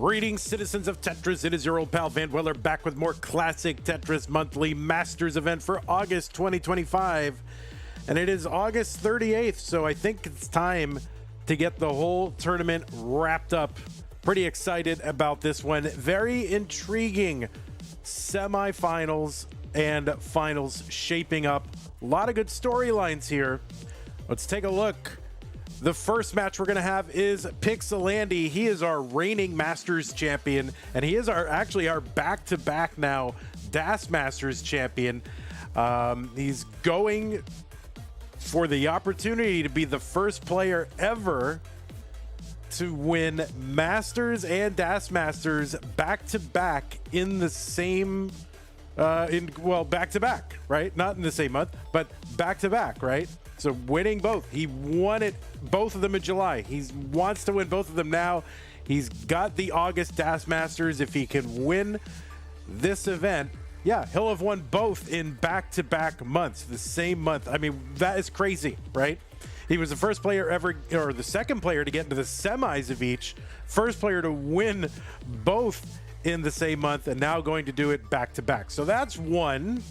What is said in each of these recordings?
Greetings, citizens of Tetris. It is your old pal Van Weller back with more classic Tetris monthly Masters event for August 2025. And it is August 38th, so I think it's time to get the whole tournament wrapped up. Pretty excited about this one. Very intriguing semifinals and finals shaping up. A lot of good storylines here. Let's take a look. The first match we're going to have is PixelAndy. He is our reigning Masters champion, and he is our back-to-back now DAS Masters champion. He's going for the opportunity to be the first player ever to win Masters and DAS Masters back-to-back in the same back-to-back, right? Not in the same month, but back-to-back, right? So winning both. He won it, both of them in July. He wants to win both of them now. He's got the August DAS Masters. If he can win this event, yeah, he'll have won both in back-to-back months, the same month. I mean, that is crazy, right? He was the first player ever, or the second player to get into the semis of each, first player to win both in the same month, and now going to do it back-to-back. So that's one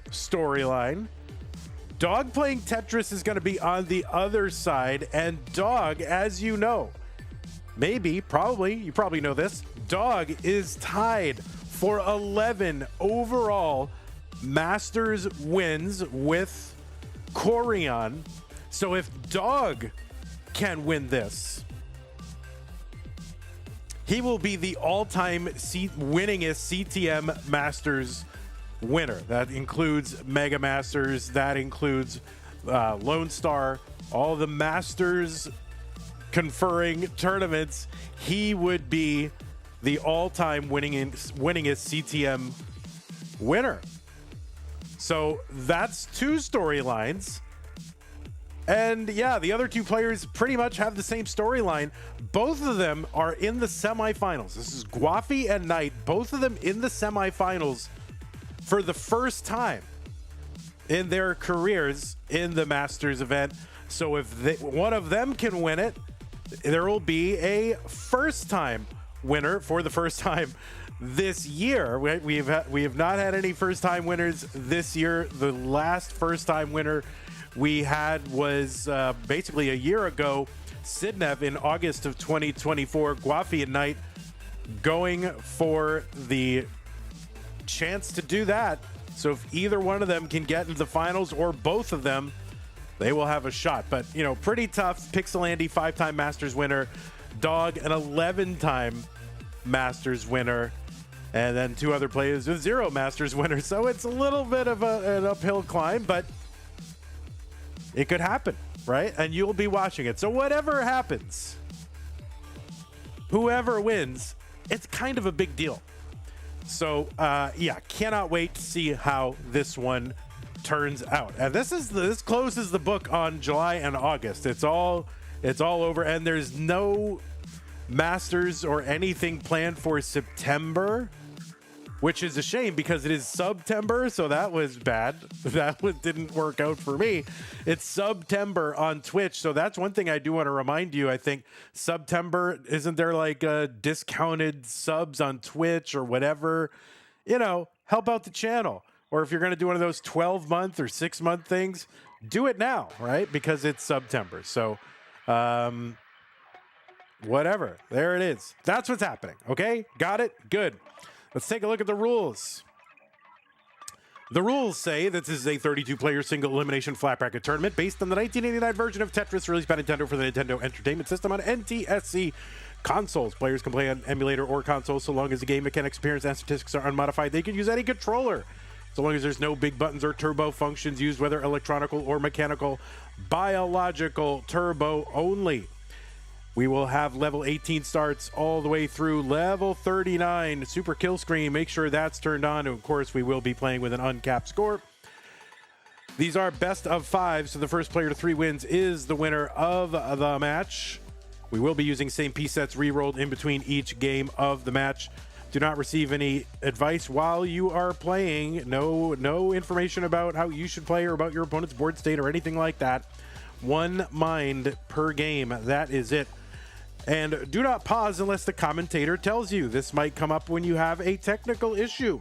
storyline. Dog playing Tetris is going to be on the other side, and Dog, as you know, you probably know this, Dog is tied for 11 overall Masters wins with Corian. So if Dog can win this, he will be the all-time winningest CTM Masters winner. That includes Mega Masters, that includes Lone Star, all the Masters conferring tournaments. He would be the all-time winningest CTM winner. So that's two storylines. And yeah, the other two players pretty much have the same storyline. Both of them are in the semifinals. This is Guafi and Knight, both of them in the semifinals for the first time in their careers in the Masters event. So if one of them can win it, there will be a first-time winner for the first time this year. We have not had any first-time winners this year. The last first-time winner we had was basically a year ago, Sidnev in August of 2024. Guafi and Knight going for the chance to do that. So if either one of them can get into the finals, or both of them, they will have a shot. But, you know, pretty tough. PixelAndy, 5-time Masters winner. Dog, an 11-time Masters winner. And then two other players with 0 Masters winners. So it's a little bit of an uphill climb, but it could happen, right? And you'll be watching it. So whatever happens, whoever wins, it's kind of a big deal. So, yeah, cannot wait to see how this one turns out. And this closes the book on July and August. It's all over, and there's no Masters or anything planned for September, which is a shame because it is September, so that was bad. That one didn't work out for me. It's September on Twitch, so that's one thing I do want to remind you. I think September, isn't there like discounted subs on Twitch or whatever? You know, help out the channel. Or if you're going to do one of those 12-month or 6-month things, do it now, right? Because it's September. So, whatever. There it is. That's what's happening. Okay? Got it? Good. Let's take a look at the rules. The rules say that this is a 32-player single elimination flat bracket tournament based on the 1989 version of Tetris released by Nintendo for the Nintendo Entertainment System on NTSC consoles. Players can play on emulator or console so long as the game mechanics, appearance, and statistics are unmodified. They can use any controller so long as there's no big buttons or turbo functions used, whether electronical or mechanical. Biological turbo only. We will have level 18 starts all the way through level 39. Super kill screen, make sure that's turned on. And of course, we will be playing with an uncapped score. These are best of 5, so the first player to 3 wins is the winner of the match. We will be using same piece sets re-rolled in between each game of the match. Do not receive any advice while you are playing. No information about how you should play or about your opponent's board state or anything like that. One mind per game. That is it. And do not pause unless the commentator tells you. This might come up when you have a technical issue.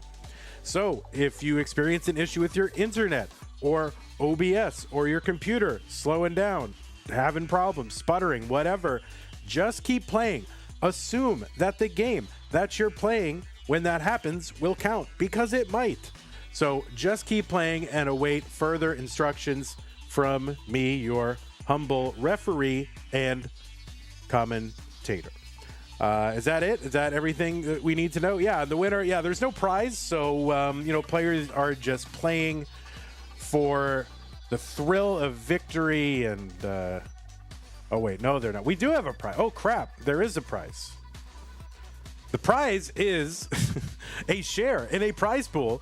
So if you experience an issue with your internet or OBS or your computer slowing down, having problems, sputtering, whatever, just keep playing. Assume that the game that you're playing when that happens will count, because it might. So just keep playing and await further instructions from me, your humble referee and commentator. Is that it? Is that everything that we need to know? Yeah, the winner, yeah, there's no prize. So, players are just playing for the thrill of victory and, oh, wait, no, they're not. We do have a prize. Oh, crap. There is a prize. The prize is a share in a prize pool,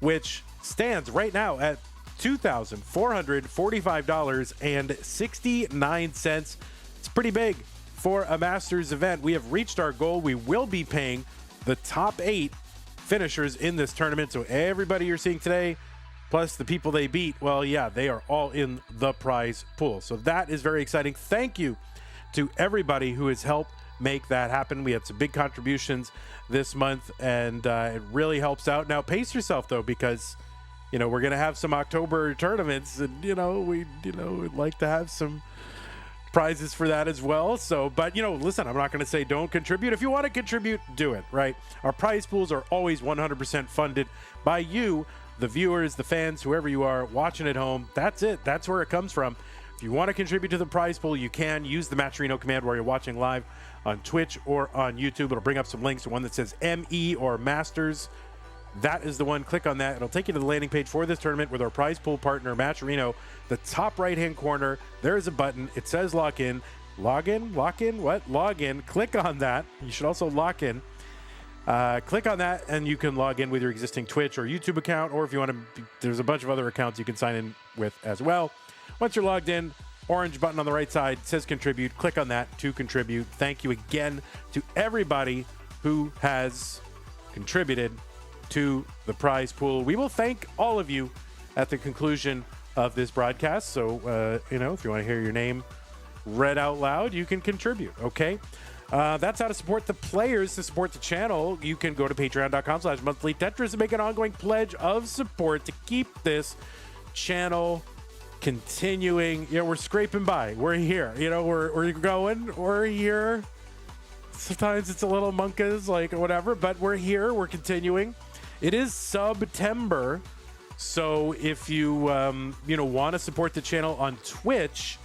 which stands right now at $2,445.69. It's pretty big for a Masters event. We have reached our goal. We will be paying the top 8 finishers in this tournament. So everybody you're seeing today, plus the people they beat, well, yeah, they are all in the prize pool. So that is very exciting. Thank you to everybody who has helped make that happen. We had some big contributions this month, and it really helps out. Now, pace yourself, though, because, we're going to have some October tournaments, and, we'd like to have some prizes for that as well. So, but, listen, I'm not going to say don't contribute. If you want to contribute, do it, right? Our prize pools are always 100% funded by you, the viewers, the fans, whoever you are watching at home. That's it. That's where it comes from. If you want to contribute to the prize pool, you can use the Matcherino command while you're watching live on Twitch or on YouTube. It'll bring up some links to one that says ME or Masters. That is the one. Click on that. It'll take you to the landing page for this tournament with our prize pool partner, Matcherino. The top right-hand corner, there's a button. It says lock in. Log in? Lock in? What? Log in. Click on that. You should also lock in. Click on that, and you can log in with your existing Twitch or YouTube account, or if you want to, there's a bunch of other accounts you can sign in with as well. Once you're logged in, orange button on the right side says contribute. Click on that to contribute. Thank you again to everybody who has contributed to the prize pool. We will thank all of you at the conclusion of this broadcast. So, if you want to hear your name read out loud, you can contribute, okay? That's how to support the players. To support the channel, you can go to patreon.com/monthly Tetris and make an ongoing pledge of support to keep this channel continuing. We're scraping by. We're here. We're going. We're here. Sometimes it's a little monkas, like whatever, but we're here. We're continuing. It is September, so if you want to support the channel on Twitch,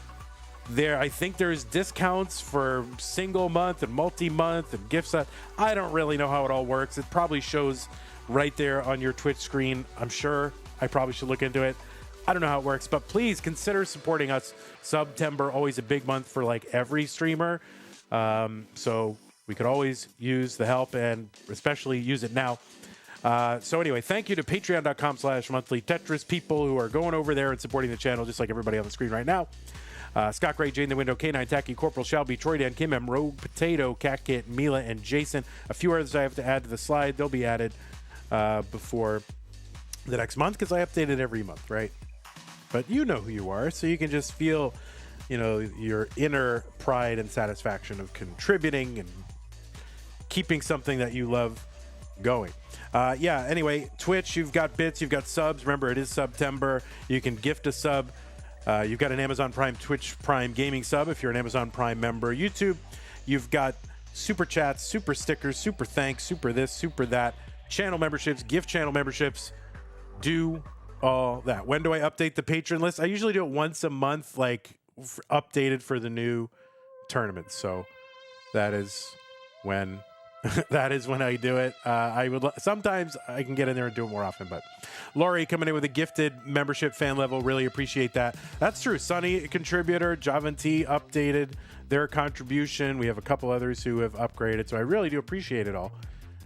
I think there's discounts for single month and multi-month and gifts. I don't really know how it all works. It probably shows right there on your Twitch screen. I'm sure I probably should look into it. I don't know how it works, but please consider supporting us. September, always a big month for like every streamer. So we could always use the help, and especially use it now. So anyway, thank you to patreon.com/monthly Tetris, people who are going over there and supporting the channel, just like everybody on the screen right now. Scott Gray, Jane the Window, K9 Tacky, Corporal Shelby, Troy Dan, Kim M, Rogue Potato, Cat Kit, Mila, and Jason. A few others I have to add to the slide. They'll be added before the next month, because I update it every month, right? But you know who you are, so you can just feel, your inner pride and satisfaction of contributing and keeping something that you love going. Anyway, Twitch, you've got bits, you've got subs. Remember, it is September. You can gift a sub. You've got an Amazon Prime, Twitch Prime gaming sub if you're an Amazon Prime member. YouTube, you've got super chats, super stickers, super thanks, super this, super that, channel memberships, gift channel memberships. Do all that. When do I update the patron list? I usually do it once a month, updated for the new tournament. So that is when I do it. Sometimes I can get in there and do it more often, but Lori coming in with a gifted membership fan level. Really appreciate that. That's true. Sunny, contributor, Javanti updated their contribution. We have a couple others who have upgraded. So I really do appreciate it all.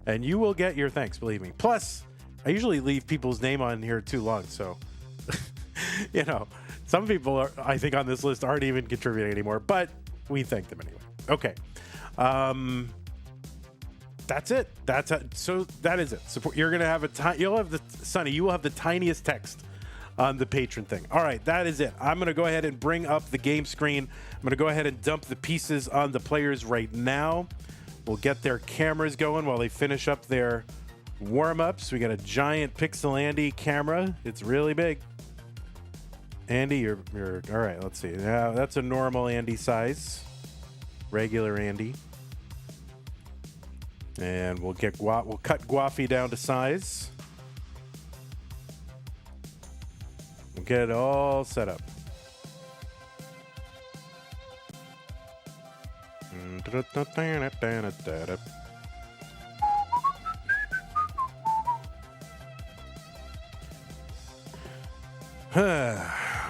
And you will get your thanks, believe me. Plus, I usually leave people's name on here too long. So, some people I think on this list aren't even contributing anymore, but we thank them anyway. Okay. That's it. So that is it. Support. You're going to have Sunny, you will have the tiniest text on the patron thing. All right, that is it. I'm going to go ahead and bring up the game screen. I'm going to go ahead and dump the pieces on the players right now. We'll get their cameras going while they finish up their warm-ups. We got a giant PixelAndy camera. It's really big. Andy, you're all right. Let's see. Now that's a normal Andy size, regular Andy, and we'll cut Guafi down to size. We'll get it all set up.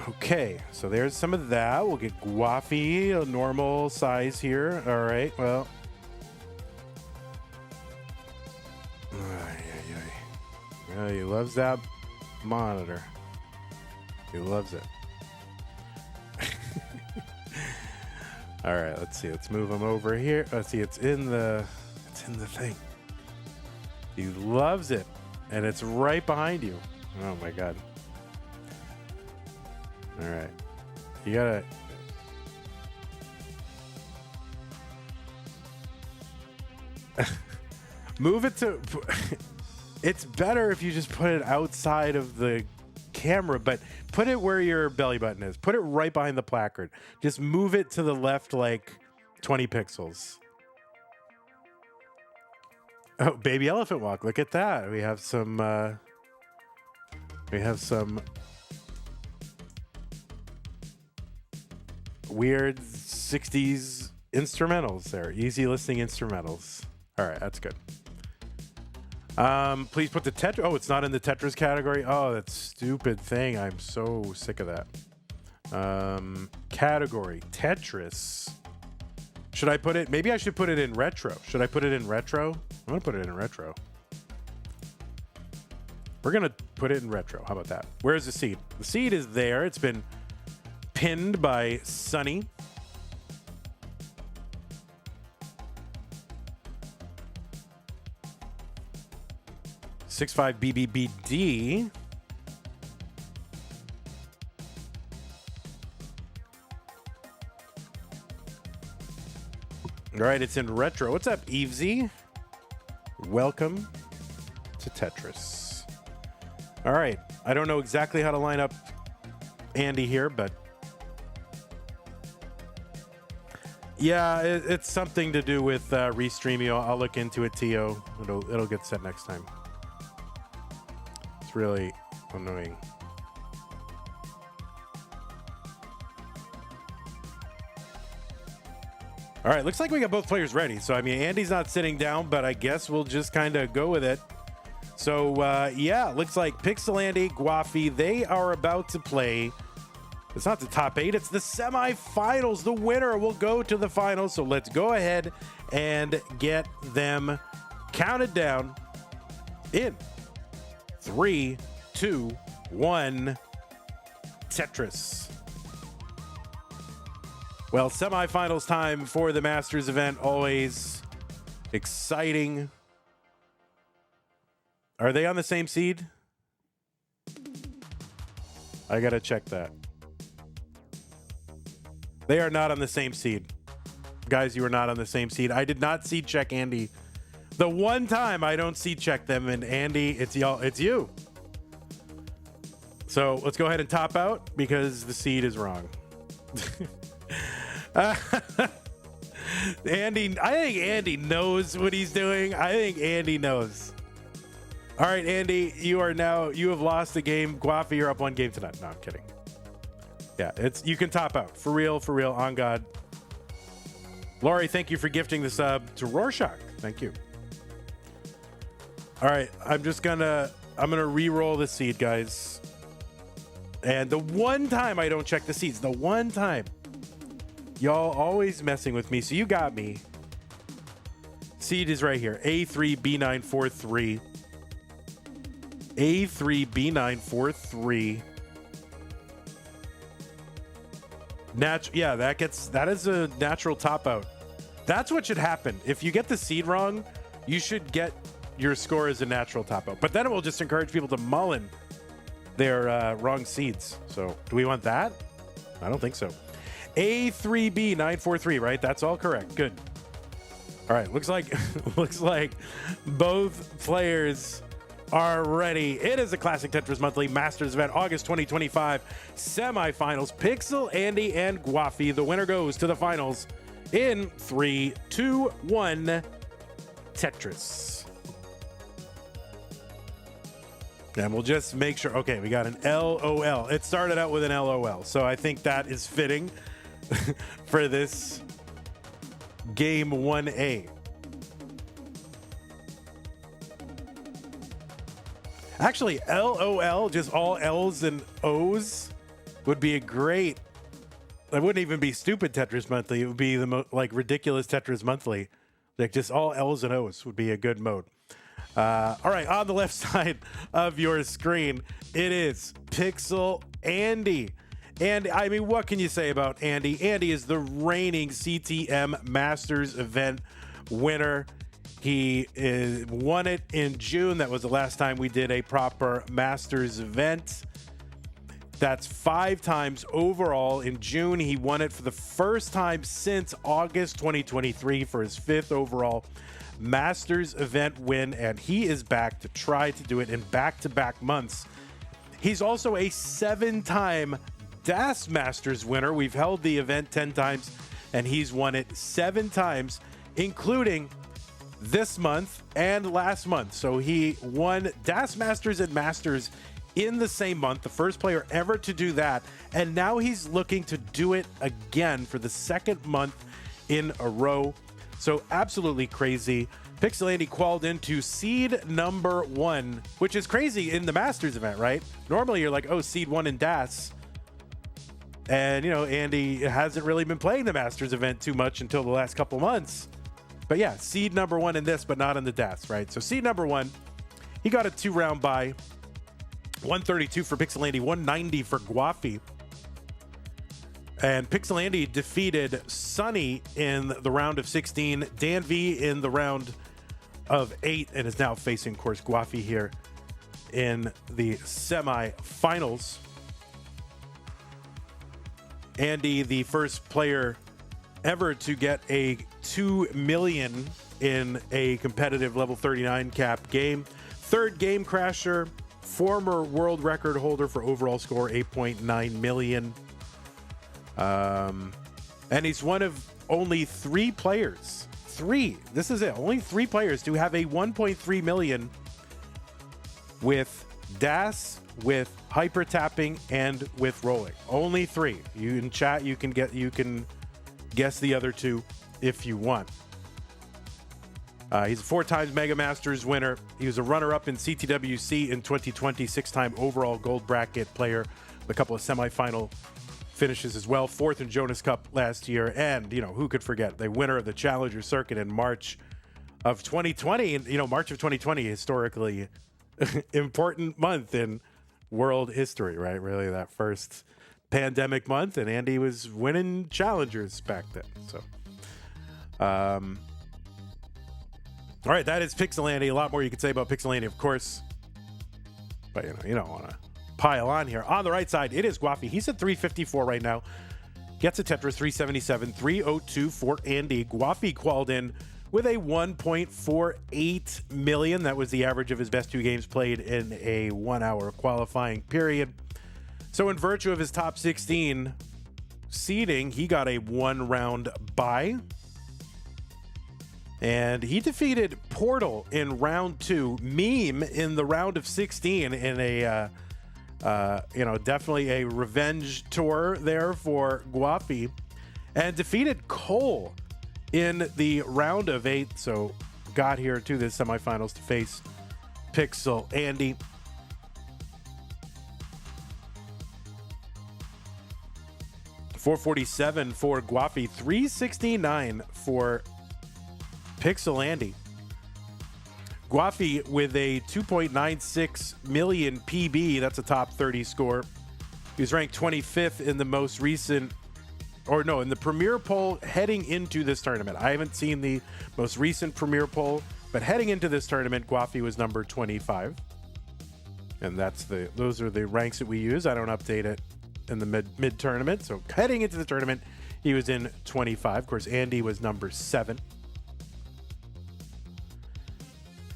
Okay, so there's some of that. We'll get Guafi, a normal size here. All right, well. Well, he loves that monitor. He loves it. All right, let's see. Let's move him over here. Let's see. It's in the thing. He loves it, and it's right behind you. Oh my God. All right, you gotta. Move it to. It's better if you just put it outside of the camera, but put it where your belly button is. Put it right behind the placard. Just move it to the left like 20 pixels. Oh, baby elephant walk. Look at that. We have some weird 60s instrumentals there. Easy listening instrumentals. All right, that's good. Please put the Tetris. Oh, it's not in the Tetris category. Oh, that stupid thing. I'm so sick of that. Category Tetris. Should I put it? Maybe I should put it in retro. Should I put it in retro? I'm gonna put it in retro. We're gonna put it in retro. How about that? Where's the seed? The seed is there. It's been pinned by Sunny. .65 BBBD. All right, it's in retro. What's up, Evesy? Welcome to Tetris. All right, I don't know exactly how to line up Andy here, but yeah, it's something to do with Restreamio. I'll look into it, Tio. It'll get set next time. It's really annoying. All right, looks like we got both players ready. So, I mean, Andy's not sitting down, but I guess we'll just kind of go with it. So, yeah, looks like PixelAndy, Guafi, they are about to play. It's not the top 8, it's the semifinals. The winner will go to the finals. So let's go ahead and get them counted down in 3, 2, 1. Tetris. Well, semifinals time for the Masters event, always exciting. Are they on the same seed? I gotta check that. They are not on the same seed. Guys, you are not on the same seed. I did not seed check Andy. The one time I don't seed check them, and Andy, it's y'all, it's you. So let's go ahead and top out because the seed is wrong. Andy, I think Andy knows what he's doing. I think Andy knows. All right, Andy, you have lost the game. Guafi, you're up 1 game tonight. No, I'm kidding. Yeah, you can top out. For real, on God. Laurie, thank you for gifting the sub to Rorschach. Thank you. All right, I'm gonna re-roll the seed, guys. And the one time I don't check the seeds, the one time. Y'all always messing with me, so you got me. Seed is right here. A3B943. A3B943. Yeah, that is a natural top out. That's what should happen. If you get the seed wrong, you should get your score as a natural top out. But then it will just encourage people to mullen they're wrong seeds. So do we want that? I don't think so. A3B943, right? That's all correct. Good. All right, looks like both players are ready. It is a Classic Tetris Monthly Masters event, August 2025 semifinals. PixelAndy and Guafi. The winner goes to the finals in 3, 2, 1. Tetris. And we'll just make sure. Okay, we got an LOL. It started out with an LOL, so I think that is fitting for this game 1A. Actually, LOL, just all L's and O's, would be a great. It wouldn't even be stupid Tetris Monthly. It would be the ridiculous Tetris Monthly. Like just all L's and O's would be a good mode. All right, on the left side of your screen, it is PixelAndy. And I mean, what can you say about Andy? Andy is the reigning CTM Masters event winner. He won it in June. That was the last time we did a proper Masters event. That's 5 times overall. In June, he won it for the first time since August 2023 for his 5th overall Masters event win, and he is back to try to do it in back-to-back months. He's also a 7-time DAS Masters winner. We've held the event 10 times, and he's won it 7 times, including this month and last month. So he won DAS Masters and Masters in the same month, the first player ever to do that. And now he's looking to do it again for the 2nd month in a row. So absolutely crazy. PixelAndy qualified into seed number 1, which is crazy in the Masters event, right? Normally you're like, oh, seed 1 in DAS. And, you know, Andy hasn't really been playing the Masters event too much until the last couple months. But yeah, seed number 1 in this, but not in the DAS, right? So seed number 1, he got a 2-round bye. 132 for PixelAndy, 190 for Guafi. And PixelAndy defeated Sunny in the round of 16, Dan V in the round of 8, and is now facing, of course, Guafi here in the semi-finals. Andy, the first player ever to get a 2 million in a competitive level 39 cap game. 3rd game crasher, former world record holder for overall score, 8.9 million. And he's one of only 3 players. 3. This is it. Only 3 players to have a 1.3 million with DAS, with hyper tapping, and with rolling. Only 3. You in chat, you can guess the other 2 if you want. He's a 4 times Mega Masters winner. He was a runner-up in CTWC in 2020, 6-time overall gold bracket player, a couple of semifinal finishes as well. 4th in Jonas Cup last year, and you know who could forget the winner of the Challenger Circuit in March of 2020. And you know, March of 2020, historically important month in world history, right? Really, that first pandemic month, and Andy was winning challengers back then. So, all right, that is PixelAndy. A lot more you could say about PixelAndy, of course, but you don't want to pile on here. On the right side, it is Guafi. He's at 354 right now. Gets a Tetris 377, 302 for Andy. Guafi qualified in with a 1.48 million. That was the average of his best 2 games played in a 1-hour qualifying period. So in virtue of his top 16 seeding, he got a 1-round bye. And he defeated Portal in round 2, Meme in the round of 16 in a, definitely a revenge tour there for Guafi, and defeated Cole in the round of 8. So got here to the semifinals to face PixelAndy. $447 for Guafi, $369 for PixelAndy. Guafi with a 2.96 million PB. That's a top 30 score. He was ranked 25th in the most recent, in the Premier poll heading into this tournament. I haven't seen the most recent Premier poll, but heading into this tournament, Guafi was number 25. And those are the ranks that we use. I don't update it in the mid tournament. So heading into the tournament, he was in 25. Of course, Andy was number 7.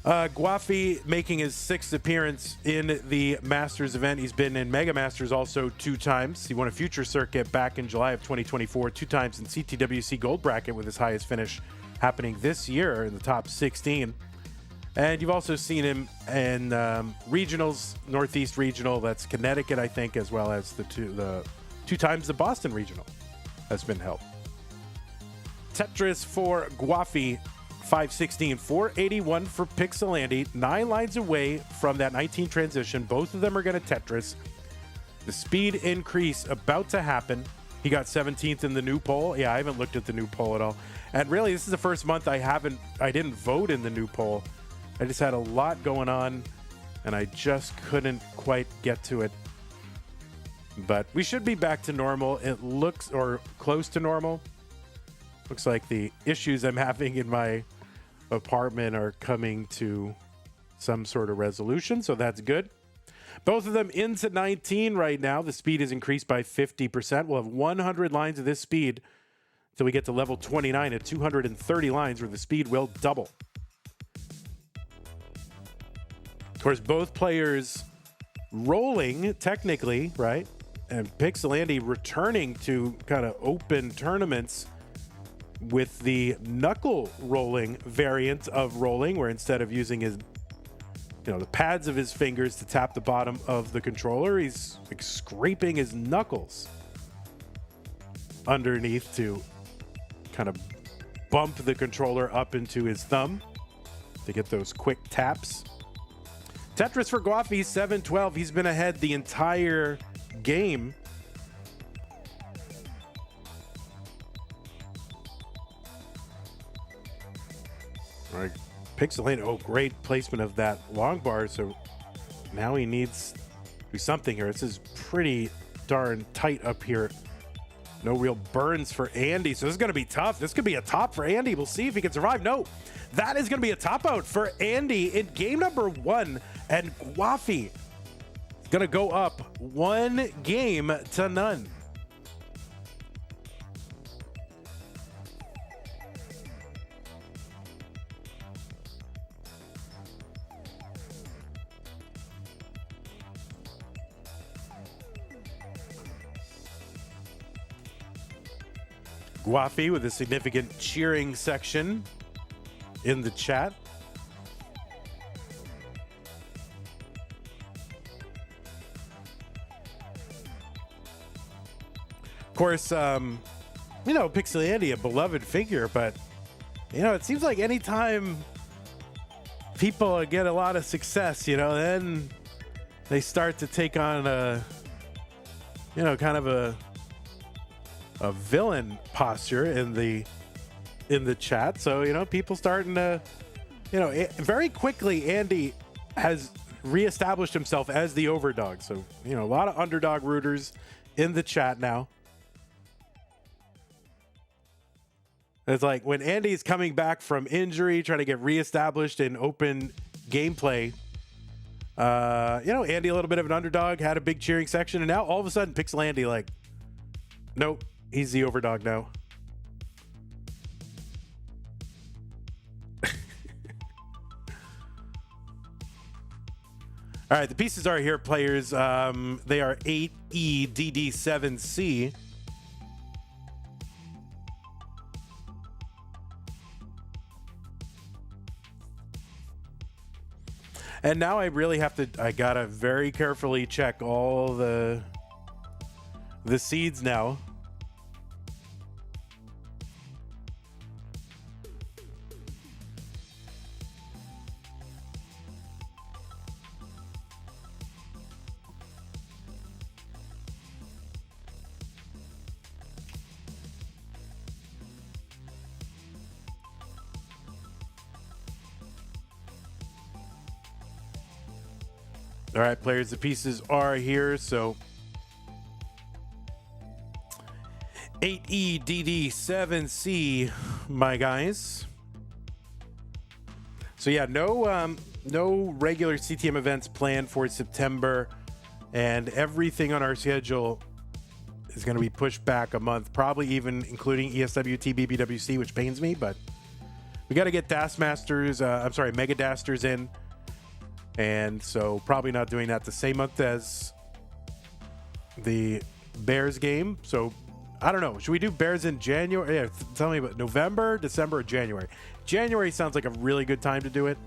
Guafi making his 6th appearance in the Masters event. He's been in Mega Masters also 2 times. He won a Future Circuit back in July of 2024, 2 times in CTWC Gold Bracket with his highest finish happening this year in the top 16. And you've also seen him in regionals, Northeast Regional, that's Connecticut, I think, as well as the two times the Boston Regional has been held. Tetris for Guafi, 516, 481 for PixelAndy, 9 lines away from that 19 transition. Both of them are going to Tetris. The speed increase about to happen. He got 17th in the new poll. Yeah, I haven't looked at the new poll at all. And really, this is the first month I didn't vote in the new poll. I just had a lot going on, and I just couldn't quite get to it. But we should be back to normal. It looks, or close to normal. Looks like the issues I'm having in my apartment are coming to some sort of resolution, so that's good. Both of them into 19 right now. The speed is increased by 50%. We'll have 100 lines of this speed until we get to level 29 at 230 lines, where the speed will double. Of course, both players rolling technically, right? And PixelAndy returning to kind of open tournaments with the knuckle rolling variant of rolling, where instead of using his, the pads of his fingers to tap the bottom of the controller, he's like scraping his knuckles underneath to kind of bump the controller up into his thumb to get those quick taps. Tetris for Guafi, 712. He's been ahead the entire game. All right, PixelAndy, oh, great placement of that long bar. So now he needs to do something here. This is pretty darn tight up here. No real burns for Andy, so this is going to be tough. This could be a top for Andy. We'll see if he can survive. No, that is going to be a top out for Andy in game number 1, and Guafi is going to go up 1 game to none. Guafi with a significant cheering section in the chat. Of course, PixelAndy, a beloved figure, but, it seems like anytime people get a lot of success, then they start to take on kind of a villain posture in the chat. So, people starting to, very quickly, Andy has reestablished himself as the overdog. So, a lot of underdog rooters in the chat now. It's like when Andy's coming back from injury, trying to get reestablished in open gameplay. Andy, a little bit of an underdog, had a big cheering section, and now all of a sudden, PixelAndy, like, nope, he's the overdog now. All right, the pieces are here, players. They are 8EDD7C. And now I really have to, I gotta very carefully check all the seeds now. All right, players, the pieces are here. So 8EDD7C, my guys. So yeah, no regular CTM events planned for September, and everything on our schedule is going to be pushed back a month, probably even including ESWT BBWC, which pains me, but we got to get Mega Dasters in, and so probably not doing that the same month as the Bears game. So I don't know. Should we do Bears in January? Yeah, tell me about November, December, or January. January sounds like a really good time to do it,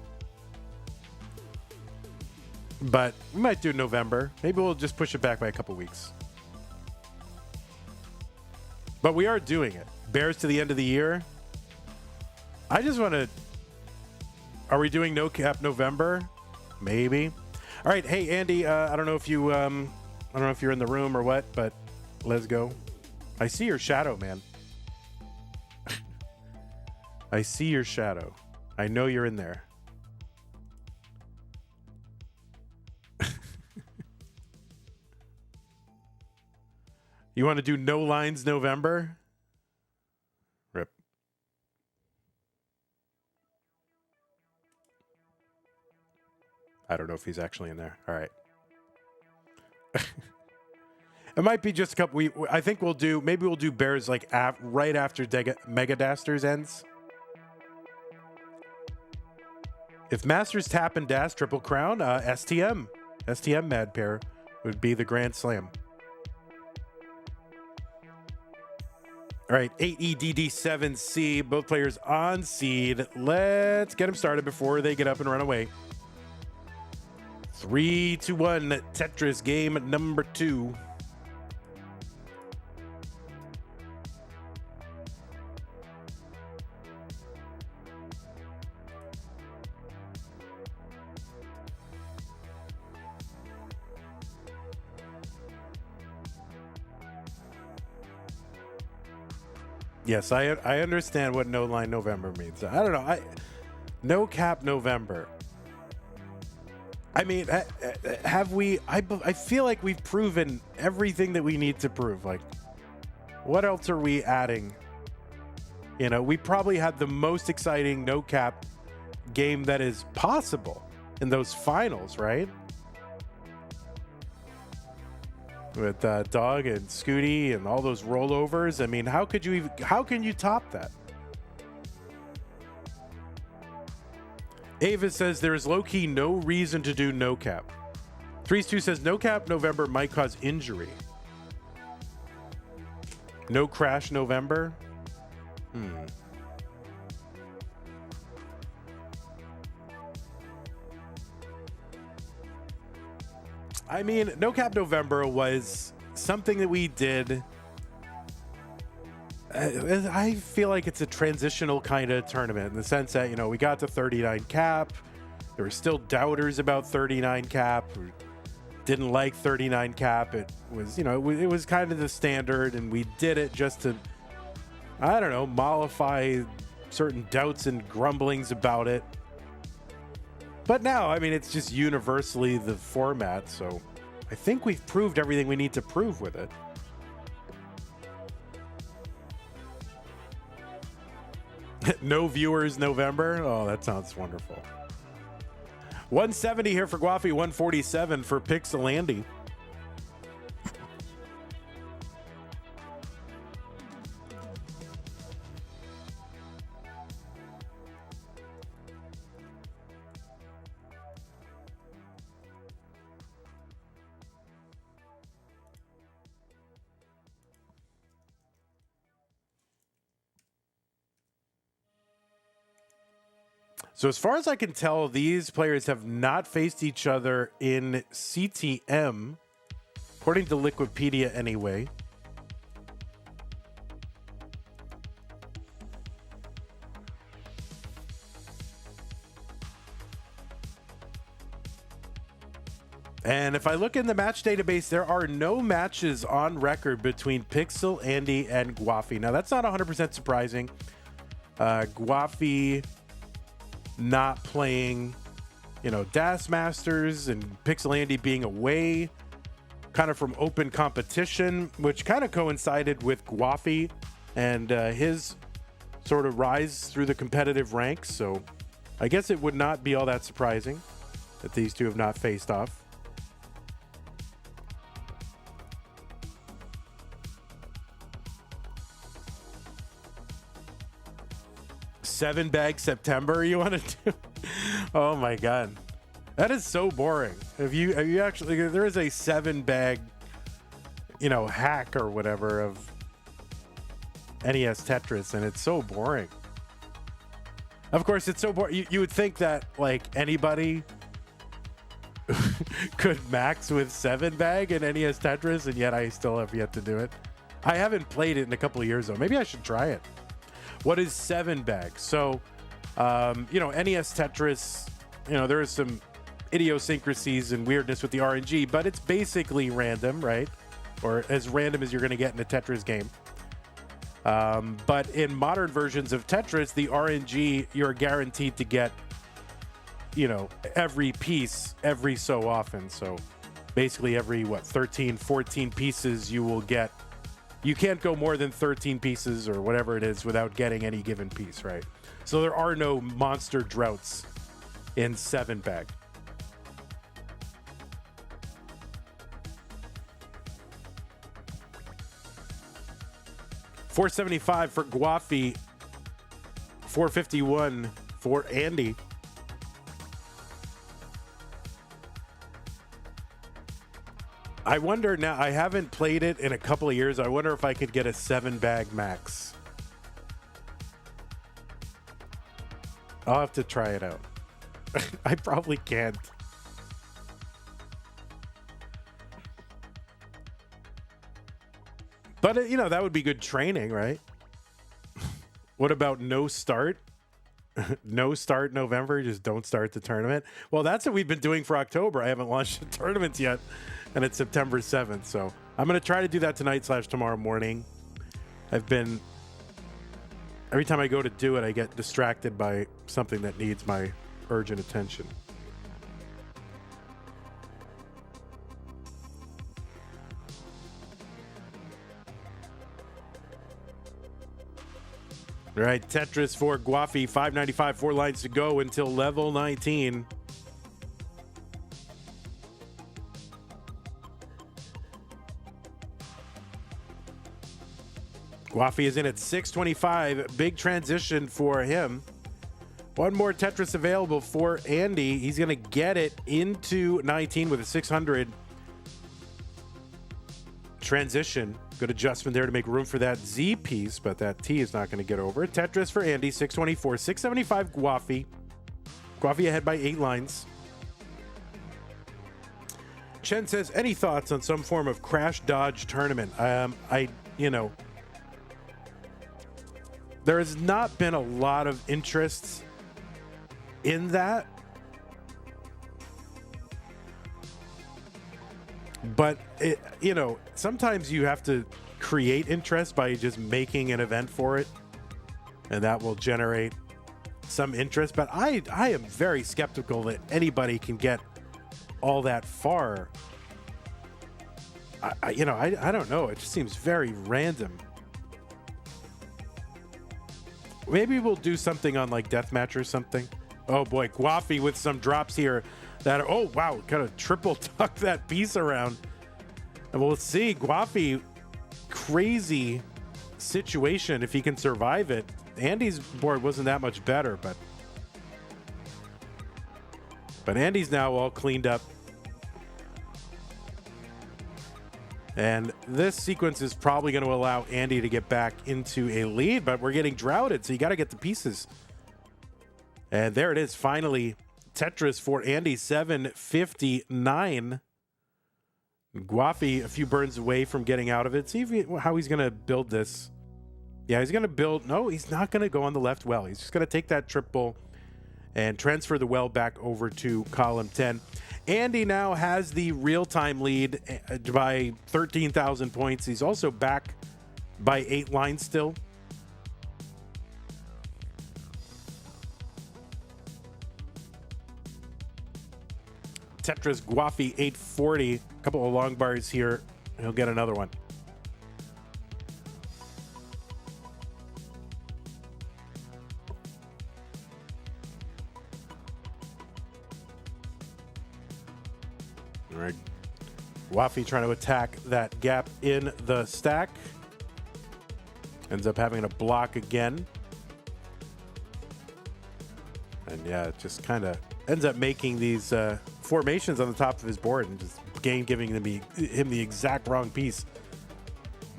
but we might do November. Maybe we'll just push it back by a couple weeks. But we are doing it. Bears to the end of the year. I just want to... Are we doing No Cap November? Maybe. All right. Hey, Andy, I don't know if you... I don't know if you're in the room or what, but let's go. I see your shadow, man. I see your shadow. I know you're in there. You want to do No Lines November? Rip. I don't know if he's actually in there. All right. It might be just a couple. I think maybe we'll do Bears like right after Mega Dasters ends. If Masters tap and dash Triple Crown, STM Mad Pair would be the Grand Slam. All right, 8EDD7C, both players on seed. Let's get them started before they get up and run away. 3, 2, 1, Tetris game number 2. Yes, I understand what No Line November means. I don't know. No Cap November. I mean, have we... I feel like we've proven everything that we need to prove. Like, what else are we adding? You know, we probably had the most exciting No Cap game that is possible in those finals, right? With Dog and Scooty and all those rollovers. I mean, how can you top that? Ava says there is low-key no reason to do no cap. 3-2 says no cap November might cause injury. No crash November. I mean, No Cap November was something that we did. I feel like it's a transitional kind of tournament in the sense that, you know, we got to 39 cap. There were still doubters about 39 cap. We didn't like 39 cap. It was, you know, it was kind of the standard, and we did it just to, I don't know, mollify certain doubts and grumblings about it. But now, I mean, it's just universally the format, so I think we've proved everything we need to prove with it. No viewers November? Oh, that sounds wonderful. 170 here for Guafi, 147 for PixelAndy. So as far as I can tell, these players have not faced each other in CTM, according to Liquipedia anyway. And if I look in the match database, there are no matches on record between PixelAndy and Guafi. Now, that's not 100% surprising. Guafi not playing, you know, Das Masters, and PixelAndy being away kind of from open competition, which kind of coincided with Guafi and his sort of rise through the competitive ranks. So I guess it would not be all that surprising that these two have not faced off. Seven bag September you want to do? Oh my god. That is so boring. Have you actually, there is a 7 bag, hack or whatever of NES Tetris, and it's so boring. Of course, it's so boring. You would think that like anybody could max with 7 bag in NES Tetris, and yet I still have yet to do it. I haven't played it in a couple of years though. Maybe I should try it. What is 7 bag? So, NES Tetris, there is some idiosyncrasies and weirdness with the RNG, but it's basically random, right? Or as random as you're going to get in a Tetris game. But in modern versions of Tetris, the RNG, you're guaranteed to get, every piece every so often. So basically every, 13, 14 pieces you will get. You can't go more than 13 pieces or whatever it is without getting any given piece, right? So there are no monster droughts in 7 bag. $475 for Guafi, $451 for Andy. I wonder now, I haven't played it in a couple of years. I wonder if I could get a 7 bag max. I'll have to try it out. I probably can't. But, that would be good training, right? What about no start? No start November, just don't start the tournament. Well, that's what we've been doing for October. I haven't launched the tournaments yet, and it's September 7th. So I'm going to try to do that tonight/tomorrow morning. Every time I go to do it, I get distracted by something that needs my urgent attention. All right, Tetris for Guafi, $5.95, 4 lines to go until level 19. Guafi is in at 625. Big transition for him. One more Tetris available for Andy. He's going to get it into 19 with a 600 transition. Good adjustment there to make room for that Z piece, but that T is not going to get over. Tetris for Andy, 624. 675 Guafi. Guafi ahead by 8 lines. Chen says, any thoughts on some form of crash dodge tournament? There has not been a lot of interest in that. But, sometimes you have to create interest by just making an event for it, and that will generate some interest. But I am very skeptical that anybody can get all that far. I don't know. It just seems very random. Maybe we'll do something on like Deathmatch or something. Oh boy, Guafi with some drops here. Oh wow, kind of triple tuck that piece around. And we'll see. Guafi, crazy situation if he can survive it. Andy's board wasn't that much better, but Andy's now all cleaned up. And this sequence is probably going to allow Andy to get back into a lead, but we're getting droughted, so you got to get the pieces. And there it is, finally. Tetris for Andy, 759. Guafi a few burns away from getting out of it. See how he's going to build this. Yeah, he's going to build. No, he's not going to go on the left well. He's just going to take that triple and transfer the well back over to column 10. Andy now has the real-time lead by 13,000 points. He's also back by 8 lines still. Tetris Guafi 840. A couple of long bars here. He'll get another one. All right. Wafi trying to attack that gap in the stack. Ends up having to block again. And yeah, it just kind of ends up making these formations on the top of his board and just giving him the exact wrong piece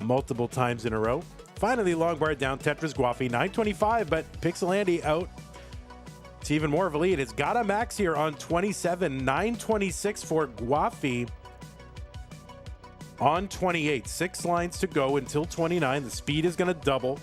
multiple times in a row. Finally, long bar down, Tetris Guafi, 925, but PixelAndy out. It's even more of a lead. It's got a max here on 27, 926 for Guafi on 28. 6 lines to go until 29. The speed is going to double.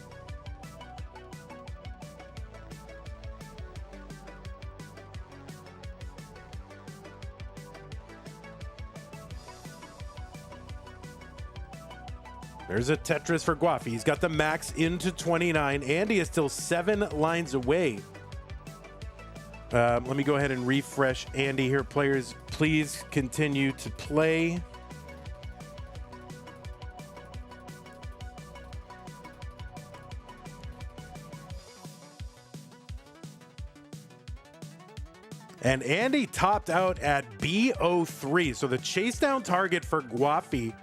There's a Tetris for Guafi. He's got the max into 29. Andy is still 7 lines away. Let me go ahead and refresh Andy here. Players, please continue to play. And Andy topped out at B03. So the chase down target for Guafi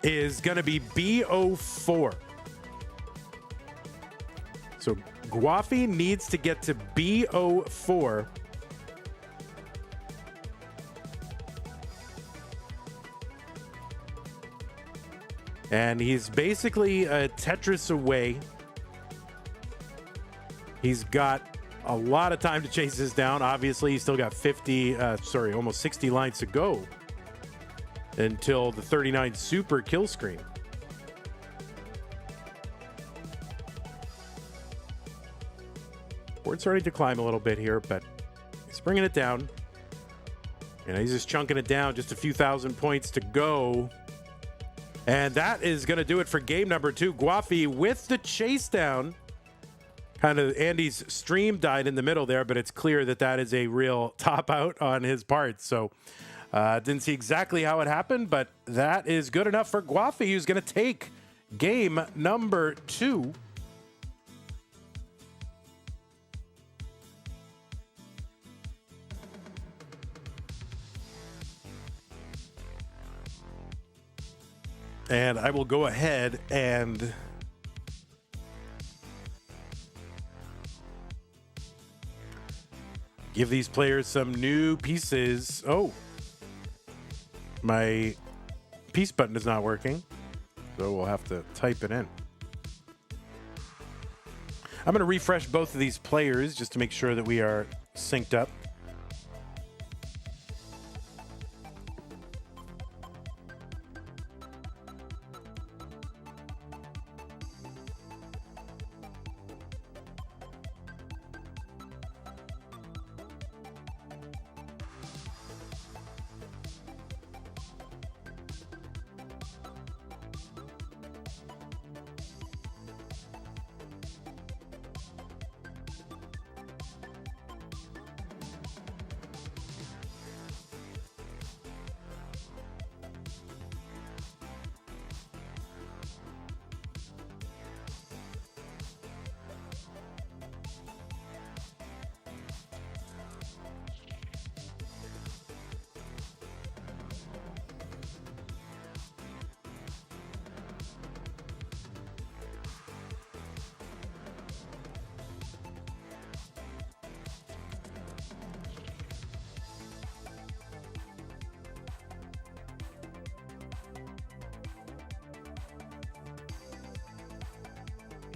is going to be B04. So Guafi needs to get to B04. And he's basically a Tetris away. He's got a lot of time to chase this down. Obviously, he's still got almost 60 lines to go until the 39 super kill screen. Board's starting to climb a little bit here, but he's bringing it down. And he's just chunking it down, just a few thousand points to go. And that is going to do it for game number 2. Guafi with the chase down. Kind of Andy's stream died in the middle there, but it's clear that that is a real top out on his part. So didn't see exactly how it happened, but that is good enough for Guafi, who's going to take game number 2. And I will go ahead and give these players some new pieces. Oh, my piece button is not working, so we'll have to type it in. I'm going to refresh both of these players just to make sure that we are synced up.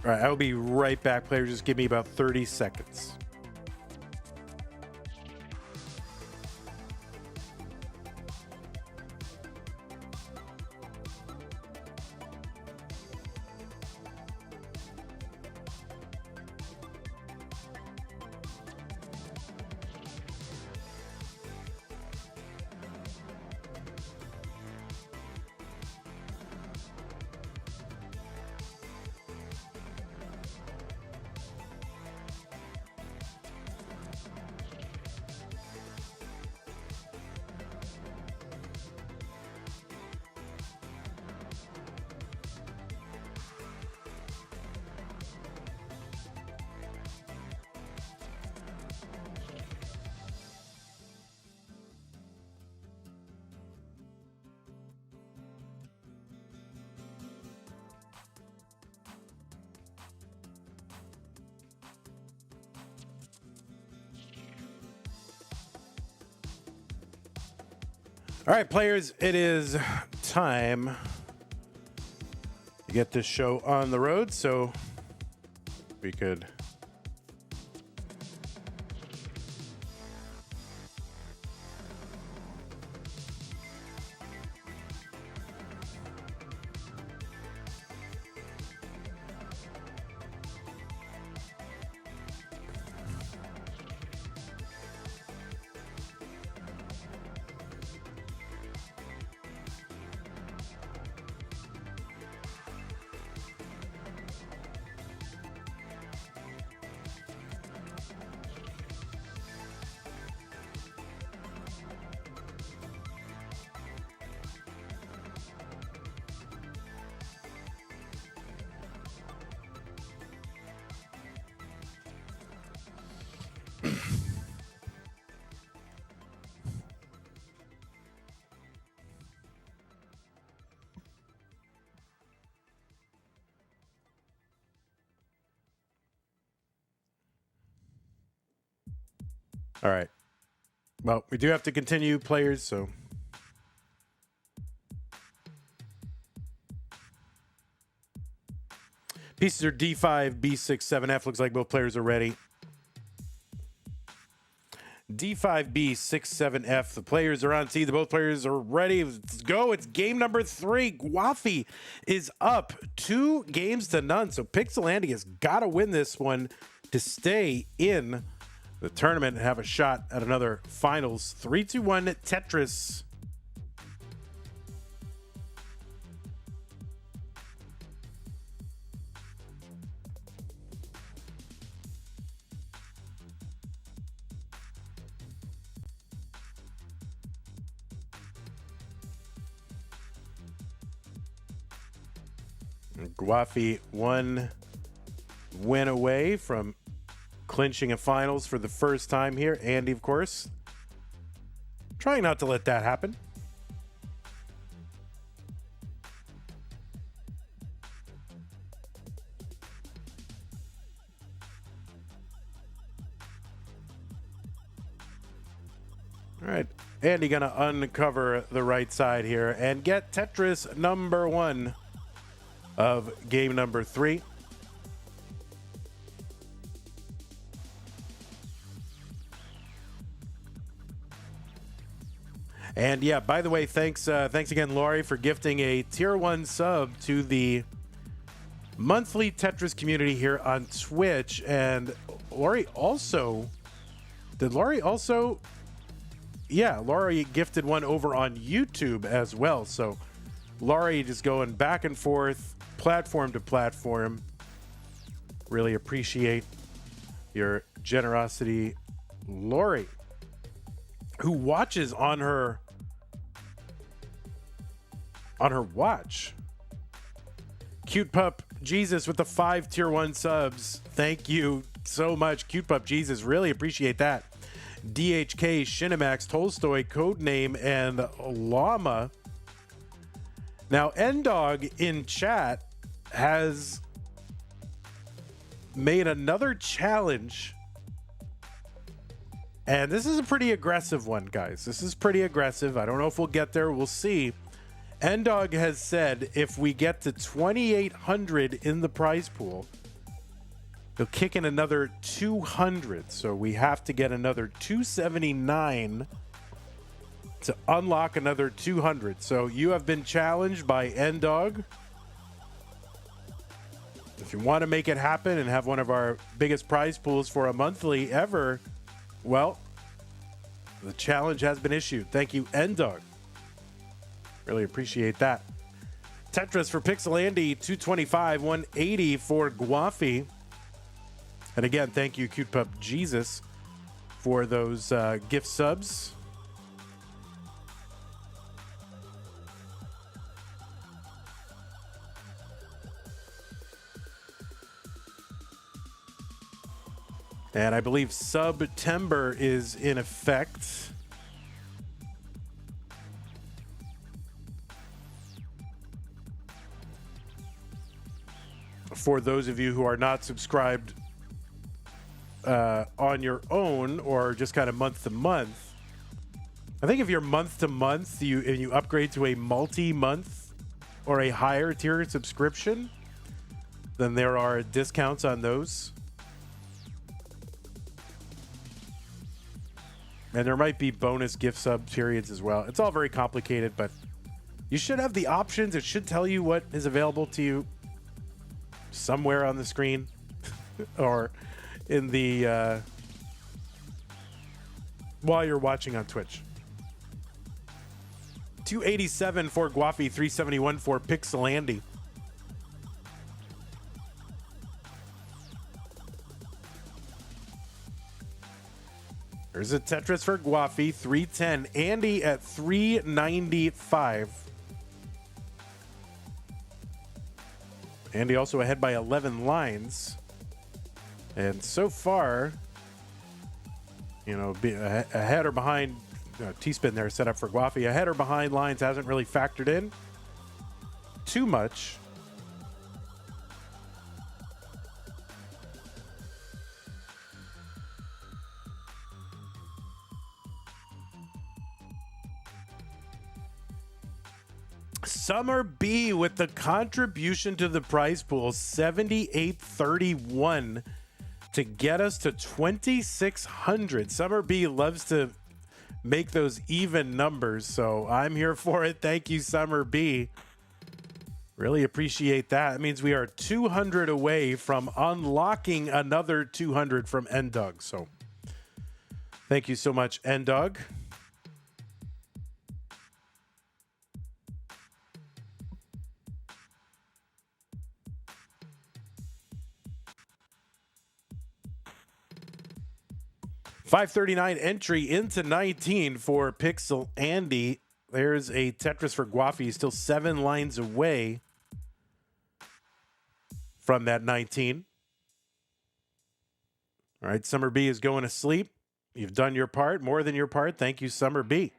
All right, I'll be right back, players. Just give me about 30 seconds. All right, players, it is time to get this show on the road, so we could all right. Well, we do have to continue, players, so pieces are D5, B6, 7F. Looks like both players are ready. D5, B6, 7F. The players are on T. The both players are ready. Let's go. It's game number 3. Guafi is up 2 games to none. So PixelAndy has got to win this one to stay in the tournament and have a shot at another finals. 3-2-1 Tetris. Guafi 1 win away from clinching a finals for the first time here. Andy, of course, trying not to let that happen. All right, Andy gonna uncover the right side here and get Tetris number 1 of game number 3. And yeah, by the way, thanks again, Laurie, for gifting a tier 1 sub to the monthly Tetris community here on Twitch. And Laurie also, yeah, Laurie gifted one over on YouTube as well. So Laurie just going back and forth, platform to platform. Really appreciate your generosity, Laurie, who watches on her watch. Cute Pup Jesus with the 5 tier 1 subs. Thank you so much, Cute Pup Jesus. Really appreciate that. DHK, Shinamax, Tolstoy, Codename, and Llama. Now, Ndog in chat has made another challenge. And this is a pretty aggressive one, guys. This is pretty aggressive. I don't know if we'll get there. We'll see. Ndog has said if we get to 2,800 in the prize pool, he'll kick in another 200. So we have to get another 279 to unlock another 200. So you have been challenged by Ndog. If you want to make it happen and have one of our biggest prize pools for a monthly ever, well, the challenge has been issued. Thank you, Ndog. Really appreciate that. Tetris for PixelAndy, 225, 180 for Guafi. And again, thank you, Cute Pup Jesus, for those gift subs. And I believe September is in effect. For those of you who are not subscribed on your own or just kind of month to month, I think if you're month to month, you upgrade to a multi-month or a higher tier subscription, then there are discounts on those. And there might be bonus gift sub periods as well. It's all very complicated, but you should have the options. It should tell you what is available to you somewhere on the screen or in the while you're watching on Twitch. 287 for Guafi, 371 for PixelAndy. There's a Tetris for Guafi, 310. Andy at 395. Andy also ahead by 11 lines. And so far, you know, ahead or behind, T-spin there set up for Guafi. Ahead or behind lines hasn't really factored in too much. Summer B with the contribution to the prize pool, 78.31 to get us to 2,600. Summer B loves to make those even numbers, so I'm here for it. Thank you, Summer B. Really appreciate that. It means we are 200 away from unlocking another 200 from Ndug. So thank you so much, Ndug. $539 entry into 19 for PixelAndy. There's a Tetris for Guafi, still 7 lines away from that 19. All right, Summer B is going to sleep. You've done your part, more than your part. Thank you, Summer B.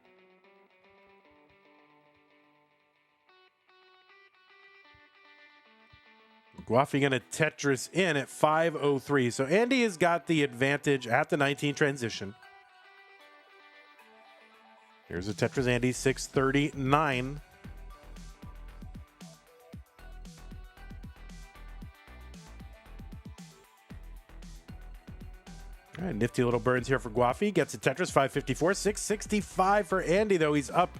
Guafi going to Tetris in at 503. So Andy has got the advantage at the 19 transition. Here's a Tetris Andy, 639. All right, nifty little burns here for Guafi. Gets a Tetris, 554. 665 for Andy, though. He's up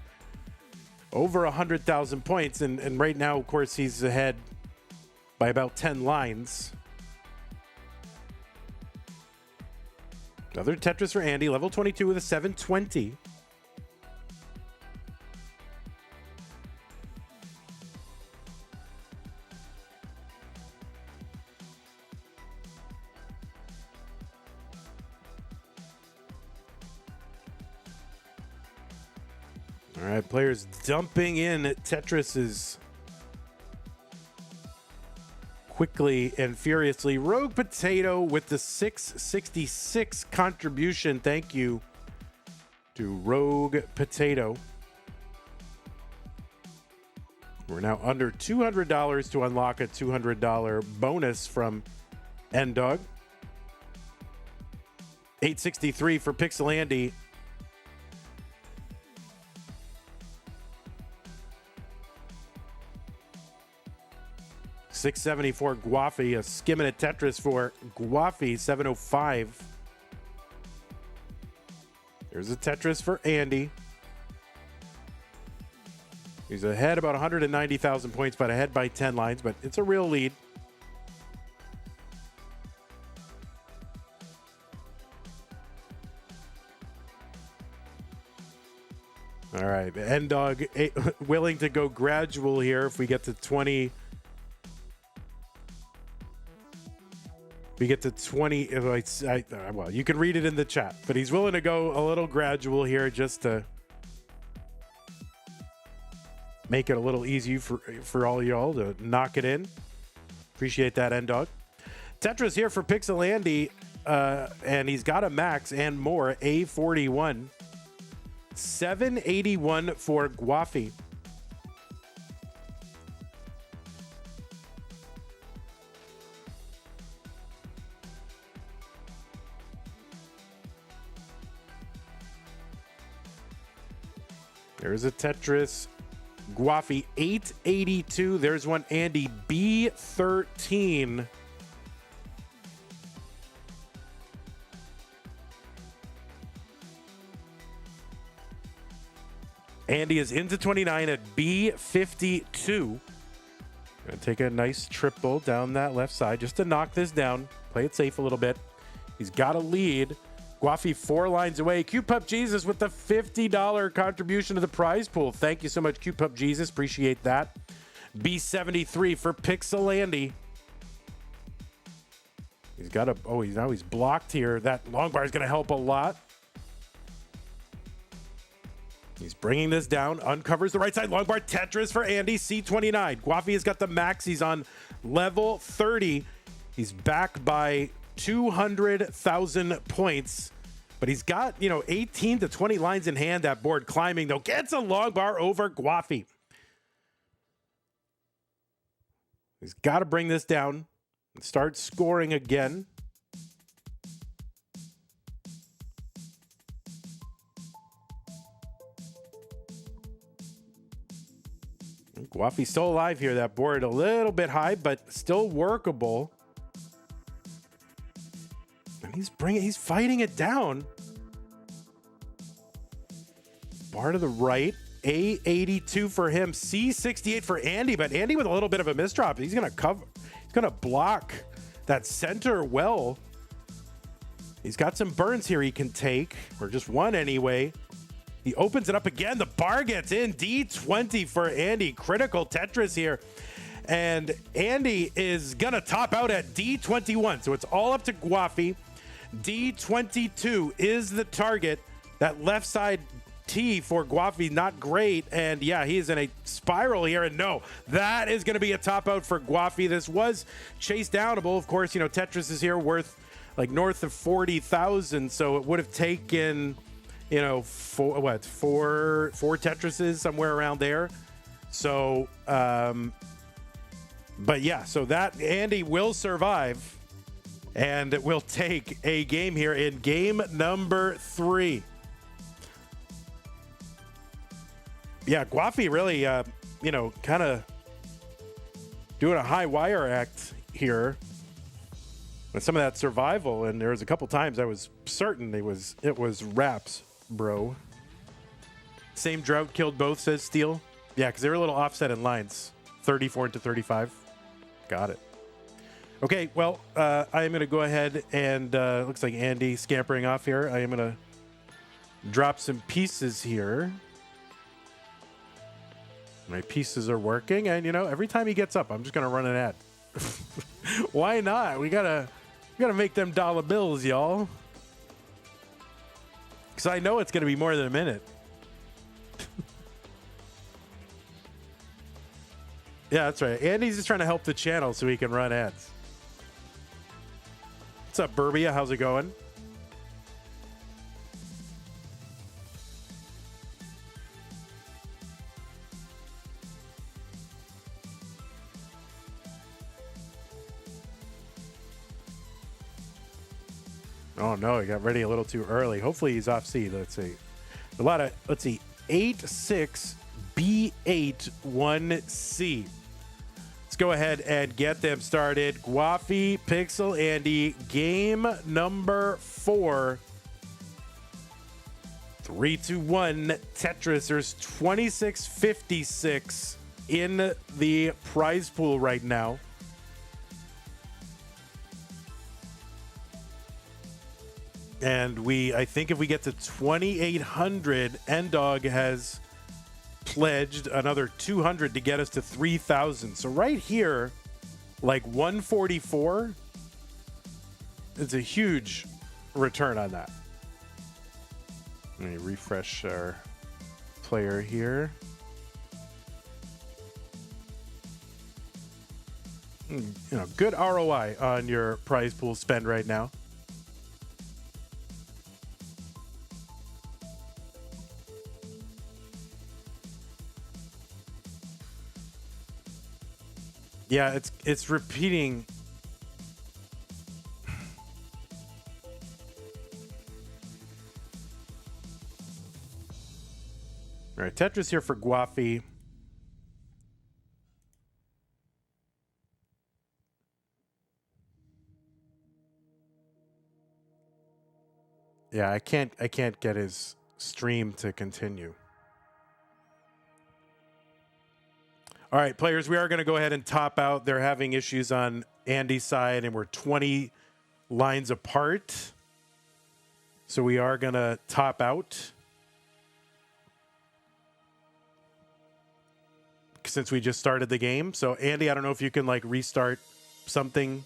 over 100,000 points. And right now, of course, he's ahead by about 10 lines. Another Tetris for Andy, level 22 with a 720. All right, players dumping in Tetris's quickly and furiously. Rogue Potato with the 666 contribution. Thank you to Rogue Potato. We're now under $200 to unlock a $200 bonus from Ndug. 863 for PixelAndy. $674 Guafi, a skimming at Tetris for Guafi, $705. There's a Tetris for Andy. He's ahead about 190,000 points, but ahead by 10 lines, but it's a real lead. All right, Ndug willing to go gradual here if we get to 20. We get to 20. Well, you can read it in the chat, but he's willing to go a little gradual here just to make it a little easy for all y'all to knock it in. Appreciate that, Ndug. Tetris here for PixelAndy, and he's got a max and more, A41. 781 for Guafi. There's a Tetris. Guafi 882. There's one Andy B13. Andy is into 29 at B52. Gonna take a nice triple down that left side just to knock this down. Play it safe a little bit. He's got a lead. Guafi 4 lines away. Q-Pup Jesus with the $50 contribution to the prize pool. Thank you so much, Q-Pup Jesus. Appreciate that. B73 for PixelAndy. He's got a... Oh, he's blocked here. That long bar is going to help a lot. He's bringing this down. Uncovers the right side. Long bar Tetris for Andy. C29. Guafi has got the max. He's on level 30. He's back by 200,000 points, but he's got, 18 to 20 lines in hand. That board climbing, though, gets a long bar over Guafi. He's got to bring this down and start scoring again. Guafi's still alive here. That board a little bit high, but still workable. He's fighting it down. Bar to the right. A82 for him. C68 for Andy, but Andy with a little bit of a misdrop. He's gonna cover. He's gonna block that center well. He's got some burns here he can take, or just one anyway. He opens it up again. The bar gets in. D20 for Andy. Critical Tetris here. And Andy is gonna top out at D21. So it's all up to Guafi. D22 is the target. That left side T for Guafi, not great. And yeah, he is in a spiral here. And no, that is going to be a top out for Guafi. This was chase downable. Of course, Tetris is here worth like north of 40,000. So it would have taken, four Tetrises, somewhere around there. So, but yeah, so that Andy will survive. And we'll take a game here in game number 3. Yeah, Guafi really, kind of doing a high wire act here with some of that survival. And there was a couple times I was certain it was wraps, bro. Same drought killed both, says Steel. Yeah, because they were a little offset in lines. 34 to 35. Got it. Okay, well, I am going to go ahead and looks like Andy scampering off here. I am going to drop some pieces here. My pieces are working, and every time he gets up, I'm just going to run an ad. Why not? We gotta make them dollar bills, y'all. Because I know it's going to be more than a minute. Yeah, that's right. Andy's just trying to help the channel so he can run ads. What's up, Burbia? How's it going? Oh no, he got ready a little too early. Hopefully he's off seed. Let's see. Let's see. 86B81C. Let's go ahead and get them started. Guafi, PixelAndy, game number 4. 3, 2, 1. Tetris. There's 2656 in the prize pool right now. And I think if we get to 2,800, Ndog has pledged another 200 to get us to 3,000. So right here, like 144, it's a huge return on that. Let me refresh our player here. Good ROI on your prize pool spend right now. Yeah, it's repeating. All right, Tetris here for Guafi. Yeah, I can't get his stream to continue. All right, players, we are going to go ahead and top out. They're having issues on Andy's side, and we're 20 lines apart. So we are going to top out. Since we just started the game. So, Andy, I don't know if you can, like, restart something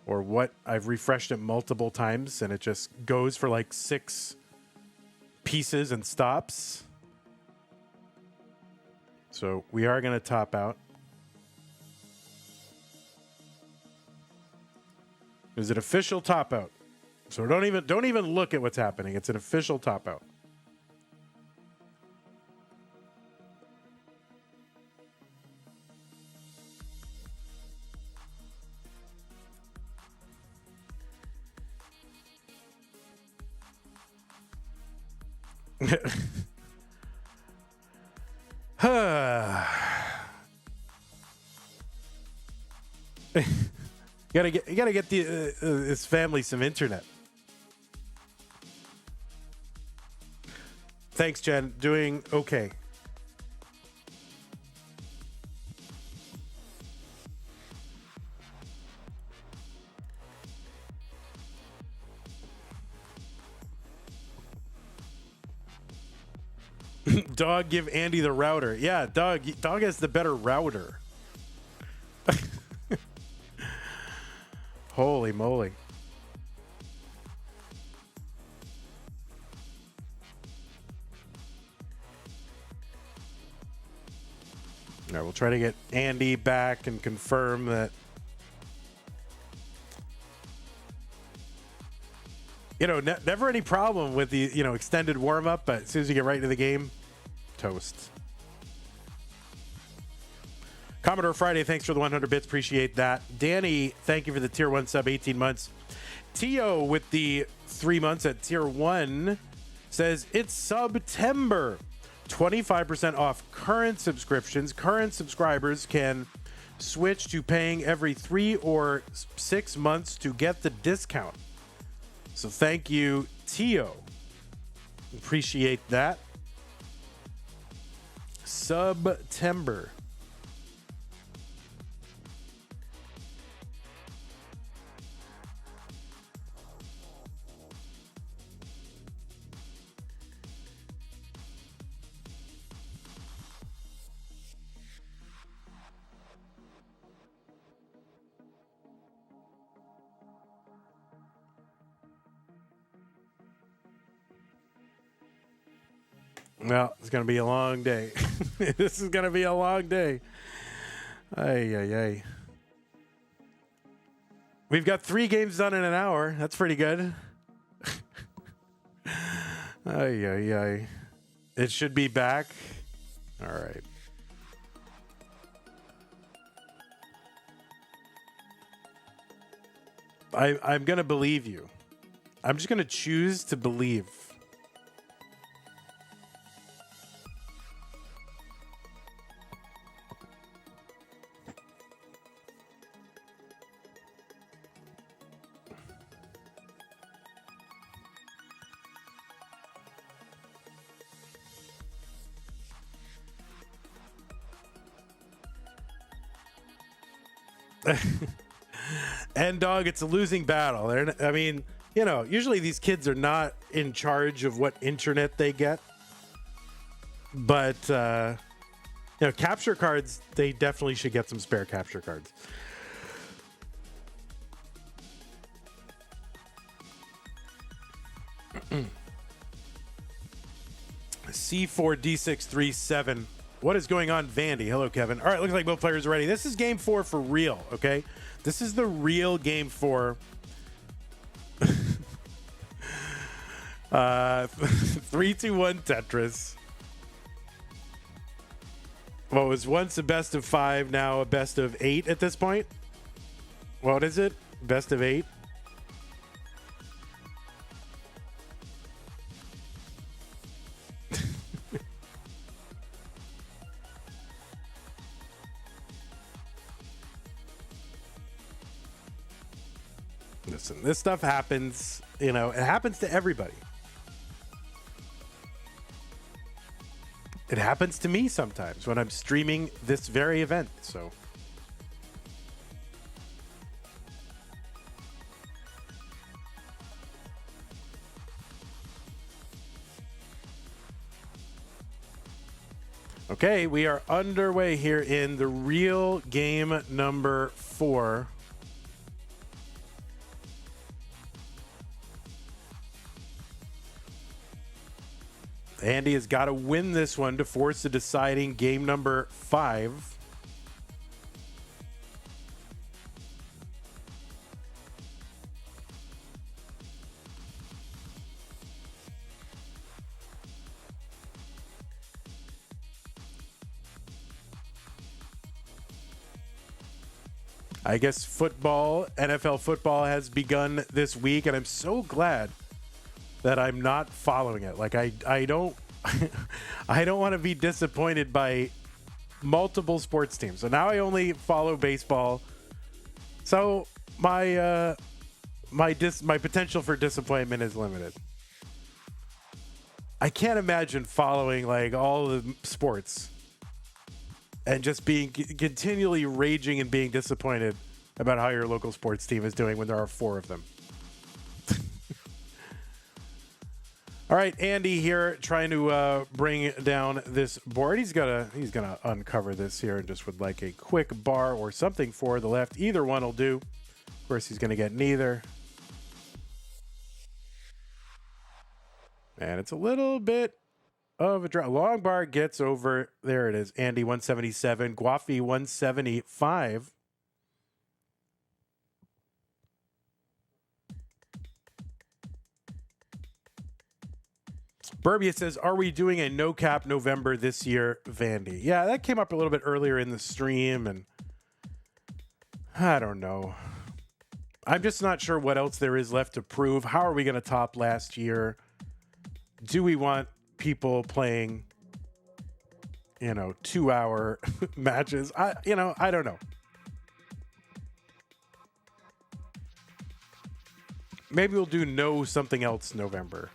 or what. I've refreshed it multiple times, and it just goes for, like, 6 pieces and stops. So we are going to top out. Is it official top out? So don't even look at what's happening. It's an official top out. You gotta get his family some internet. Thanks, Jen. Doing okay. Dog, give Andy the router. Yeah, Dog has the better router. Holy moly. All right, we'll try to get Andy back and confirm that. You know, never any problem with the, extended warm-up, but as soon as you get right into the game, toast. Commodore Friday, thanks for the 100 bits. Appreciate that. Danny, thank you for the tier 1 sub, 18 months. Tio with the 3 months at tier 1 says it's September. 25% off current subscriptions. Current subscribers can switch to paying every 3 or 6 months to get the discount. So thank you, Tio. Appreciate that. September. Well, it's going to be a long day. This is going to be a long day. Ay, ay, ay. We've got 3 games done in an hour. That's pretty good. Ay, ay, ay. It should be back. All right. I'm going to believe you. I'm just going to choose to believe. And dog, it's a losing battle. Usually these kids are not in charge of what internet they get. But, capture cards, they definitely should get some spare capture cards. C4D637. What is going on, Vandy? Hello, Kevin. All right, looks like both players are ready. This is game 4 for real, okay? This is the real game 4. 3-2-1 Tetris. What was once a best of 5, now a best of 8 at this point? What is it? Best of 8? Listen, this stuff happens, you know, it happens to everybody. It happens to me sometimes when I'm streaming this very event, so. Okay, we are underway here in the real game number 4. Andy has got to win this one to force the deciding game number 5. I guess football, NFL football has begun this week, and I'm so glad that I'm not following it. Like I don't I don't want to be disappointed by multiple sports teams. So now I only follow baseball. So my my potential for disappointment is limited. I can't imagine following like all the sports and just being continually raging and being disappointed about how your local sports team is doing when there are 4 of them. All right, Andy here trying to bring down this board. He's gonna uncover this here and just would like a quick bar or something for the left. Either one will do. Of course, he's gonna get neither. And it's a little bit of a draw. Long bar gets over. There it is. Andy 177, Guafi 175. Burbia says, are we doing a no cap November this year, Vandy? Yeah, that came up a little bit earlier in the stream, and I don't know. I'm just not sure what else there is left to prove. How are we going to top last year? Do we want people playing, 2-hour matches? I don't know. Maybe we'll do no something else November.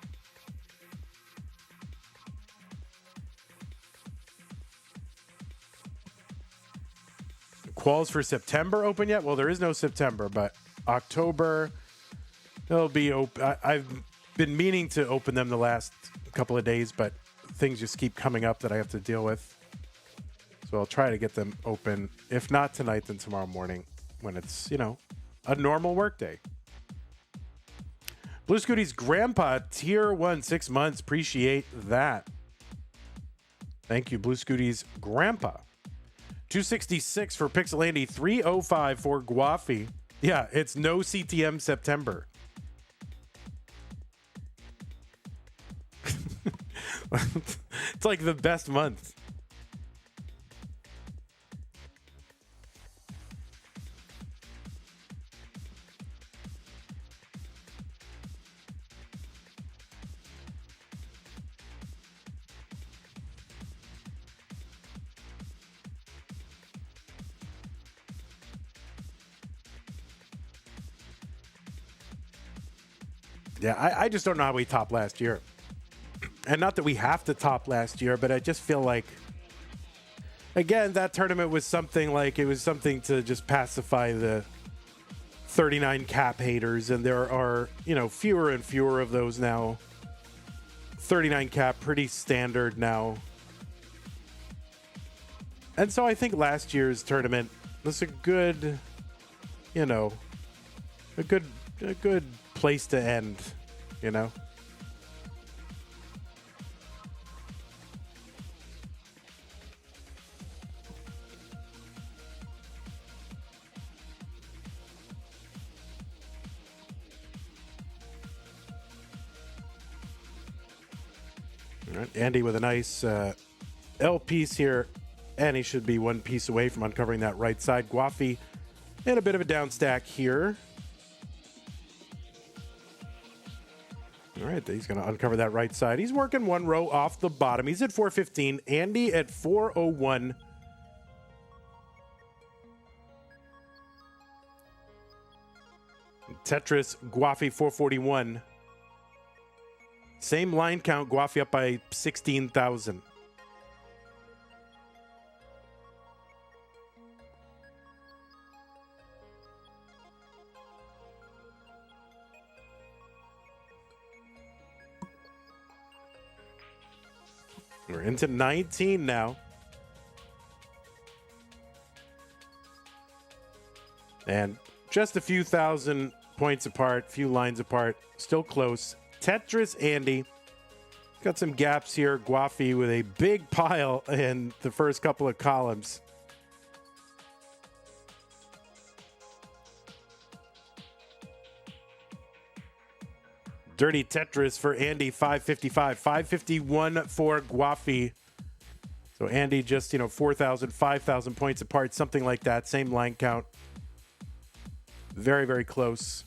Quals for September open yet? Well, there is no September, but October, they'll be open. I've been meaning to open them the last couple of days, but things just keep coming up that I have to deal with. So I'll try to get them open. If not tonight, then tomorrow morning when it's, a normal work day. Blue Scooty's grandpa, tier 1, 6 months. Appreciate that. Thank you, Blue Scooty's grandpa. 266 for PixelAndy, 305 for Guafi. Yeah, it's no CTM September. It's like the best month. Yeah, I just don't know how we topped last year. And not that we have to top last year, but I just feel like, again, that tournament was something like, it was something to just pacify the 39 cap haters. And there are, fewer and fewer of those now. 39 cap, pretty standard now. And so I think last year's tournament was a good, a good place to end, All right, Andy with a nice L piece here, and he should be one piece away from uncovering that right side. Guafi and a bit of a down stack here. All right, he's going to uncover that right side. He's working one row off the bottom. He's at 415. Andy at 401. Tetris, Guafi 441. Same line count, Guafi up by 16,000. We're into 19 now. And just a few thousand points apart, few lines apart, still close. Tetris Andy. Got some gaps here. Guafi with a big pile in the first couple of columns. Dirty Tetris for Andy, 555. 551 for Guafi. So Andy just, 4,000, 5,000 points apart, something like that. Same line count. Very, very close.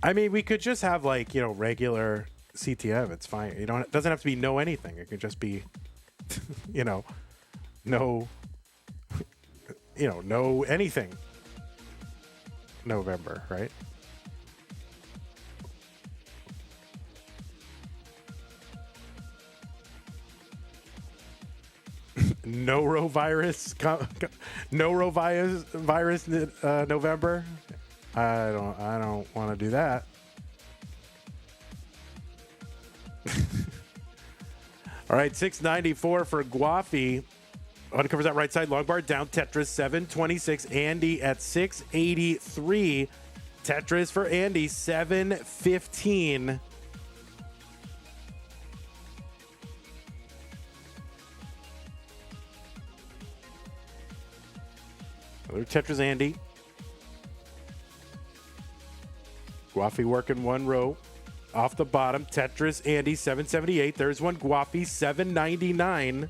I mean, we could just have regular CTM. It's fine. It doesn't have to be no anything. It could just be, no, no anything. November, right? Norovirus November. I don't want to do that. All right, 694 for Guafi. Uncovers that right side long bar down. Tetris 726. Andy at 683. Tetris for Andy 715. Another Tetris Andy. Guafi working one row off the bottom. Tetris Andy 778. There's one Guafi 799.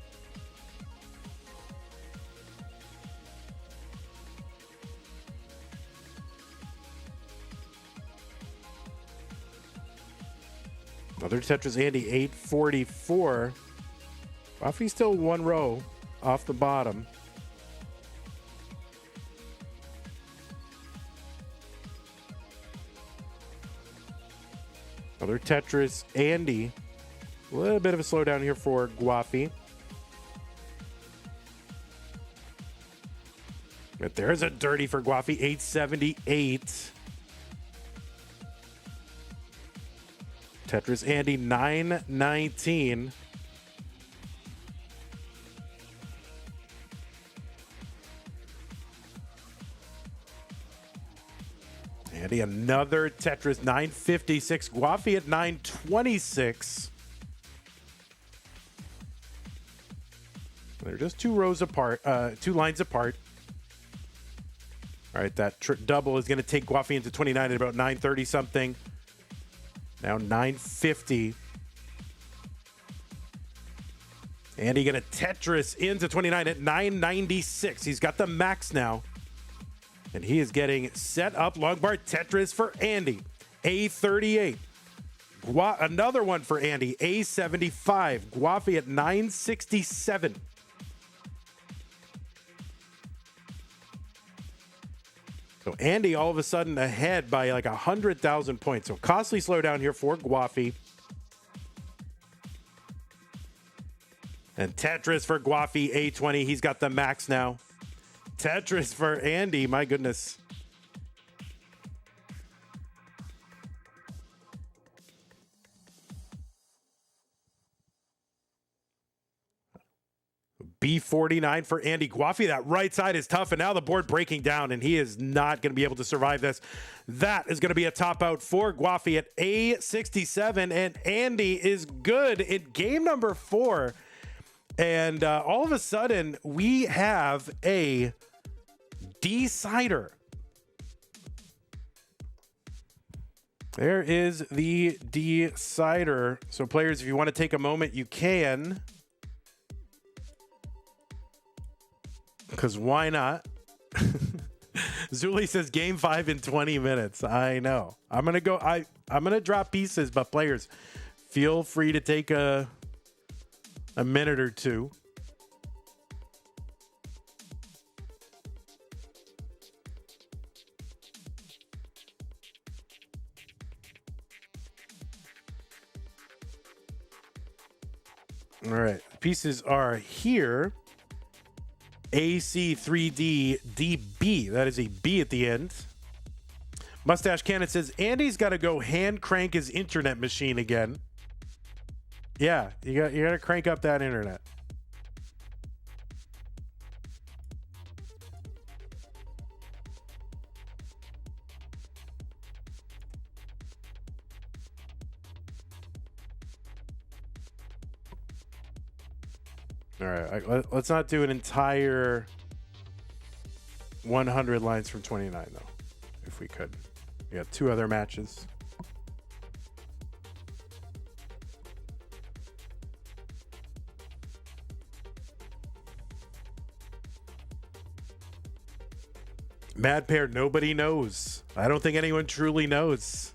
Another Tetris Andy 844. Guafi still one row off the bottom. Another Tetris Andy. A little bit of a slowdown here for Guafi. But there's a dirty for Guafi, 878. Tetris Andy, 919. Andy, another Tetris, 956. Guafi at 926. They're just two rows apart, two lines apart. All right, that double is going to take Guafi into 29 at about 930 something. Now 950. Andy going to Tetris into 29 at 996. He's got the max now. And he is getting set up. Long bar Tetris for Andy. A38. Another one for Andy. A75. Guafi at 967. So Andy all of a sudden ahead by like 100,000 points. So costly slowdown here for Guafi. And Tetris for Guafi, A20. He's got the max now. Tetris for Andy, my goodness. B49 for Andy. Guafi, that right side is tough, and now the board breaking down, and he is not going to be able to survive this. That is going to be a top out for Guafi at A67, and Andy is good in game number 4. And all of a sudden, we have a decider. There is the decider. So players, if you want to take a moment, you can. Because why not? Zuli says game 5 in 20 minutes. I know. I'm going to go. I'm going to drop pieces, but players, feel free to take a minute or two. right. Pieces are here. AC3D That is a B at the end. Mustache Cannon says, Andy's got to go hand crank his internet machine again. Yeah, you got to crank up that internet. All right, let's not do an entire 100 lines from 29, though, if we could. We got 2 other matches. Mad Pair, nobody knows. I don't think anyone truly knows.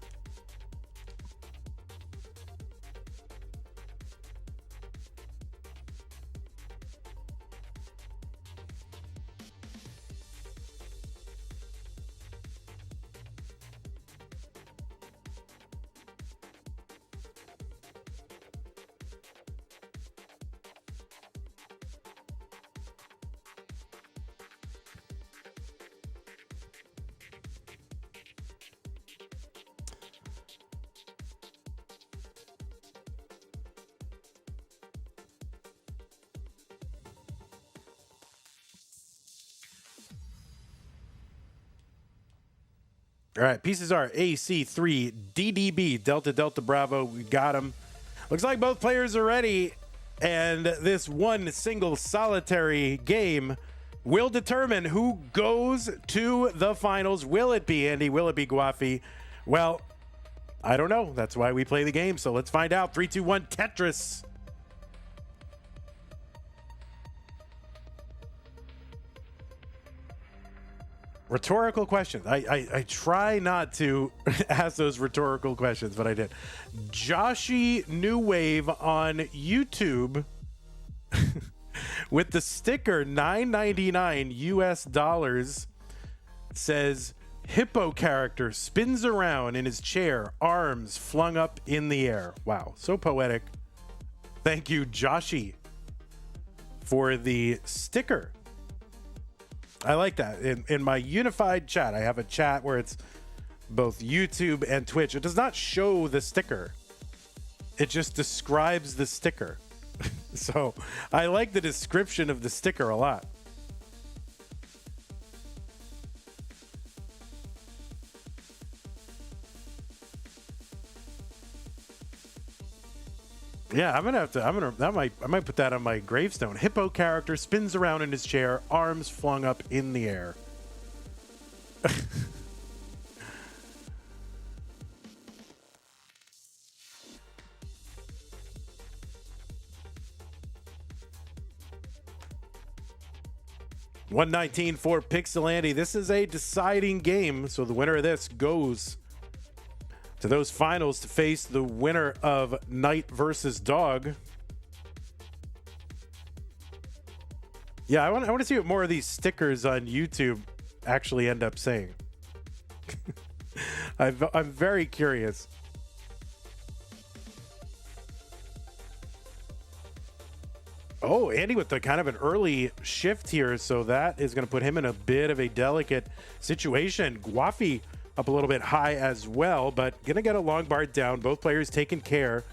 All right, pieces are AC3 DDB Delta Delta Bravo. We got him. Looks like both players are ready, and this one single solitary game will determine who goes to the finals. Will it be Andy? Will it be Guafi? Well, I don't know. That's why we play the game. So let's find out. 3, 2, 1, Tetris. Rhetorical questions. I try not to ask those rhetorical questions, but I did. Joshy New Wave on YouTube with the sticker $9.99 US says hippo character spins around in his chair, arms flung up in the air. Wow, so poetic. Thank you, Joshy, for the sticker. I like that. In my unified chat, I have a chat where it's both YouTube and Twitch. It does not show the sticker. It just describes the sticker. So I like the description of the sticker a lot. Yeah, I might put that on my gravestone. Hippo character spins around in his chair, arms flung up in the air. $119 for PixelAndy. This is a deciding game, so the winner of this goes to those finals to face the winner of Knight versus Dog. Yeah, I want to see what more of these stickers on YouTube actually end up saying. I'm very curious. Oh, Andy with the kind of an early shift here, so that is going to put him in a bit of a delicate situation. Guafi up a little bit high as well, but going to get a long bar down. Both players taking care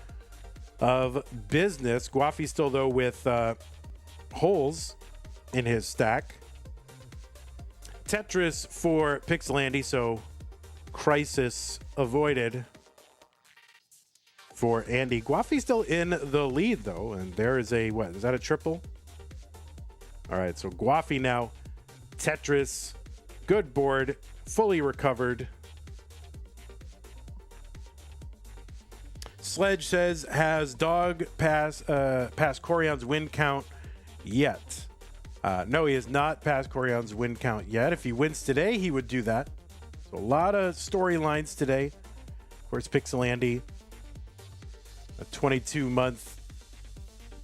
of business. Guafi still, though, with holes in his stack. Tetris for PixelAndy, so crisis avoided for Andy. Guafi still in the lead, though, and there is a, what, is that a triple? All right, so Guafi now, Tetris, good board, fully recovered. Sledge says, has Dog passed Corion's win count yet? No, he has not passed Corion's win count yet. If he wins today, he would do that. So a lot of storylines today. Of course, PixelAndy, a 22-month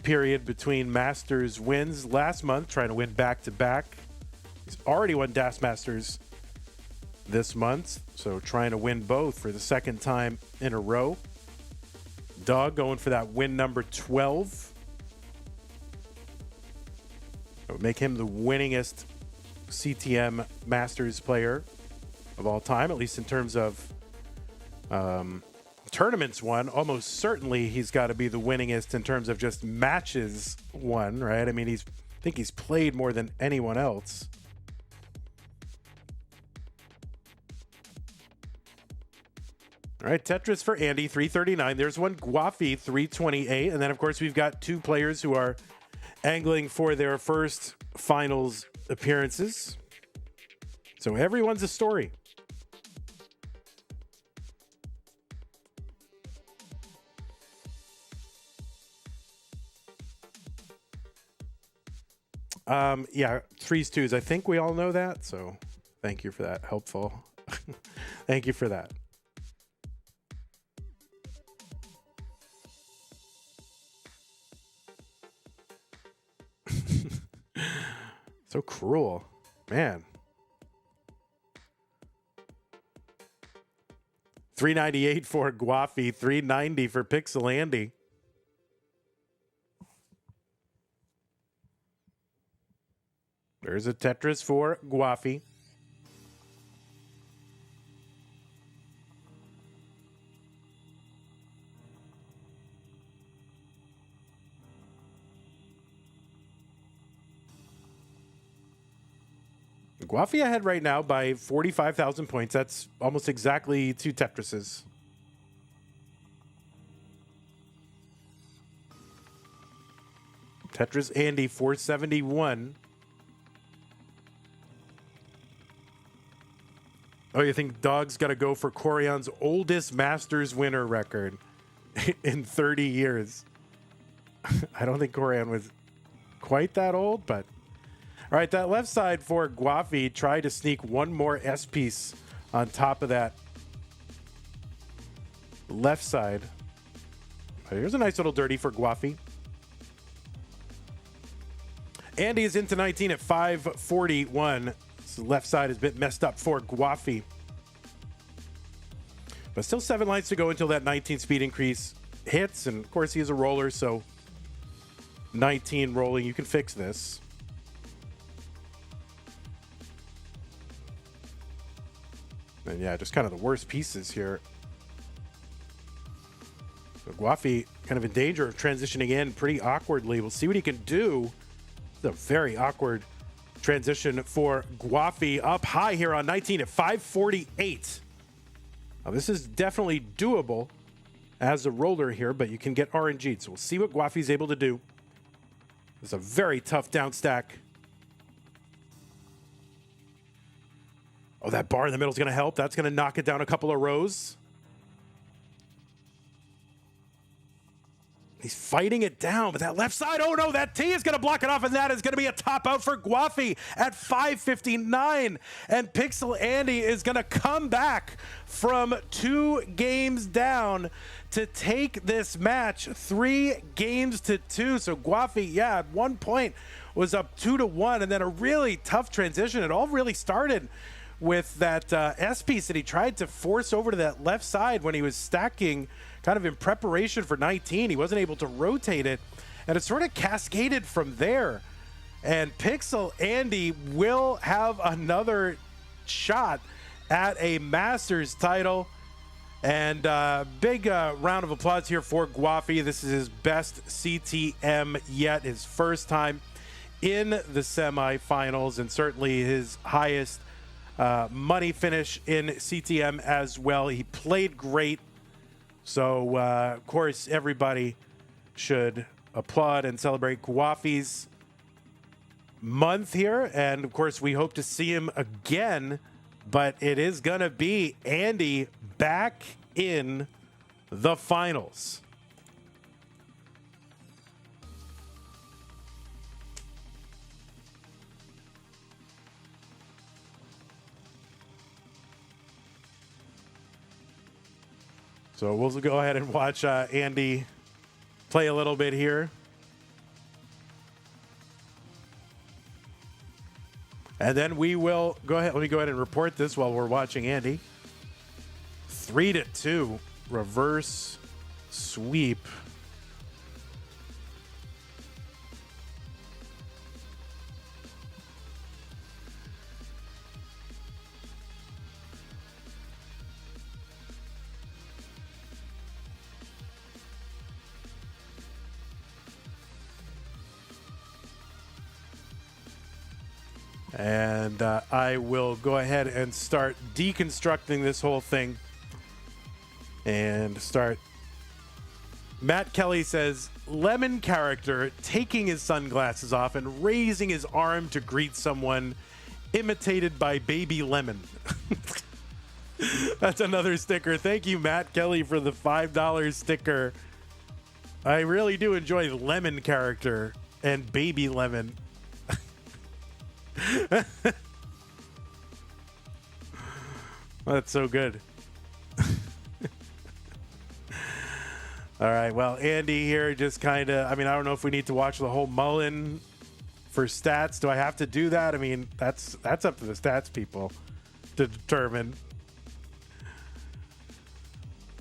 period between Masters wins. Last month, trying to win back-to-back. He's already won Das Masters this month, so trying to win both for the second time in a row. Dog going for that win number 12. That would make him the winningest CTM Masters player of all time, at least in terms of tournaments won. Almost certainly he's got to be the winningest in terms of just matches won, right? I mean, I think he's played more than anyone else. All right, Tetris for Andy, 339. There's one Guafi, 328. And then, of course, we've got two players who are angling for their first finals appearances. So everyone's a story. Yeah, 3s, 2s. I think we all know that. So thank you for that. Helpful. Thank you for that. So cruel, man. 398 for Guafi, 390 for PixelAndy. There's a Tetris for Guafi. Guafi ahead right now by 45,000 points. That's almost exactly 2 Tetrises. Tetris Andy 471. Oh, you think Dog's got to go for Corion's oldest Masters winner record in 30 years? I don't think Corion was quite that old, but... All right, that left side for Guafi tried to sneak one more S piece on top of that left side. Here's a nice little dirty for Guafi. Andy is into 19 at 541. So the left side is a bit messed up for Guafi. But still 7 lines to go until that 19 speed increase hits. And of course, he is a roller, so 19 rolling. You can fix this. And yeah, just kind of the worst pieces here. So Guafi kind of in danger of transitioning in pretty awkwardly. We'll see what he can do. It's a very awkward transition for Guafi. Up high here on 19 at 548. Now this is definitely doable as a roller here, but you can get RNG'd. So we'll see what Guafi's able to do. It's a very tough down stack. Oh, that bar in the middle is going to help. That's going to knock it down a couple of rows. He's fighting it down, but that left side, oh no, that T is going to block it off, and that is going to be a top out for Guafi at 559. And PixelAndy is going to come back from 2 games down to take this match 3 games to 2. So Guafi, yeah, at one point was up 2-1, and then a really tough transition. It all really started with that S piece that he tried to force over to that left side when he was stacking kind of in preparation for 19. He wasn't able to rotate it, and it sort of cascaded from there. And PixelAndy will have another shot at a Masters title. And big round of applause here for Guafi. This is his best CTM yet, his first time in the semifinals, and certainly his highest money finish in CTM as well. He played great. So, of course, everybody should applaud and celebrate Guafi's month here. And, of course, we hope to see him again. But it is going to be Andy back in the finals. So we'll go ahead and watch Andy play a little bit here. And then we will go ahead. Let me go ahead and report this while we're watching Andy. 3-2 reverse sweep. And I will go ahead and start deconstructing this whole thing and start. Matt Kelly says, Lemon character taking his sunglasses off and raising his arm to greet someone, imitated by Baby Lemon. That's another sticker. Thank you, Matt Kelly, for the $5 sticker. I really do enjoy Lemon character and Baby Lemon. That's so good. All right, well, Andy here just kind of, I mean, I don't know if we need to watch the whole Mullen for stats. Do I have to do that? I mean, that's up to the stats people to determine.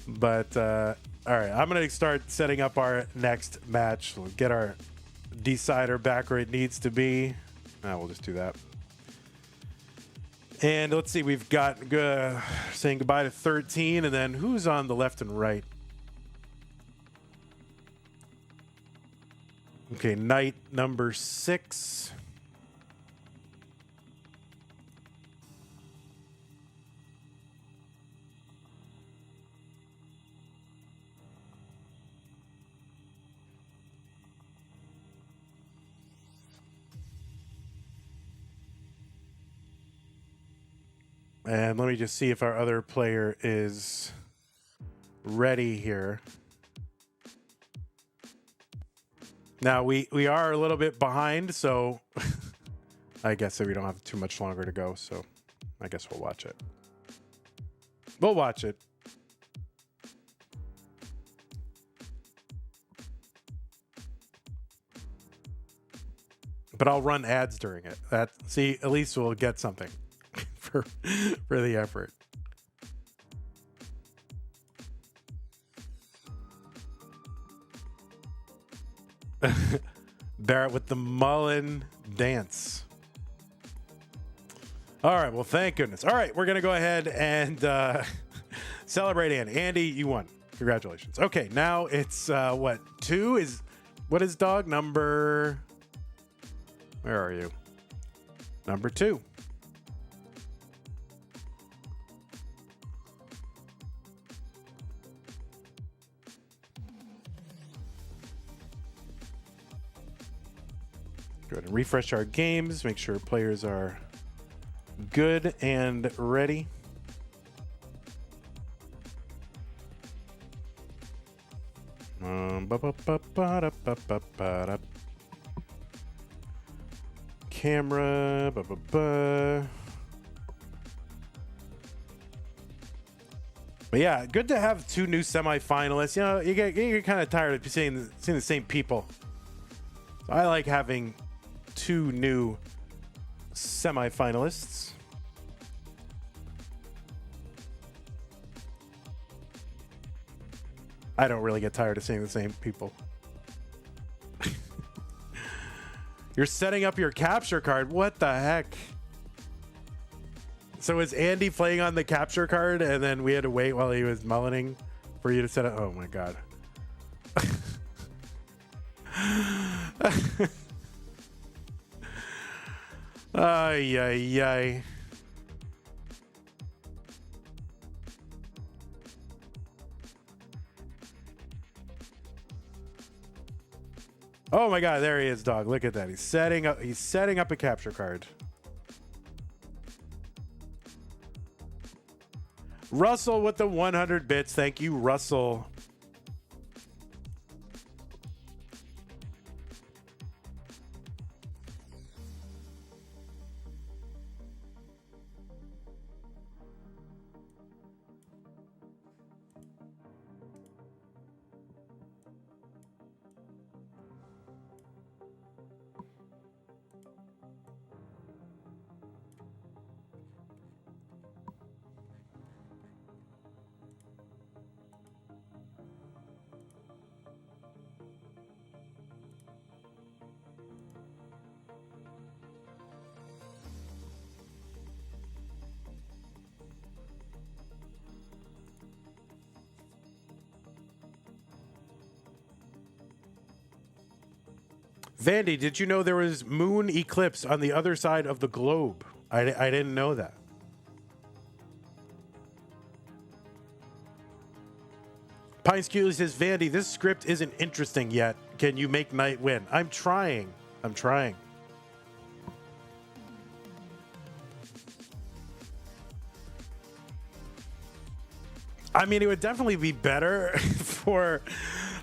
But, all right, I'm going to start setting up our next match. We'll get our decider back where it needs to be. We'll just do that. And let's see, we've got saying goodbye to 13, and then who's on the left and right? Okay, night number 6. And let me just see if our other player is ready here. Now, we are a little bit behind, so I guess we don't have too much longer to go, so I guess we'll watch it. We'll watch it. But I'll run ads during it. See, at least we'll get something for the effort. Barrett with the Mullen dance. All right, well, thank goodness. All right, we're going to go ahead and celebrate Andy. Andy, you won. Congratulations. Okay, now it's what? 2 is, what is dog? Number, where are you? Number 2. Go ahead and refresh our games, make sure players are good and ready. Camera. But yeah, good to have 2 new semifinalists. You know, you get kind of tired of seeing the same people. So I like having 2 new semifinalists. I don't really get tired of seeing the same people. You're setting up your capture card. What the heck? So is Andy playing on the capture card and then we had to wait while he was mullening for you to set up? Oh my God. Ay, ay, ay. Oh my God, there he is, dog. Look at that. He's setting up a capture card. Russell with the 100 bits. Thank you, Russell. Vandy, did you know there was moon eclipse on the other side of the globe? I didn't know that. Pine Skew says, Vandy, this script isn't interesting yet. Can you make Knight win? I'm trying. I'm trying. I mean, it would definitely be better for,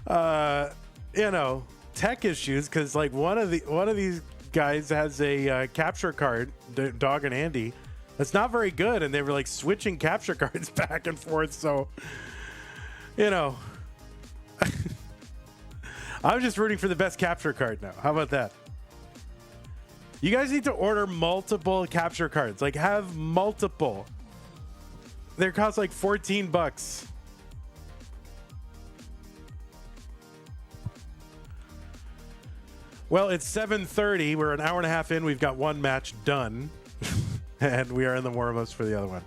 you know, tech issues, because like one of these guys has a capture card, Dog and Andy, that's not very good, and they were like switching capture cards back and forth. So, you know, I'm just rooting for the best capture card now. How about that? You guys need to order multiple capture cards. Like, have multiple. They cost like $14. Well, it's 7:30. We're an hour and a half in. We've got one match done. And we are in the warm-ups for the other one.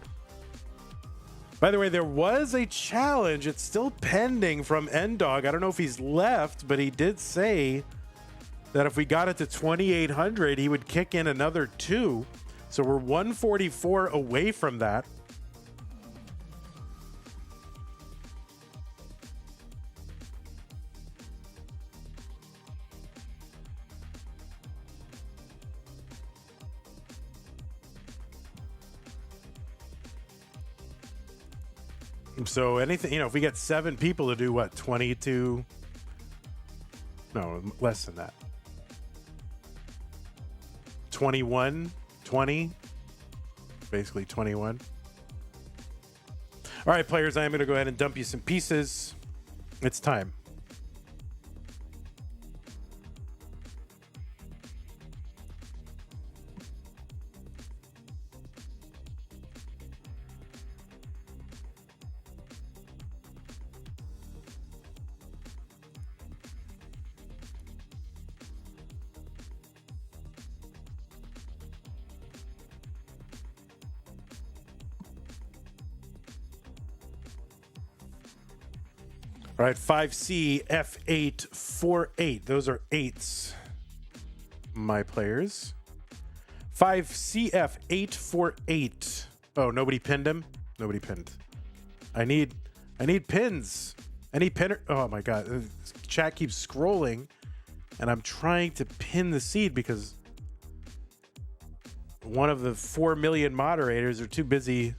By the way, there was a challenge. It's still pending from N-Dog. I don't know if he's left, but he did say that if we got it to 2,800, he would kick in another 2. So we're 144 away from that. So anything, you know, if we get 7 people to do what, 22? No, less than that. 21, 20, basically 21. All right, players, I am going to go ahead and dump you some pieces. It's time. All right, 5C F848. Those are 8s, my players. 5CF848. Oh, nobody pinned him? Nobody pinned. I need pins. Any pinner? Oh my God. Chat keeps scrolling, and I'm trying to pin the seed because one of the 4 million moderators are too busy.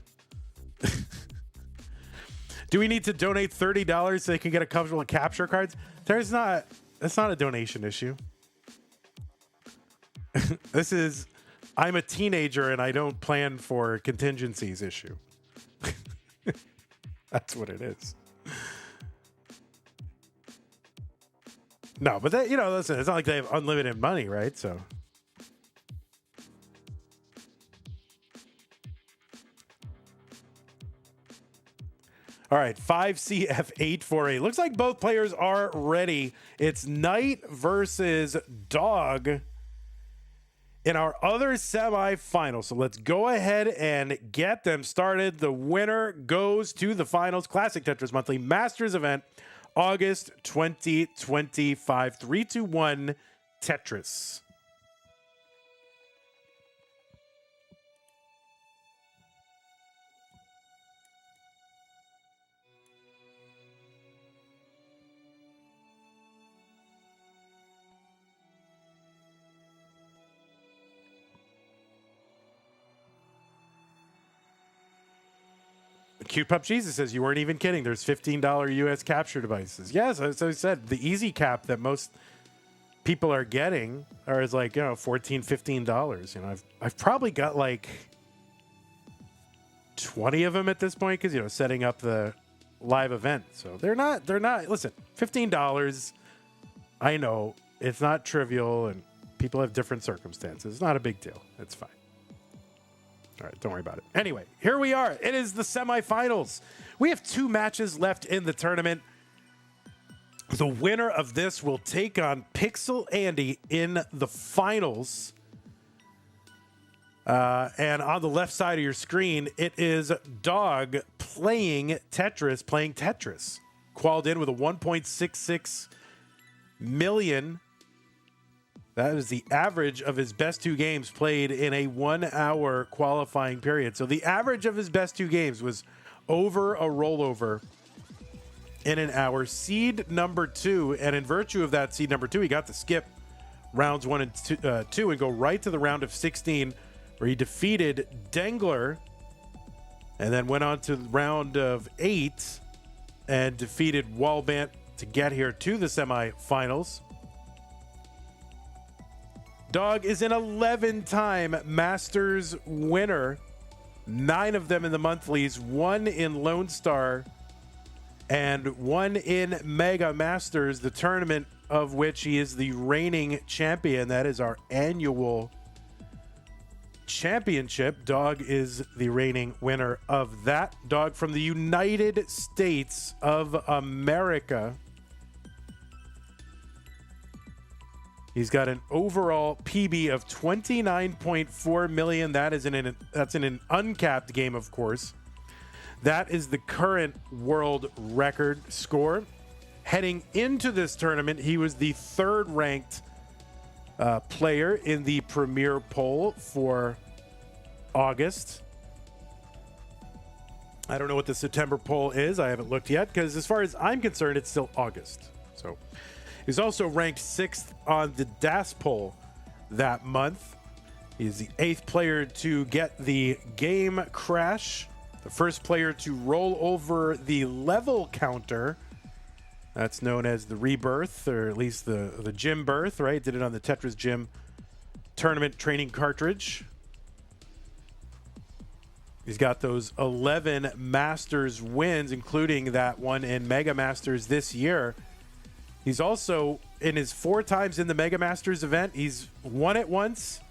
Do we need to donate $30 so they can get a couple of capture cards? That's not a donation issue. This is, I'm a teenager and I don't plan for contingencies issue. That's what it is. No, but that, you know, listen, it's not like they have unlimited money, right? So. All right, 5CF848. Looks like both players are ready. It's Knight versus Dog in our other semifinal. So let's go ahead and get them started. The winner goes to the finals. Classic Tetris Monthly Masters event, August 2025. 3, 2, 1, Tetris. Cute Pup Jesus says, you weren't even kidding. There's $15 US capture devices. Yes, as I said, the easy cap that most people are getting is like, you know, $14, $15. You know, I've probably got like 20 of them at this point because, you know, setting up the live event. So they're not, listen, $15. I know it's not trivial and people have different circumstances. It's not a big deal. It's fine. All right, don't worry about it. Anyway, here we are. It is the semifinals. We have 2 matches left in the tournament. The winner of this will take on PixelAndy in the finals. And on the left side of your screen, it is Dog playing Tetris. Qualled in with a 1.66 million That is the average of his best 2 games played in a 1-hour qualifying period. So the average of his best 2 games was over a rollover in an hour. Seed number 2, and in virtue of that seed number 2, he got to skip rounds 1 and 2 and go right to the round of 16, where he defeated Dengler, and then went on to the round of 8 and defeated Wallbant to get here to the semifinals. Dog is an 11-time Masters winner, 9 of them in the monthlies, 1 in Lone Star, and 1 in Mega Masters, the tournament of which he is the reigning champion. That is our annual championship. Dog is the reigning winner of that. Dog from the United States of America. He's got an overall PB of 29.4 million. That's in an uncapped game, of course. That is the current world record score. Heading into this tournament, he was the 3rd ranked player in the Premier poll for August. I don't know what the September poll is. I haven't looked yet, because as far as I'm concerned, it's still August. So he's also ranked 6th on the DAS poll that month. He's the 8th player to get the game crash, the 1st player to roll over the level counter. That's known as the rebirth, or at least the gym birth, right? Did it on the Tetris Gym tournament training cartridge. He's got those 11 Masters wins, including that one in Mega Masters this year. He's also, in his 4 times in the Mega Masters event, he's won it once.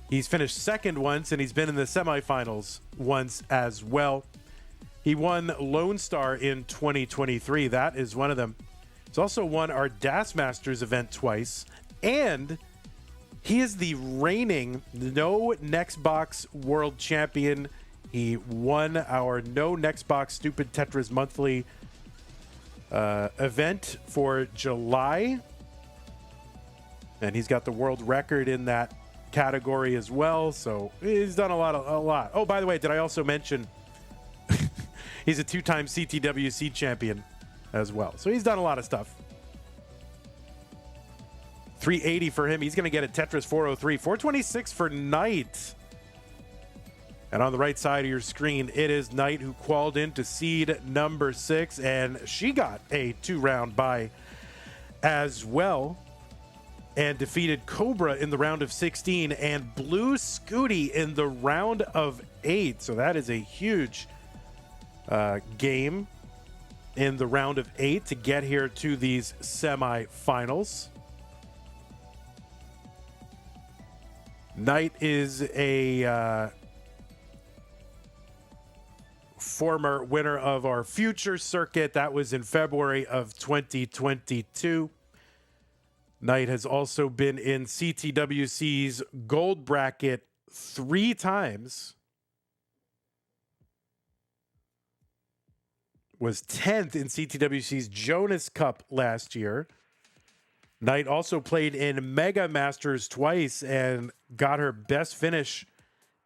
He's finished 2nd once, and he's been in the semifinals once as well. He won Lone Star in 2023. That is one of them. He's also won our DAS Masters event twice, and he is the reigning No Next Box World Champion. He won our No Next Box Stupid Tetris Monthly event for July, and he's got the world record in that category as well. So he's done a lot. Oh, by the way, did I also mention he's a 2-time CTWC champion as well? So he's done a lot of stuff. 380 for him. He's going to get a Tetris 403. 426 for Knight. And on the right side of your screen, it is Knight, who qualified into seed number 6, and she got a 2-round bye as well, and defeated Cobra in the round of 16 and Blue Scooty in the round of 8. So that is a huge game in the round of 8 to get here to these semifinals. Knight is a former winner of our Future Circuit. That was in February of 2022. Knight has also been in CTWC's gold bracket 3 times. Was 10th in CTWC's Jonas Cup last year. Knight also played in Mega Masters twice and got her best finish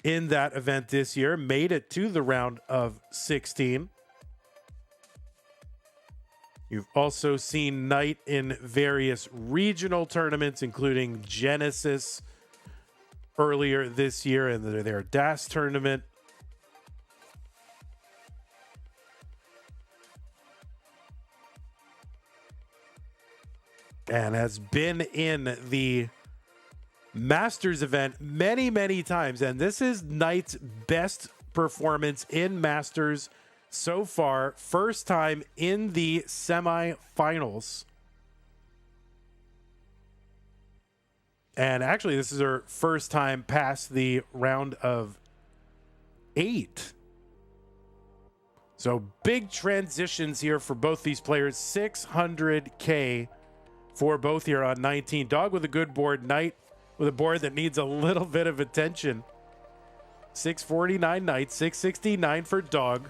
in that event this year. Made it to the round of 16. You've also seen Knight in various regional tournaments, including Genesis earlier this year and their DAS tournament. And has been in the Masters event many, many times. And this is Knight's best performance in Masters so far. First time in the semifinals. And actually, this is her first time past the round of 8. So big transitions here for both these players. 600K for both here on 19. Dog with a good board. Knight with a board that needs a little bit of attention. 649 Knight, 669 for Dog.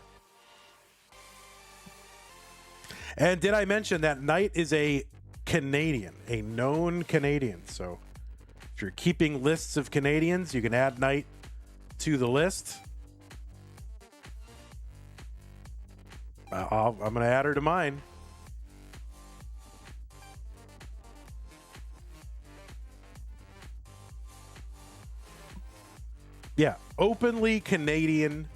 And did I mention that Knight is a Canadian, a known Canadian. So if you're keeping lists of Canadians, you can add Knight to the list. I'm going to add her to mine. Yeah, openly Canadian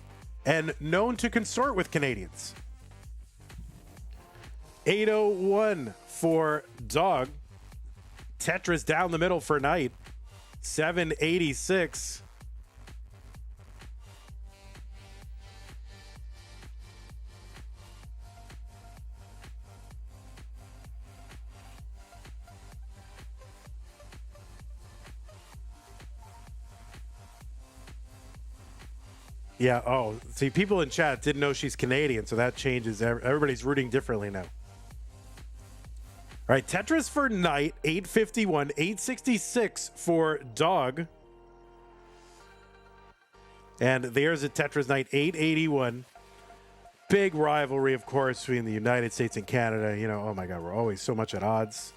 and known to consort with Canadians. 801 for Dog. Tetris down the middle for Knight. 786. Yeah, oh, see, people in chat didn't know she's Canadian, so that changes. Everybody's rooting differently now. All right, Tetris for Knight, 851, 866 for Dog. And there's a Tetris Knight, 881. Big rivalry, of course, between the United States and Canada. You know, oh my God, we're always so much at odds.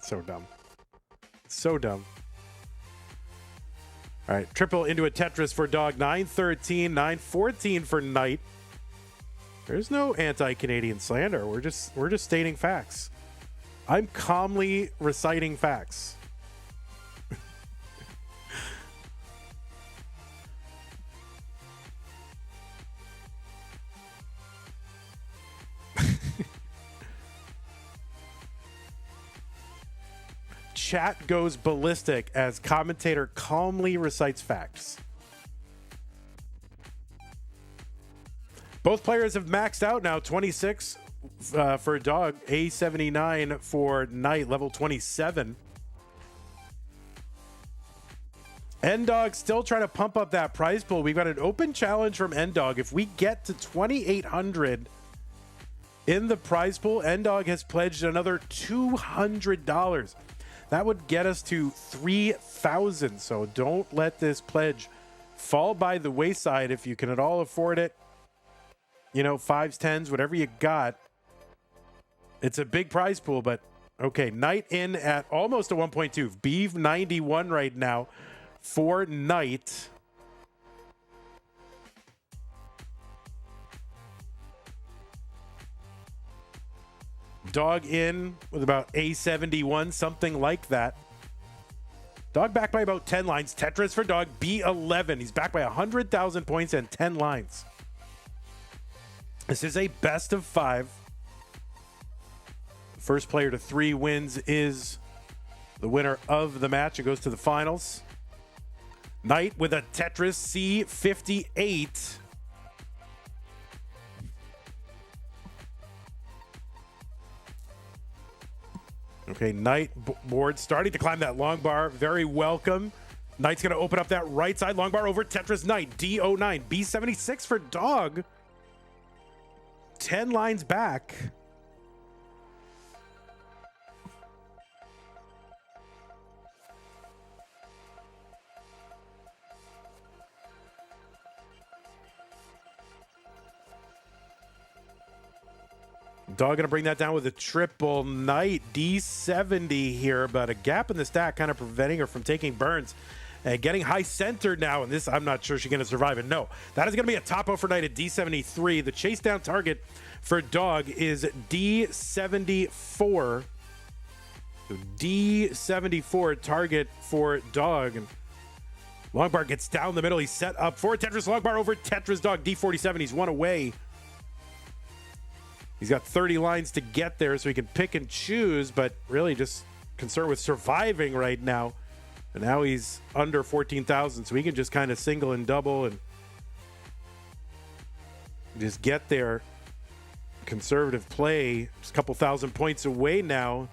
So dumb. So dumb. All right, triple into a Tetris for Dog, 913, 914 for Knight. There's no anti-Canadian slander. We're just stating facts. I'm calmly reciting facts. Chat goes ballistic as commentator calmly recites facts. Both players have maxed out now. 26 for Dog, A79 for Knight, level 27. N-Dog still trying to pump up that prize pool. We've got an open challenge from N-Dog. If we get to 2,800 in the prize pool, N-Dog has pledged another $200. That would get us to 3,000. So don't let this pledge fall by the wayside if you can at all afford it. You know, 5s, 10s, whatever you got. It's a big prize pool, but okay. Knight in at almost a 1.2. Beeve 91 right now for Knight. Dog in with about A71, something like that. Dog back by about 10 lines. Tetris for Dog, B11. He's back by 100,000 points and 10 lines. This is a best of 5. First player to 3 wins is the winner of the match. It goes to the finals. Knight with a Tetris C58. Okay, Knight board starting to climb that long bar. Very welcome. Knight's going to open up that right side long bar over Tetris Knight. D09. B76 for Dog. 10 lines back. Dog gonna bring that down with a triple Knight. D70 here, but a gap in the stack kind of preventing her from taking burns. And getting high centered now, and this, I'm not sure she's going to survive it. No, that is going to be a topo for Knight at D73. The chase down target for Dog is D74. So D74 target for Dog. And Longbar gets down the middle. He's set up for Tetris. Longbar over Tetris Dog. D47. He's one away. He's got 30 lines to get there, so he can pick and choose, but really just concerned with surviving right now. And now he's under 14,000, so he can just kind of single and double and just get there. Conservative play, just a couple thousand points away now.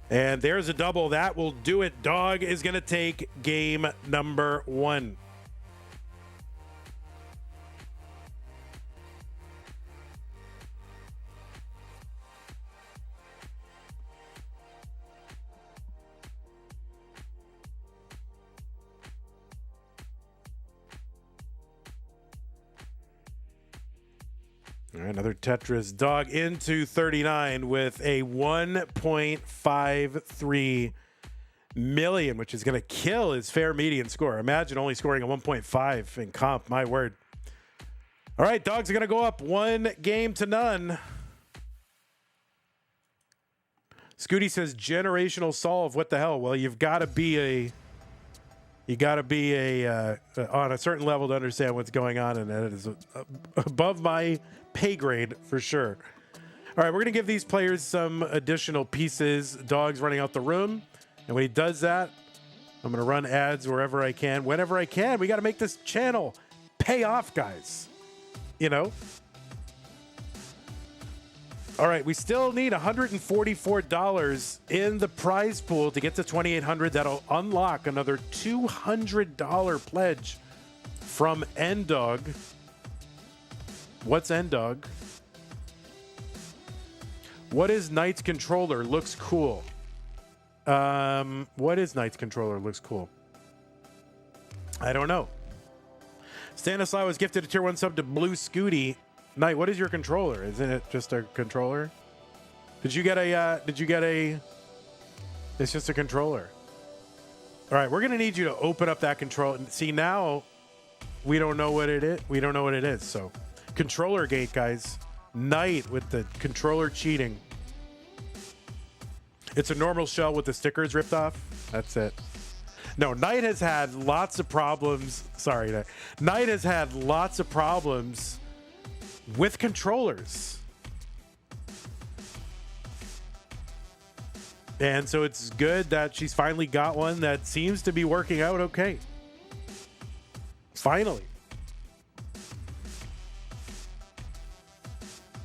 And there's a double. That will do it. Dog is going to take game number 1. All right, another Tetris. Dog into 39 with a 1.53 million, which is going to kill his fair median score. Imagine only scoring a 1.5 in comp. My word. All right, dogs are going to go up 1-0. Scooty says generational solve. What the hell? Well, you've got to be on a certain level to understand what's going on, and that is above my pay grade for sure. All right, we're going to give these players some additional pieces. Dog's running out the room, and when he does that, I'm going to run ads wherever I can, whenever I can. We got to make this channel pay off, guys. You know? All right, we still need $144 in the prize pool to get to 2,800. That'll unlock another $200 pledge from Ndog. What's Ndog? What is Knight's controller? Looks cool. What is Knight's controller? Looks cool. I don't know. Stanislaw was gifted a tier 1 sub to Blue Scooty. Knight, what is your controller? Isn't it just a controller? Did you get a, it's just a controller. All right, we're going to need you to open up that control. See, now we don't know what it is. We don't know what it is. So controller gate, guys. Knight with the controller cheating. It's a normal shell with the stickers ripped off. That's it. No, Knight has had lots of problems. Sorry, Knight. Knight has had lots of problems with controllers. And so it's good that she's finally got one that seems to be working out okay. Finally.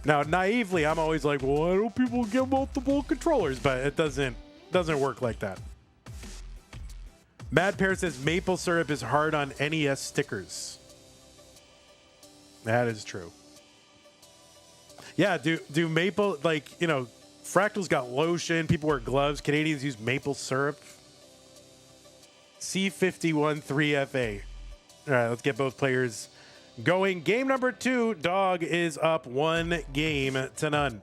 Now, naively, I'm always like, well, why don't people get multiple controllers? But it doesn't work like that. Mad Pear says maple syrup is hard on NES stickers. That is true. Yeah, do maple, like, you know, Fractal's got lotion, people wear gloves, Canadians use maple syrup. C513FA. All right, let's get both players going. Game number 2, Dog is up 1-0.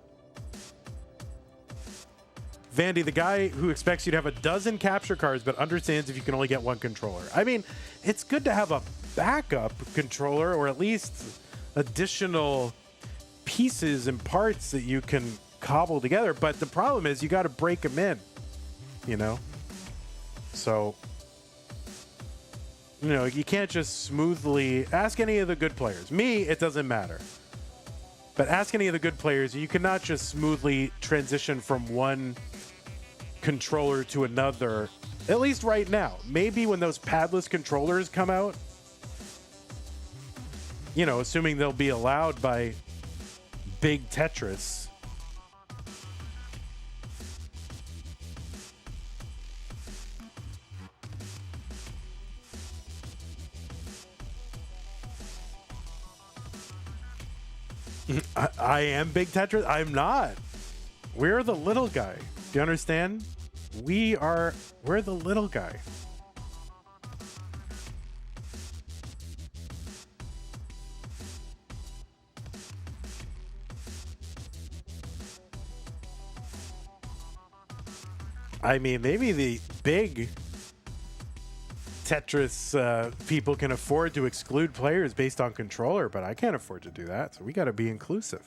Vandy, the guy who expects you to have a dozen capture cards but understands if you can only get one controller. I mean, it's good to have a backup controller or at least additional pieces and parts that you can cobble together, but the problem is you got to break them in, you know? So, you know, you can't just smoothly ask any of the good players. Me, it doesn't matter. But ask any of the good players, you cannot just smoothly transition from one controller to another, at least right now. Maybe when those padless controllers come out, you know, assuming they'll be allowed by Big Tetris. I am Big Tetris? I'm not. We're the little guy. Do you understand? We're the little guy. I mean, maybe the big Tetris people can afford to exclude players based on controller, but I can't afford to do that, so we got to be inclusive.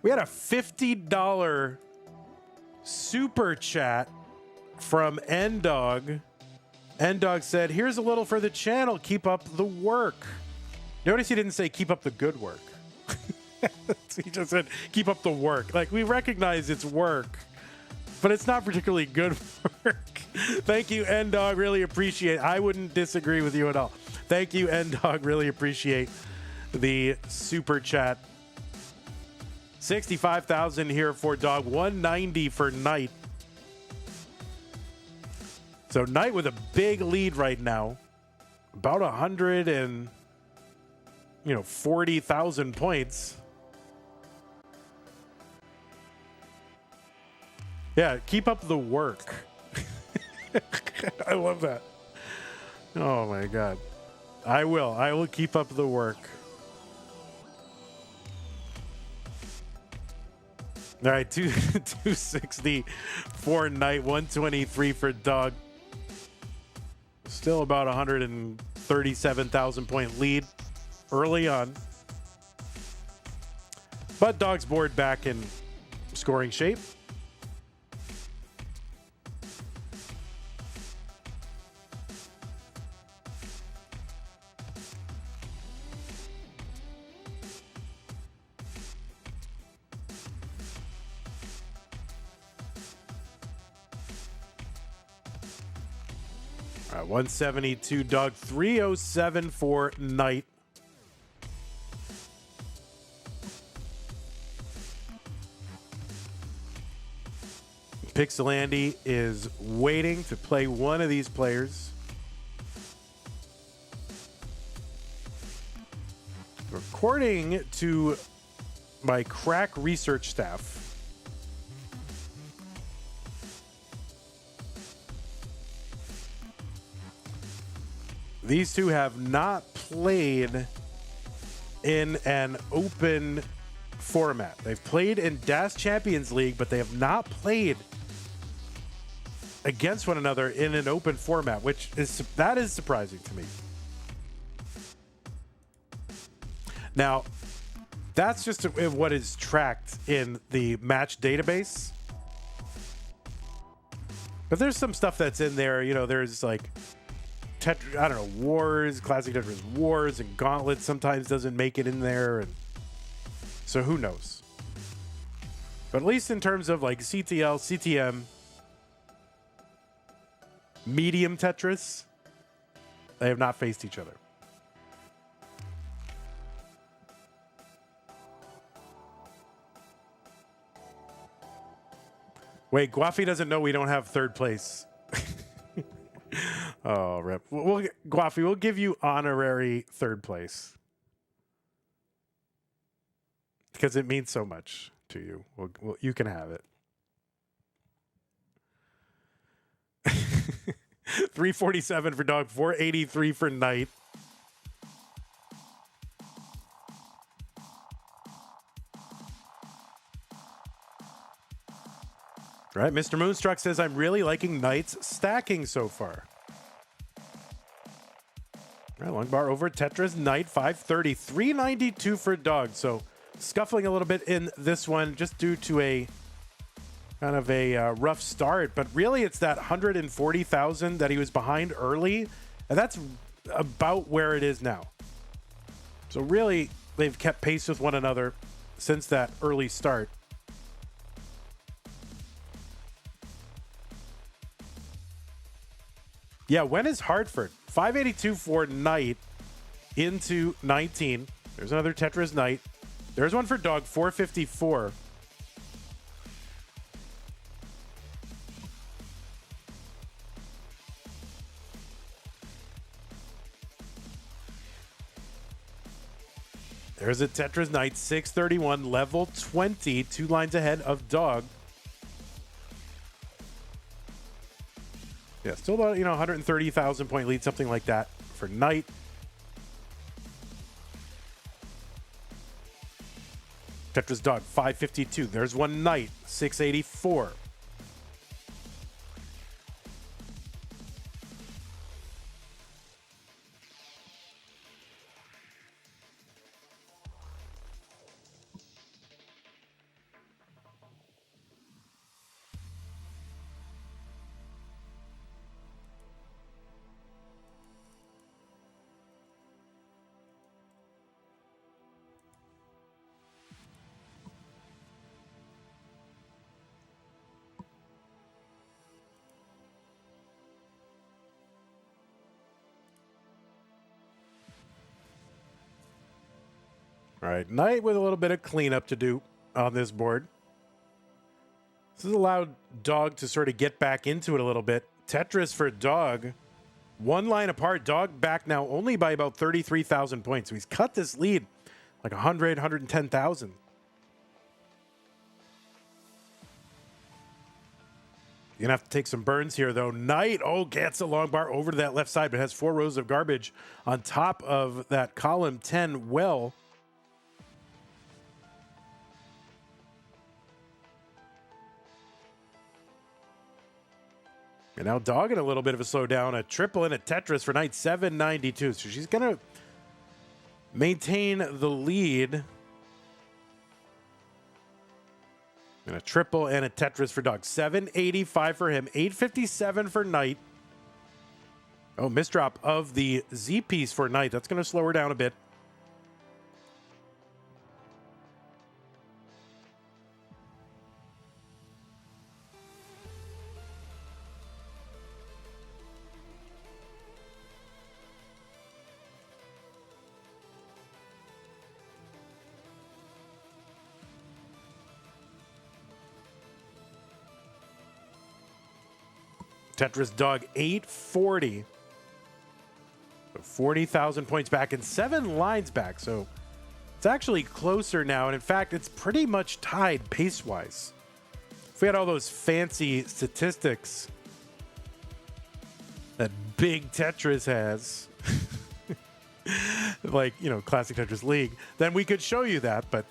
We had a $50 super chat from Ndog. Ndog said, here's a little for the channel. Keep up the work. Notice he didn't say keep up the good work. He just said keep up the work. Like, we recognize it's work, but it's not particularly good work. Thank you, Ndog. Really appreciate it. I wouldn't disagree with you at all. Thank you, Ndog. Really appreciate the super chat. 65,000 here for Dog. 190 for Knight. So Knight with a big lead right now. About 140,000 points. Yeah, keep up the work. I love that. Oh my God. I will keep up the work. All right, 260 for Knight, 123 for Dog. Still about 137,000 point lead early on. But Dog's board back in scoring shape. All right, 172 Dog, 307 for Knight. PixelAndy is waiting to play one of these players. According to my crack research staff, these two have not played in an open format. They've played in DAS Champions League, but they have not played against one another in an open format, which is surprising to me. Now, that's just what is tracked in the match database. But there's some stuff that's in there. You know, there's like Tetris, I don't know, Wars, Classic Tetris Wars, and Gauntlet sometimes doesn't make it in there, and so who knows? But at least in terms of like CTL, CTM, medium Tetris, they have not faced each other. Wait, Guafi doesn't know we don't have third place. Oh, rip. Guafi, we'll give you honorary third place because it means so much to you. You can have it. 347 for Dog, 483 for Knight. All right, Mr. Moonstruck says, I'm really liking Knight's stacking so far. All right, long bar over Tetris, Knight, 530, 392 for Dog. So scuffling a little bit in this one just due to a kind of a rough start, but really it's that 140,000 that he was behind early, and that's about where it is now. So really, they've kept pace with one another since that early start. Yeah, when is Hartford? 582 for Knight into 19. There's another Tetris Knight. There's one for Dog, 454. There's a Tetris Knight, 631, level 20, 2 lines ahead of Dog. Yeah, still about, 130,000 point lead, something like that for Knight. Tetris Dog, 552. There's one Knight, 684. All right, Knight with a little bit of cleanup to do on this board. This has allowed Dog to sort of get back into it a little bit. Tetris for Dog, 1 line apart. Dog back now only by about 33,000 points. So he's cut this lead like 100, 110,000. You're going to have to take some burns here, though. Knight, gets a long bar over to that left side, but has 4 rows of garbage on top of that column 10 well. And now Dog in a little bit of a slowdown. A triple and a Tetris for Knight, 792. So she's going to maintain the lead. And a triple and a Tetris for Dog. 785 for him. 857 for Knight. Oh, misdrop of the Z piece for Knight. That's going to slow her down a bit. Tetris Dog 840. So 40,000 points back and 7 lines back. So it's actually closer now. And in fact, it's pretty much tied pace-wise. If we had all those fancy statistics that big Tetris has, like, you know, Classic Tetris League, then we could show you that. But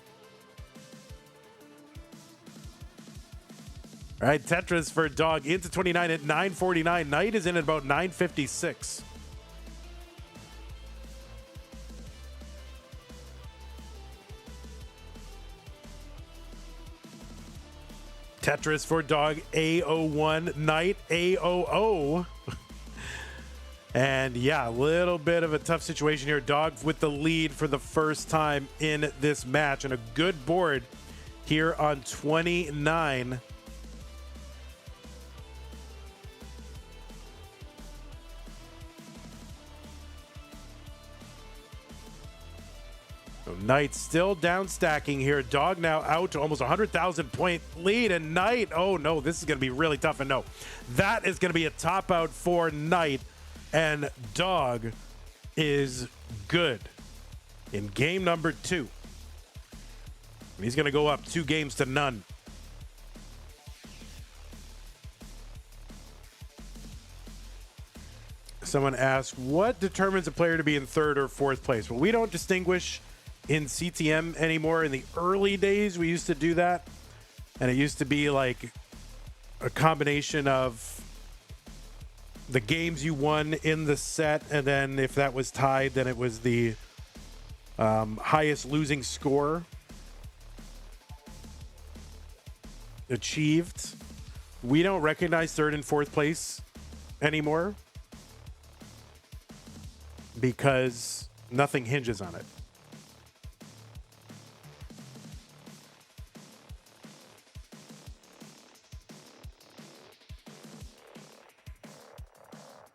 all right, Tetris for Dog into 29 at 949. Knight is in at about 956. Tetris for Dog, A01. Knight, A00. And yeah, a little bit of a tough situation here. Dog with the lead for the first time in this match. And a good board here on 29. So Knight still down stacking here. Dog now out to almost 100,000 point lead. And Knight, oh no, this is going to be really tough. And no, that is going to be a top out for Knight. And Dog is good in game number 2. And he's going to go up 2 games to none. Someone asked, what determines a player to be in 3rd or 4th place? Well, we don't distinguish in CTM anymore. In the early days, we used to do that. And it used to be like a combination of the games you won in the set, and then if that was tied, then it was the highest losing score achieved. We don't recognize 3rd and 4th place anymore because nothing hinges on it.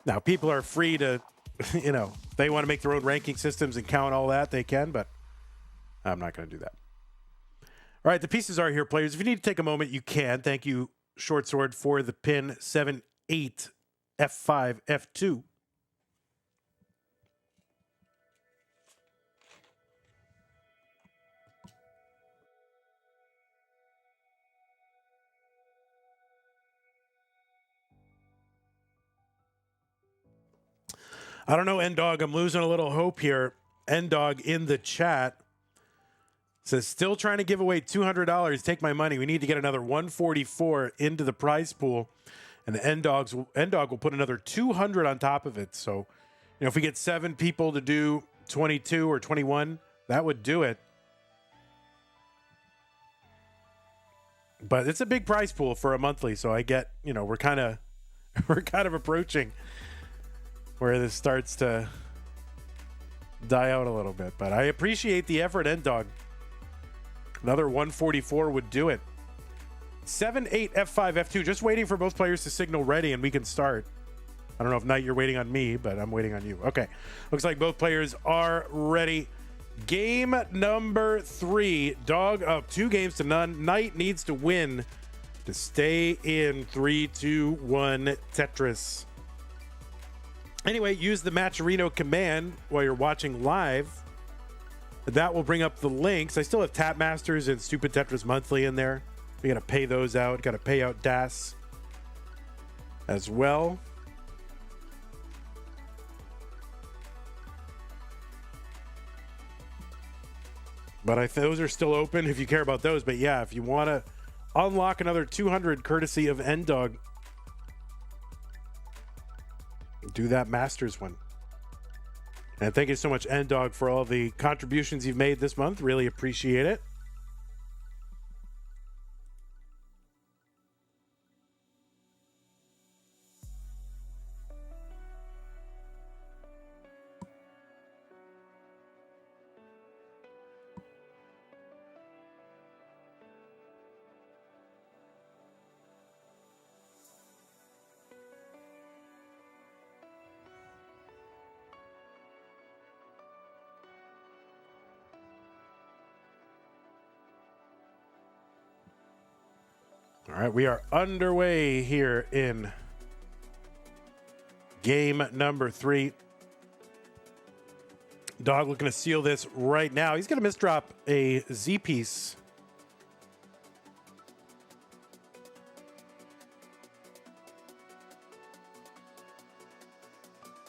Now, people are free to, you know, if they want to make their own ranking systems and count all that, they can, but I'm not going to do that. All right, the pieces are here, players. If you need to take a moment, you can. Thank you, Short Sword, for the pin 7-8 F5 F2. I don't know, N-Dog. I'm losing a little hope here. N-Dog in the chat says, still trying to give away $200. Take my money. We need to get another 144 into the prize pool. And N-Dog will put another 200 on top of it. So, you know, if we get 7 people to do 22 or 21, that would do it. But it's a big prize pool for a monthly. So I get, you know, we're kind of approaching where this starts to die out a little bit. But I appreciate the effort, N-Dog. Another 144 would do it. 7-8 F5 F2. Just waiting for both players to signal ready and we can start. I don't know if Knight, you're waiting on me, but I'm waiting on you. Okay. Looks like both players are ready. Game number 3. Dog up 2 games to none. Knight needs to win to stay in 3, 2, 1 Tetris. Anyway, use the Matcherino command while you're watching live. That will bring up the links. I still have Tap Masters and Stupid Tetris Monthly in there. We got to pay those out. Got to pay out DAS as well. But those are still open if you care about those. But yeah, if you want to unlock another 200 courtesy of N-Dog, do that Masters one. And thank you so much, N-Dog, for all the contributions you've made this month. Really appreciate it. All right, we are underway here in game number 3. Dog looking to seal this right now. He's going to misdrop a Z piece.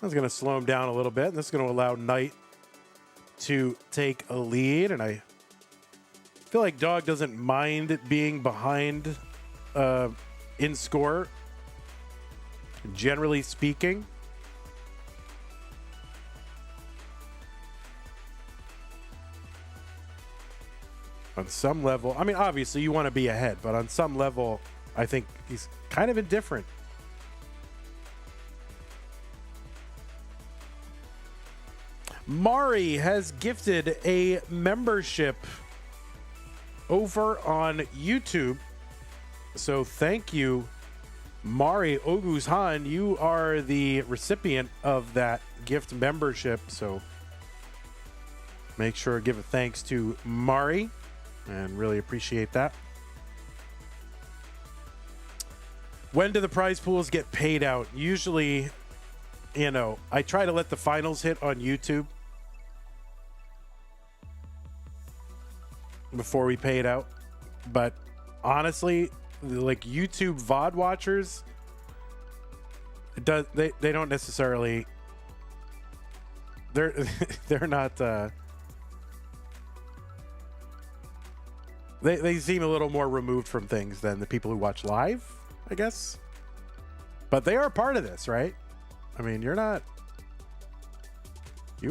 That's going to slow him down a little bit. And this is going to allow Knight to take a lead. And I feel like Dog doesn't mind being behind in score, generally speaking. On some level, I mean, obviously you want to be ahead, but on some level, I think he's kind of indifferent. Mari has gifted a membership over on YouTube. So thank you, Mari Oguzhan. You are the recipient of that gift membership. So make sure to give a thanks to Mari and really appreciate that. When do the prize pools get paid out? Usually, you know, I try to let the finals hit on YouTube before we pay it out. But honestly, like YouTube VOD watchers, they don't necessarily, they're not they seem a little more removed from things than the people who watch live, I guess. But they are part of this, right? I mean, you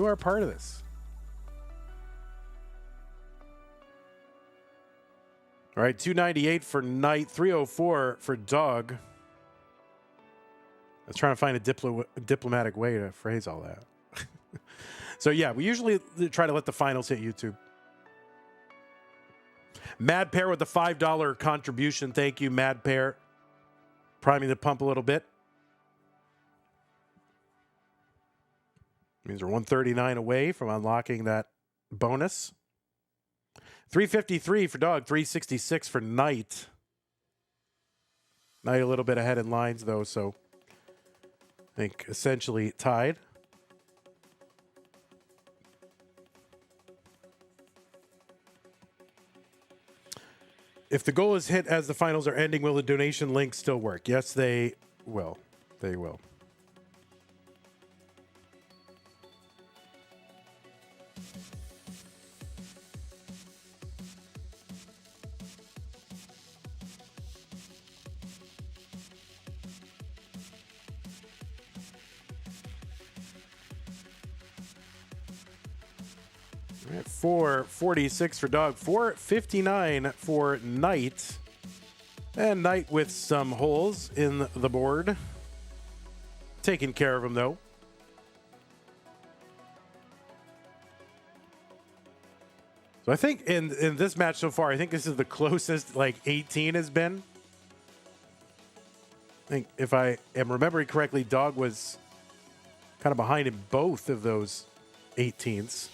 are part of this. All right, 298 for Knight, 304 for Dog. I was trying to find a diplomatic way to phrase all that. So yeah, we usually try to let the finals hit YouTube. Mad Pear with the $5 contribution. Thank you, Mad Pear. Priming the pump a little bit. Means we're 139 away from unlocking that bonus. 353 for Dog, 366 for Knight. Knight a little bit ahead in lines, though, so I think essentially tied. If the goal is hit as the finals are ending, will the donation link still work? Yes, they will. They will. All right, 446 for Dog, 459 for Knight. And Knight with some holes in the board. Taking care of them, though. So I think in this match so far, I think this is the closest like 18 has been. I think if I am remembering correctly, Dog was kind of behind in both of those 18s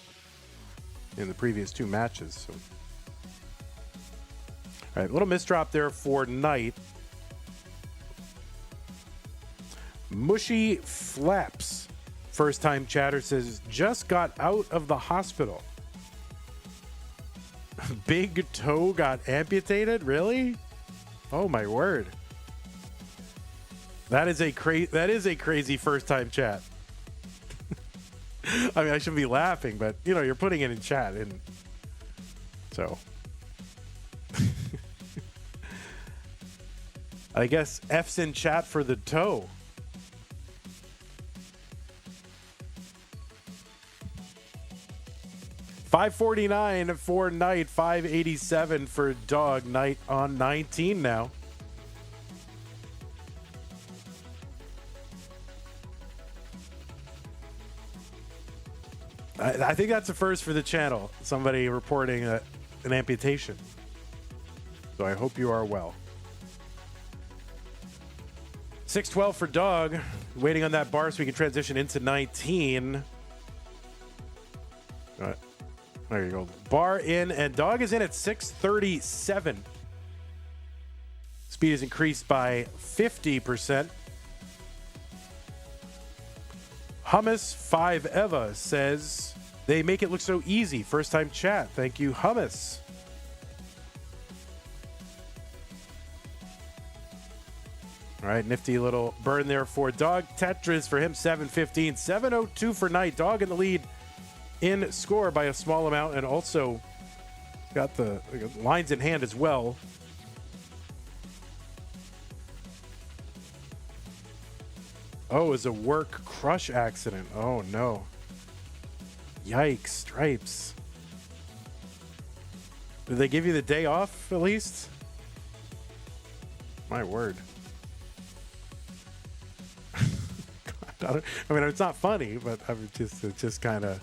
in the previous two matches. So. All right, a little misdrop there for Knight. Mushy Flaps, first time chatter, says, just got out of the hospital. Big toe got amputated? Really? Oh my word. That is a crazy first time chat. I mean, I shouldn't be laughing, but you know, you're putting it in chat, and so I guess F's in chat for the toe. 549 for Knight, 587 for Dog. Knight on 19 now. I think that's a first for the channel. Somebody reporting an amputation. So I hope you are well. 612 for Dog. Waiting on that bar so we can transition into 19. There you go. Bar in, and Dog is in at 637. Speed is increased by 50%. Hummus 5 Eva says, they make it look so easy. First time chat. Thank you, Hummus. All right, nifty little burn there for Dog. Tetris for him, 715. 702 for Knight. Dog in the lead in score by a small amount, and also got the lines in hand as well. Oh, it was a work crush accident. Oh, no. Yikes, Stripes. Did they give you the day off, at least? My word. I mean, it's not funny, but it's just kind of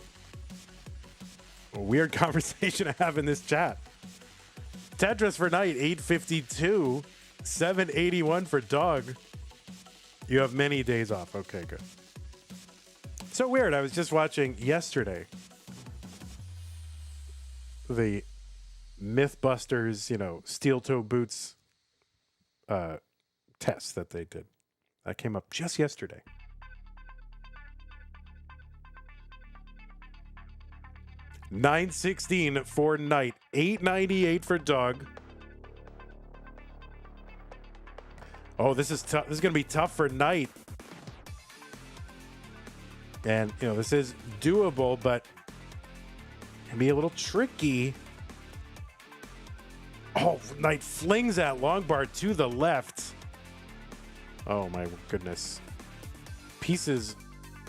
a weird conversation to have in this chat. Tetris for Knight, 852. 781 for Dog. You have many days off. Okay, good. So weird. I was just watching yesterday the Mythbusters, steel toe boots test that they did. That came up just yesterday. $916 for Knight, $898 for Dog. Oh, this is tough. This is going to be tough for Knight. And, this is doable, but can be a little tricky. Oh, Knight flings that long bar to the left. Oh, my goodness. Pieces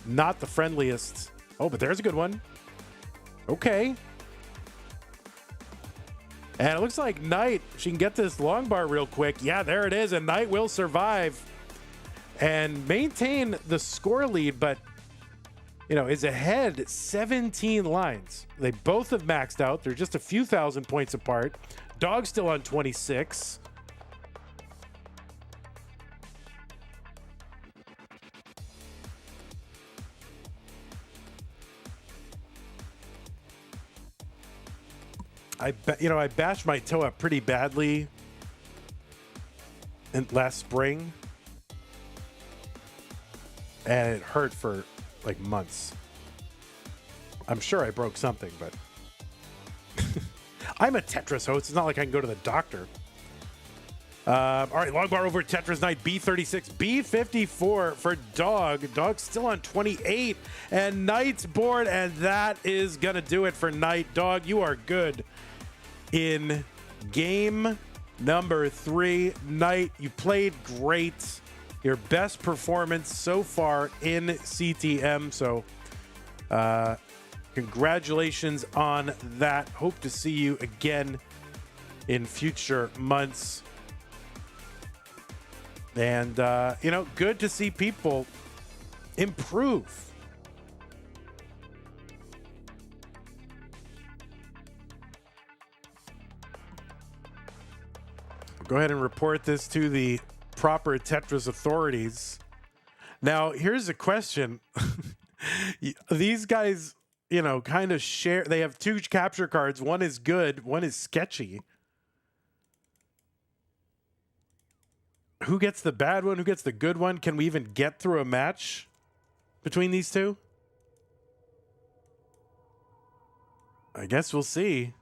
not the friendliest. Oh, but there's a good one. Okay. And it looks like Knight, she can get this long bar real quick. Yeah, there it is. And Knight will survive and maintain the score lead, but, is ahead 17 lines. They both have maxed out. They're just a few thousand points apart. Dog's still on 26. I bashed my toe up pretty badly last spring, and it hurt for like months. I'm sure I broke something, but I'm a Tetris host. It's not like I can go to the doctor. All right, long bar over Tetris Knight, B36, B54 for Dog. Dog's still on 28, and Knight's board, and that is going to do it for Knight. Dog, you are good. In game number 3, Knight, you played great. Your best performance so far in CTM. So congratulations on that. Hope to see you again in future months. And, good to see people improve. Go ahead and report this to the proper Tetris authorities. Now, here's a question. These guys, kind of share. They have 2 capture cards. One is good. One is sketchy. Who gets the bad one? Who gets the good one? Can we even get through a match between these two? I guess we'll see.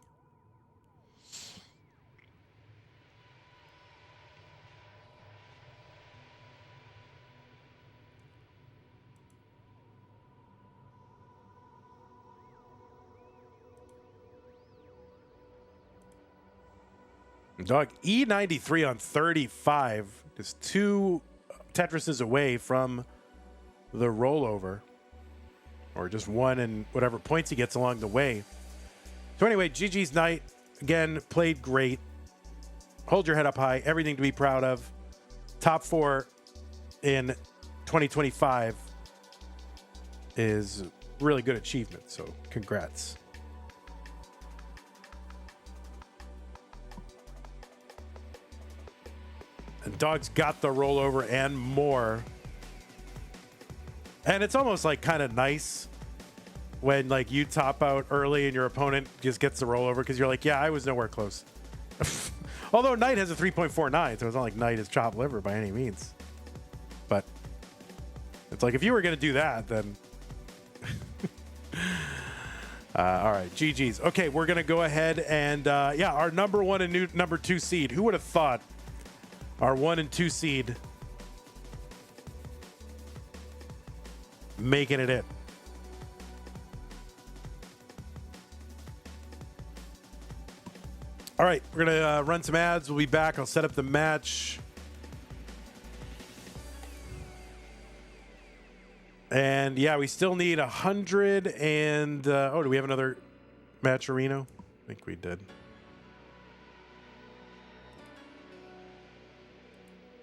Dog, E93 on 35. Just 2 Tetrises away from the rollover. Or just 1 and whatever points he gets along the way. So anyway, GG's night. Again, played great. Hold your head up high. Everything to be proud of. Top 4 in 2025 is really good achievement. So congrats. And Dog's got the rollover and more. And it's almost like kind of nice when like you top out early and your opponent just gets the rollover because you're like, yeah, I was nowhere close. Although Knight has a 3.49, so it's not like Knight is chopped liver by any means. But it's like if you were going to do that, then... all right, GG's. Okay, we're going to go ahead and, yeah, our number 1 and number 2 seed. Who would have thought our 1 and 2 seed making it in? All right, we're going to run some ads. We'll be back. I'll set up the match. And yeah, we still need 100 and... oh, do we have another match, Reno? I think we did.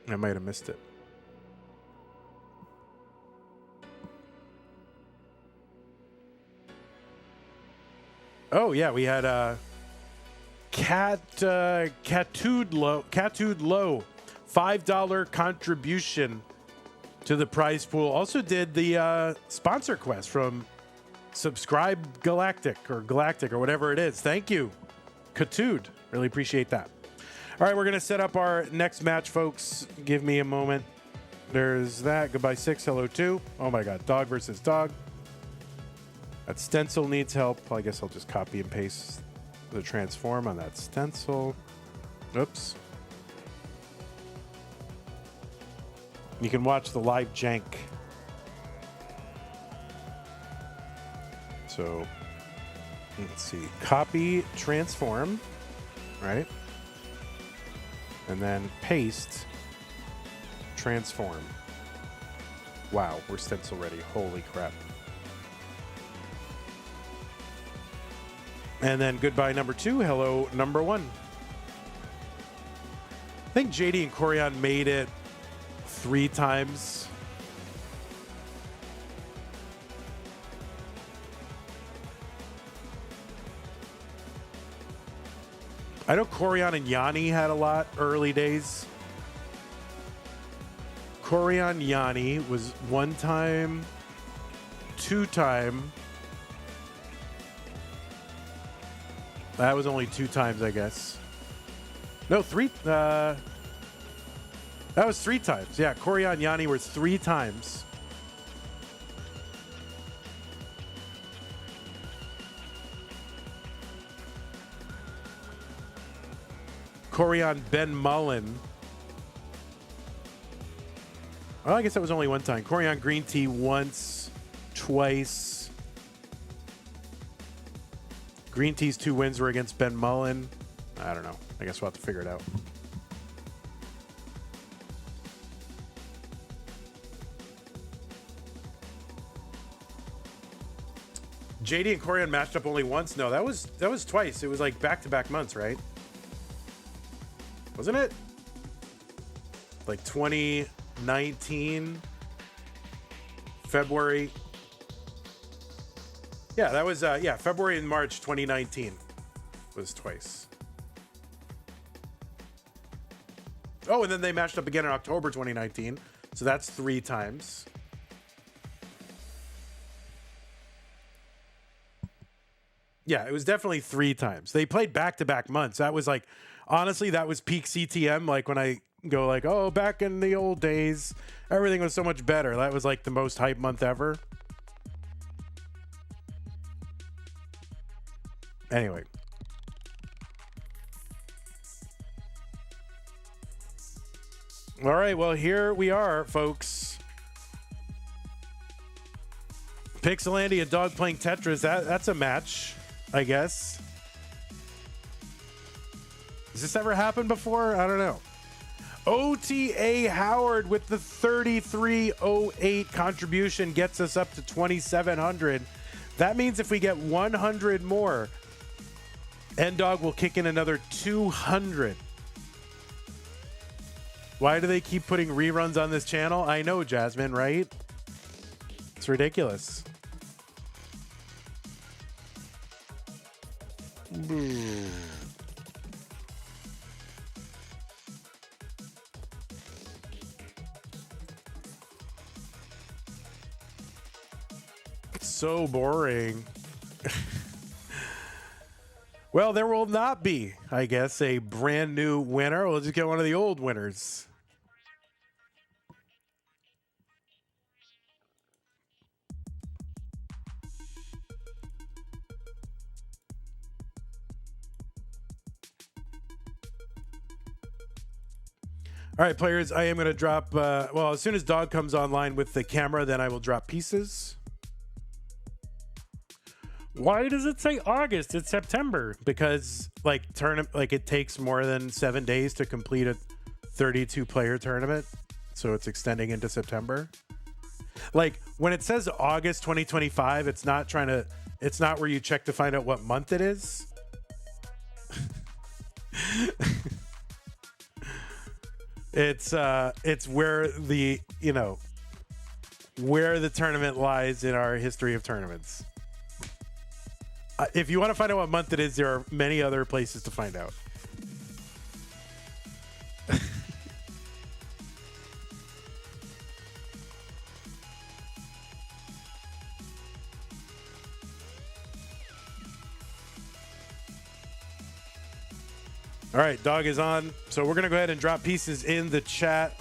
I might have missed it. Oh, yeah, we had... Catude Low, $5 contribution to the prize pool. Also did the sponsor quest from Subscribe Galactic or whatever it is. Thank you, Catude. Really appreciate that. All right, we're going to set up our next match, folks. Give me a moment. There's that. Goodbye 6. Hello 2. Oh my God. Dog versus dog. That stencil needs help. I guess I'll just copy and paste the transform on that stencil. Oops. You can watch the live jank. So let's see. Copy, transform, right? And then paste, transform. Wow, we're stencil ready. Holy crap. And then goodbye number 2, hello number 1. I think JD and Corian made it 3 times. I know Corian and Yanni had a lot early days. Corian Yanni was 1 time, 2 time. That was only 2 times, I guess. No, 3. That was 3 times. Yeah, Corian and Yanni were 3 times. Corian Ben Mullen. Well, I guess that was only 1 time. Corian Green Tea once, twice. Green Tea's 2 wins were against Ben Mullen. I don't know. I guess we'll have to figure it out. JD and Corian matched up only once. No, that was twice. It was like back-to-back months, right? Wasn't it? Like 2019 February. Yeah, that was yeah, February and March 2019 was twice. Oh, and then they matched up again in October 2019. So that's 3 times. Yeah, it was definitely 3 times. They played back-to-back months. That was like, honestly, that was peak CTM. Like when I go like, oh, back in the old days, everything was so much better. That was like the most hype month ever. Anyway. All right, well, here we are, folks. PixelAndy and Dog playing Tetris. That's a match, I guess. Has this ever happened before? I don't know. OTA Howard with the 3308 contribution gets us up to 2,700. That means if we get 100 more, N-Dog will kick in another 200. Why do they keep putting reruns on this channel? I know, Jasmine, right? It's ridiculous. So boring. Well, there will not be, I guess, a brand new winner. We'll just get one of the old winners. All right, players, I am going to drop, well, as soon as Dog comes online with the camera, then I will drop pieces. Why does it say August? It's September. Because, like, it takes more than 7 days to complete a 32-player tournament, so it's extending into September. Like, when it says August 2025, it's not where you check to find out what month it is. It's where the, where the tournament lies in our history of tournaments. If you want to find out what month it is, there are many other places to find out. All right, Dog is on. So we're going to go ahead and drop pieces in the chat.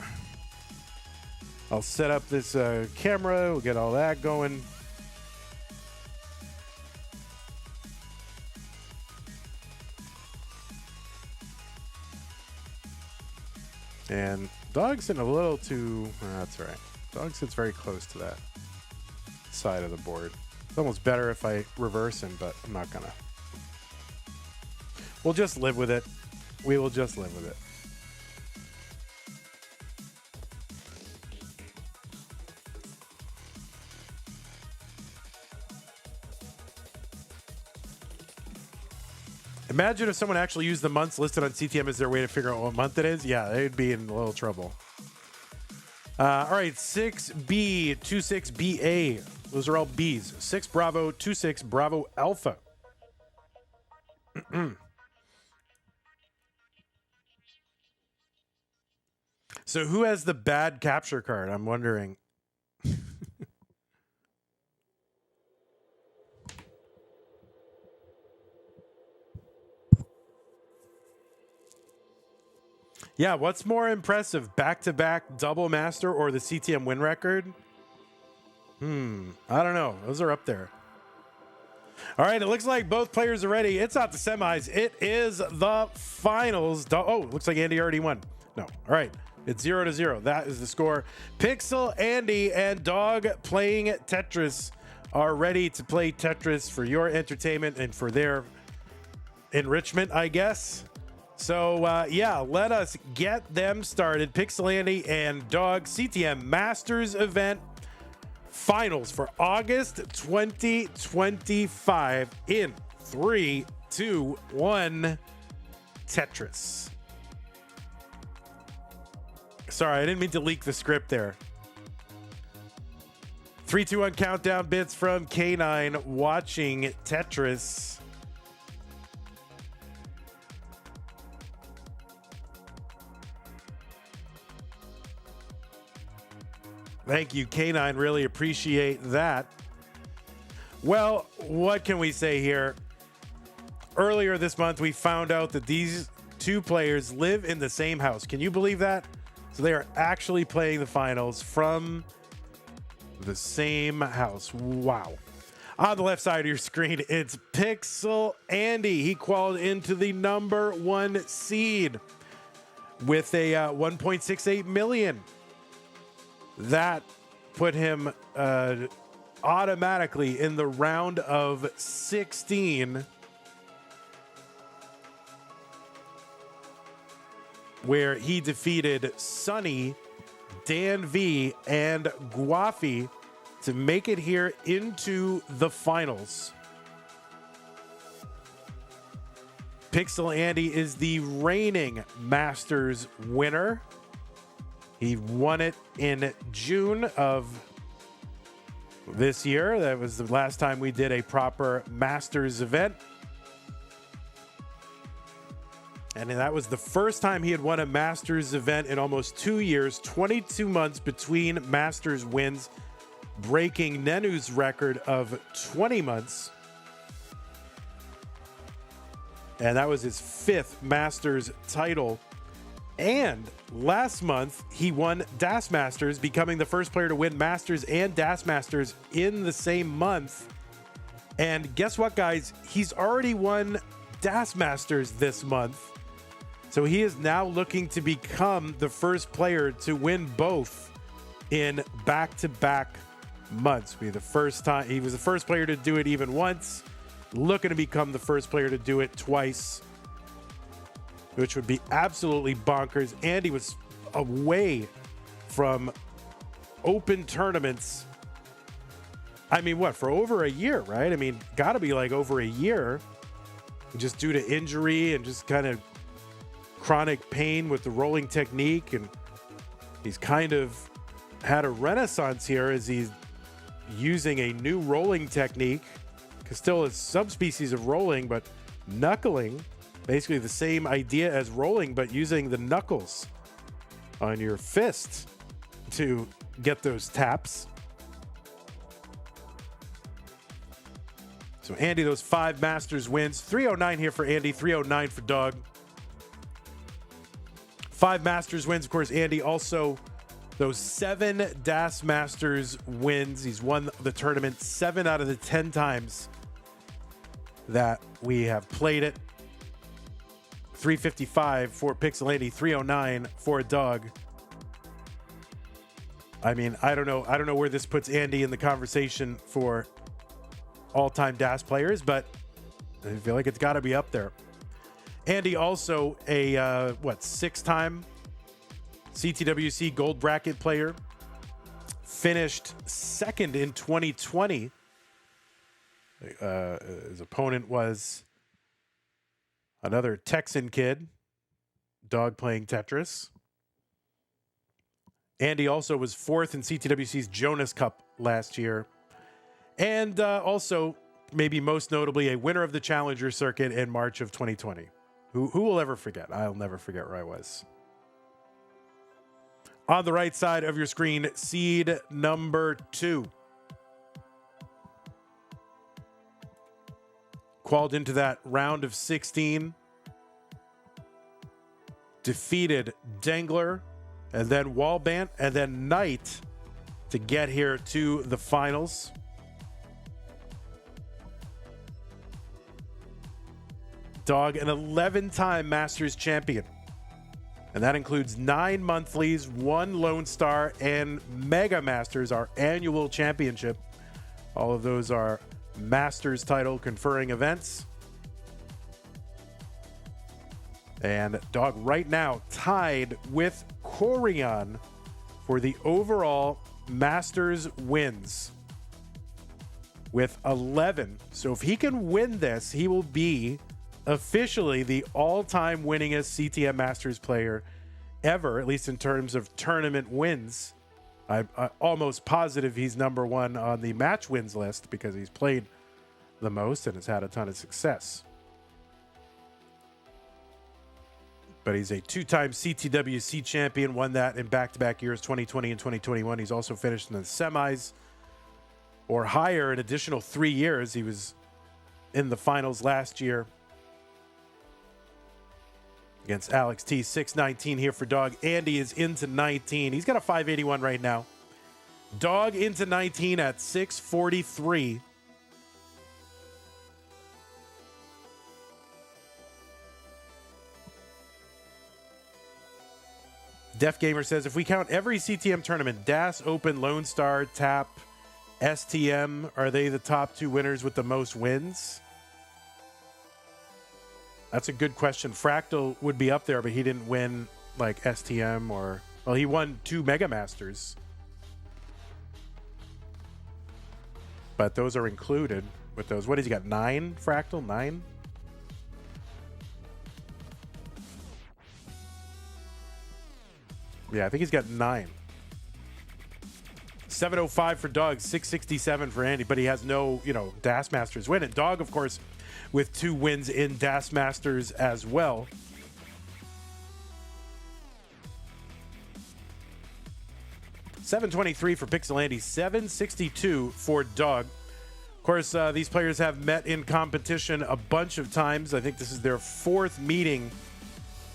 I'll set up this camera. We'll get all that going. And Dog's sitting a little too... that's all right. Dog sits very close to that side of the board. It's almost better if I reverse him, but I'm not going to. We'll just live with it. We will just live with it. Imagine if someone actually used the months listed on CTM as their way to figure out what month it is. Yeah, they'd be in a little trouble. All right, 6B, 26BA. Those are all Bs. 6 Bravo, 26 Bravo Alpha. So who has the bad capture card? I'm wondering. Yeah, what's more impressive, back-to-back double master or the CTM win record? I don't know. Those are up there. All right, it looks like both players are ready. It's not the semis. It is the finals. Oh, looks like Andy already won. No. All right. It's 0-0. That is the score. PixelAndy and Dog playing Tetris are ready to play Tetris for your entertainment and for their enrichment, I guess. So, yeah, let us get them started. PixelAndy and Dog CTM Masters event finals for August 2025 in 3, 2, 1, Tetris. Sorry, I didn't mean to leak the script there. 3, 2, 1 countdown bits from K9 watching Tetris. Thank you, K9. Really appreciate that. Well, what can we say here? Earlier this month, we found out that these two players live in the same house. Can you believe that? So they are actually playing the finals from the same house. Wow. On the left side of your screen, it's PixelAndy. He qualified into the #1 seed with a 1.68 million. That put him automatically in the round of 16, where he defeated Sunny, Dan V, and Guafi to make it here into the finals. PixelAndy is the reigning Masters winner. He won it in June of this year. That was the last time we did a proper Masters event. And that was the first time he had won a Masters event in almost 2 years, 22 months between Masters wins, breaking Nenu's record of 20 months. And that was his 5th Masters title. And last month, he won DAS Masters, becoming the first player to win Masters and DAS Masters in the same month. And guess what, guys? He's already won DAS Masters this month. So he is now looking to become the first player to win both in back-to-back months. Be the first time he was the first player to do it even once, looking to become the first player to do it twice, which would be absolutely bonkers. And he was away from open tournaments. I mean, what, for over a year, right? I mean, gotta be like over a year, just due to injury and just kind of chronic pain with the rolling technique. And he's kind of had a renaissance here as he's using a new rolling technique, because still a subspecies of rolling, but knuckling, basically the same idea as rolling, but using the knuckles on your fist to get those taps. So Andy, those 5 Masters wins. 309 here for Andy, 309 for Dog. 5 Masters wins. Of course, Andy also those 7 DAS Masters wins. He's won the tournament 7 out of the 10 times that we have played it. 355 for PixelAndy, 309 for Dog. I mean, I don't know where this puts Andy in the conversation for all-time DAS players, but I feel like it's got to be up there. Andy also a 6-time CTWC gold bracket player. Finished 2nd in 2020. His opponent was another Texan kid, Dog playing Tetris. Andy also was 4th in CTWC's Jonas Cup last year. And also, maybe most notably, a winner of the Challenger Circuit in March of 2020. Who will ever forget? I'll never forget where I was. On the right side of your screen, seed number 2. Qualified into that round of 16. Defeated Dengler, and then Wallbant, and then Knight to get here to the finals. Dog, an 11-time Masters champion. And that includes 9 monthlies, 1 Lone Star, and Mega Masters, our annual championship. All of those are Masters title conferring events. And Dog right now tied with Corian for the overall Masters wins with 11. So if he can win this, he will be officially the all-time winningest CTM Masters player ever, at least in terms of tournament wins. I'm almost positive he's number 1 on the match wins list because he's played the most and has had a ton of success. But he's a 2-time CTWC champion, won that in back-to-back years, 2020 and 2021. He's also finished in the semis or higher an additional 3 years. He was in the finals last year against Alex T. 619 here for Dog. Andy is into 19. He's got a 581 right now. Dog into 19 at 643. Def Gamer says, if we count every CTM tournament, DAS, Open, Lone Star, TAP, STM, are they the top 2 winners with the most wins? That's a good question. Fractal would be up there, but he didn't win like STM or... Well, he won 2 Mega Masters. But those are included with those. What has he got? 9 Fractal? 9? Yeah, I think he's got 9. 705 for Doug, 667 for Andy, but he has no, DAS Masters win. And Dog, of course, with 2 wins in DAS Masters as well. $723 for PixelAndy, $762 for Dog. Of course, these players have met in competition a bunch of times. I think this is their 4th meeting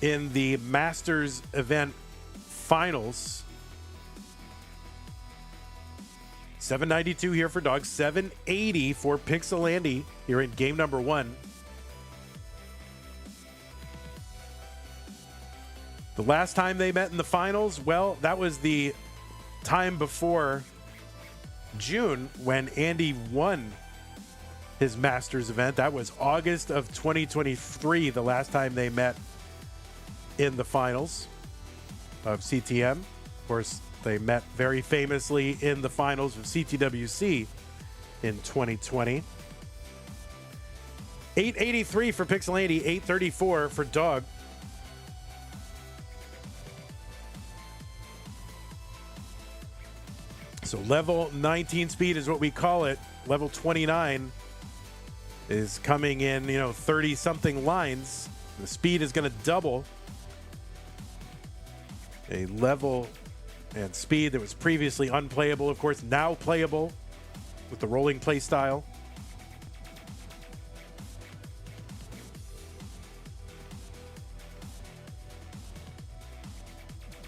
in the Masters event finals. 792 here for Dog, 780 for PixelAndy here in game number 1. The last time they met in the finals, well, that was the time before June when Andy won his Masters event. That was August of 2023, the last time they met in the finals of CTM. Of course, they met very famously in the finals of CTWC in 2020. 883 for PixelAndy, 834 for Dog. So level 19 speed is what we call it. Level 29 is coming in, 30-something lines. The speed is going to double. A level and speed that was previously unplayable, of course, now playable with the rolling play style.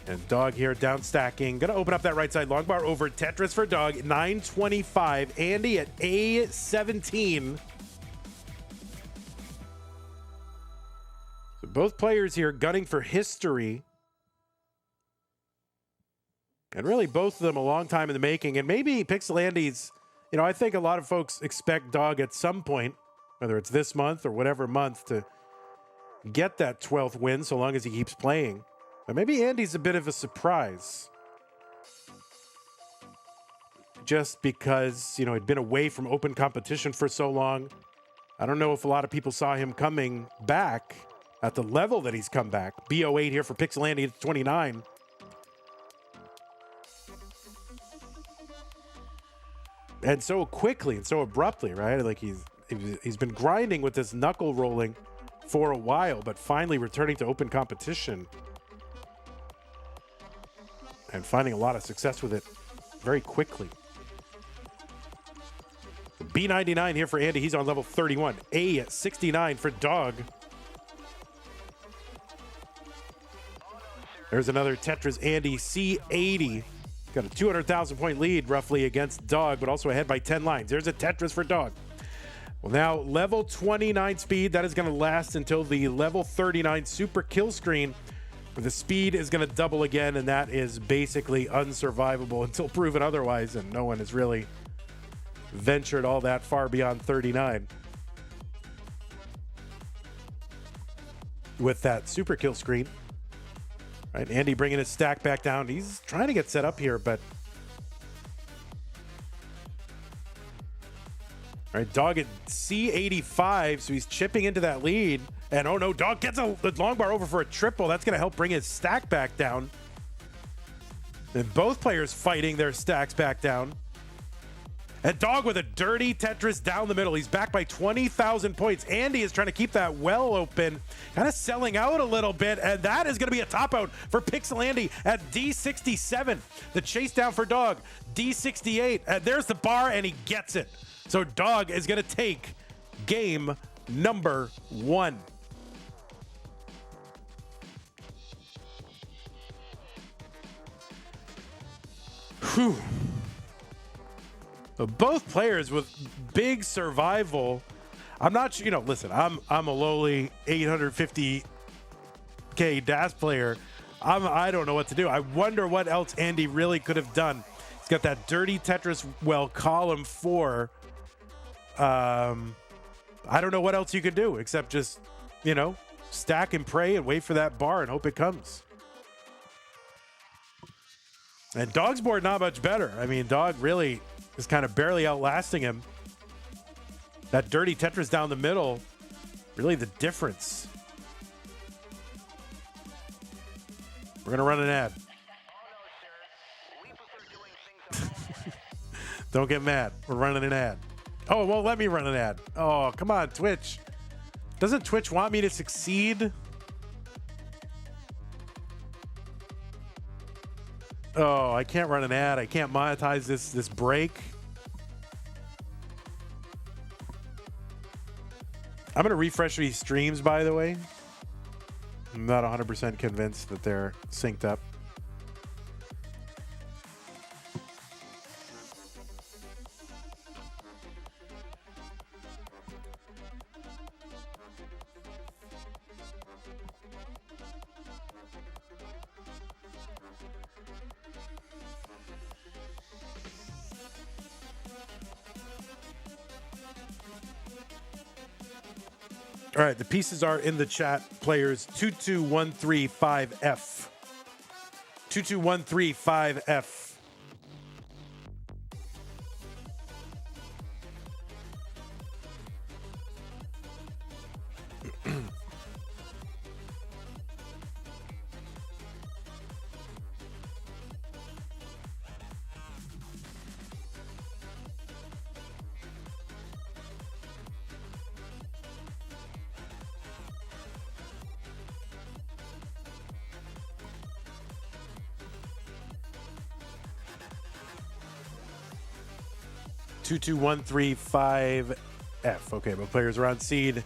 And Dog here down stacking. Going to open up that right side long bar over Tetris for Dog. 925. Andy at A17. So both players here gunning for history. And really both of them a long time in the making. And maybe PixelAndy's, I think a lot of folks expect Dog at some point, whether it's this month or whatever month, to get that 12th win so long as he keeps playing. But maybe Andy's a bit of a surprise. Just because, he'd been away from open competition for so long. I don't know if a lot of people saw him coming back at the level that he's come back. B08 here for PixelAndy at 29. And so quickly and so abruptly, right? Like he's been grinding with this knuckle rolling for a while, but finally returning to open competition. And finding a lot of success with it very quickly. B99 here for Andy. He's on level 31. A69 for Dog. There's another Tetris Andy C80. Got a 200,000 point lead roughly against Dog, but also ahead by 10 lines. There's a Tetris for Dog. Well, now level 29 speed. That is going to last until the level 39 super kill screen. The speed is going to double again, and that is basically unsurvivable until proven otherwise, and no one has really ventured all that far beyond 39. With that super kill screen. Right, Andy bringing his stack back down. He's trying to get set up here, but... All right, Dog at C85, so he's chipping into that lead. And oh no, Dog gets a long bar over for a triple. That's going to help bring his stack back down. And both players fighting their stacks back down. And Dog with a dirty Tetris down the middle. He's back by 20,000 points. Andy is trying to keep that well open, kind of selling out a little bit. And that is going to be a top out for PixelAndy at D67. The chase down for Dog, D68. And there's the bar, and he gets it. So Dog is going to take game number 1. Whew. Both players with big survival. I'm not sure, listen, I'm a lowly 850K DAS player. I don't know what to do. I wonder what else Andy really could have done. He's got that dirty Tetris, column 4. I don't know what else you could do except just, stack and pray and wait for that bar and hope it comes. And Dog's board not much better. I mean, Dog really is kind of barely outlasting him. That dirty Tetris down the middle, really the difference. We're going to run an ad. Don't get mad. We're running an ad. Oh, it won't let me run an ad. Oh, come on, Twitch. Doesn't Twitch want me to succeed? Oh, I can't run an ad. I can't monetize this break. I'm going to refresh these streams, by the way. I'm not 100% convinced that they're synced up. All right, the pieces are in the chat. Players 22135F. 22135F. Two, 22135F. Okay, both players are on seed.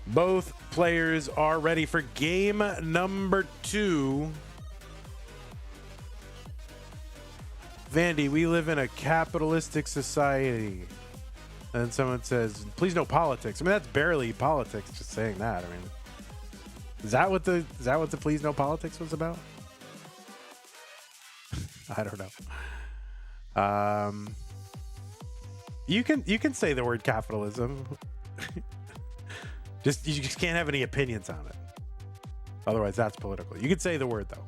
Both players are ready for game number 2. Vandy, we live in a capitalistic society. And someone says, please no politics. I mean, that's barely politics, just saying that. I mean, is that what the please no politics was about? I don't know. You can say the word capitalism. You just can't have any opinions on it. Otherwise, that's political. You can say the word though.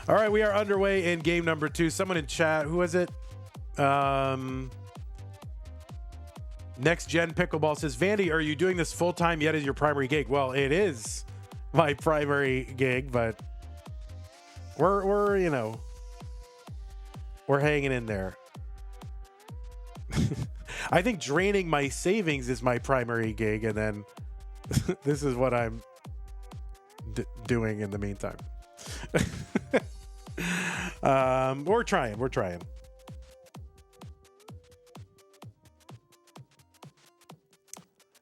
All right, we are underway in game number 2. Someone in chat, who was it? Next Gen Pickleball says, Vandy, are you doing this full time yet as your primary gig? Well, it is my primary gig, but we're you know. We're hanging in there. I think draining my savings is my primary gig, and then this is what I'm doing in the meantime. We're trying.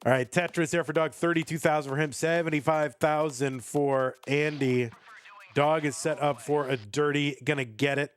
All right, Tetris there for Dog, 32,000 for him, 75,000 for Andy. Dog is set up for a dirty, gonna get it.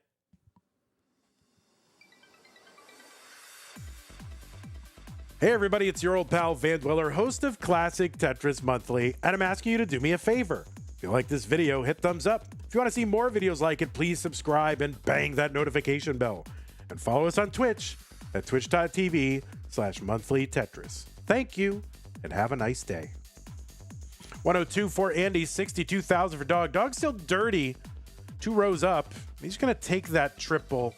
Hey everybody, it's your old pal Van Dweller, host of Classic Tetris Monthly, and I'm asking you to do me a favor. If you like this video, hit thumbs up. If you want to see more videos like it, please subscribe and bang that notification bell. And follow us on Twitch at twitch.tv/monthlytetris. Thank you, and have a nice day. 102 for Andy, 62,000 for Dog. Dog's still dirty. 2 rows up. He's going to take that triple.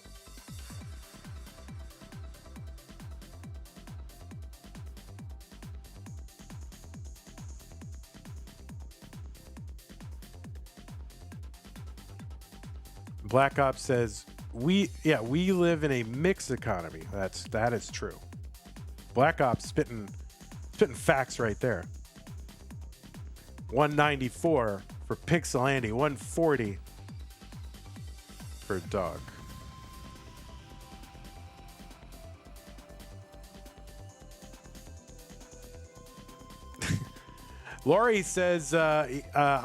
Black Ops says, we live in a mixed economy. That is true. Black Ops spitting facts right there. 194 for PixelAndy, 140 for Dog. Lori says, I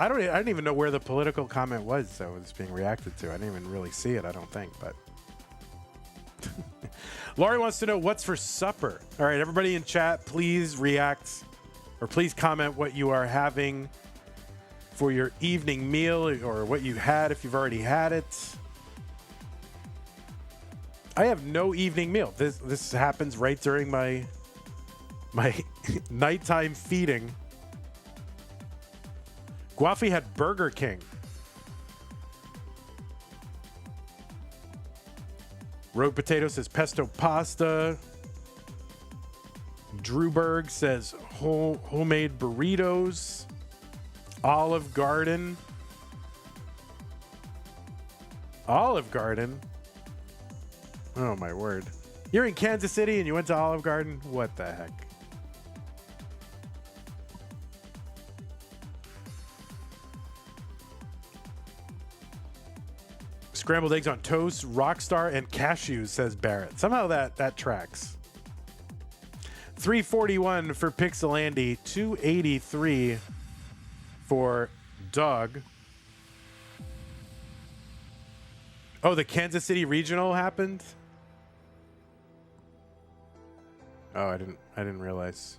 don't even know where the political comment was that was being reacted to. I didn't even really see it, I don't think, but. Lori wants to know what's for supper. All right, everybody in chat, please react or please comment what you are having for your evening meal or what you had if you've already had it. I have no evening meal. This happens right during my nighttime feeding. Guafi had Burger King. Rogue Potato says pesto pasta. Drewberg says homemade burritos. Olive Garden. Olive Garden? Oh, my word. You're in Kansas City and you went to Olive Garden? What the heck? Scrambled eggs on toast, Rockstar, and cashews, says Barrett. Somehow that tracks. 341 for PixelAndy, 283 for Dog. Oh, the Kansas City Regional happened? Oh, I didn't realize.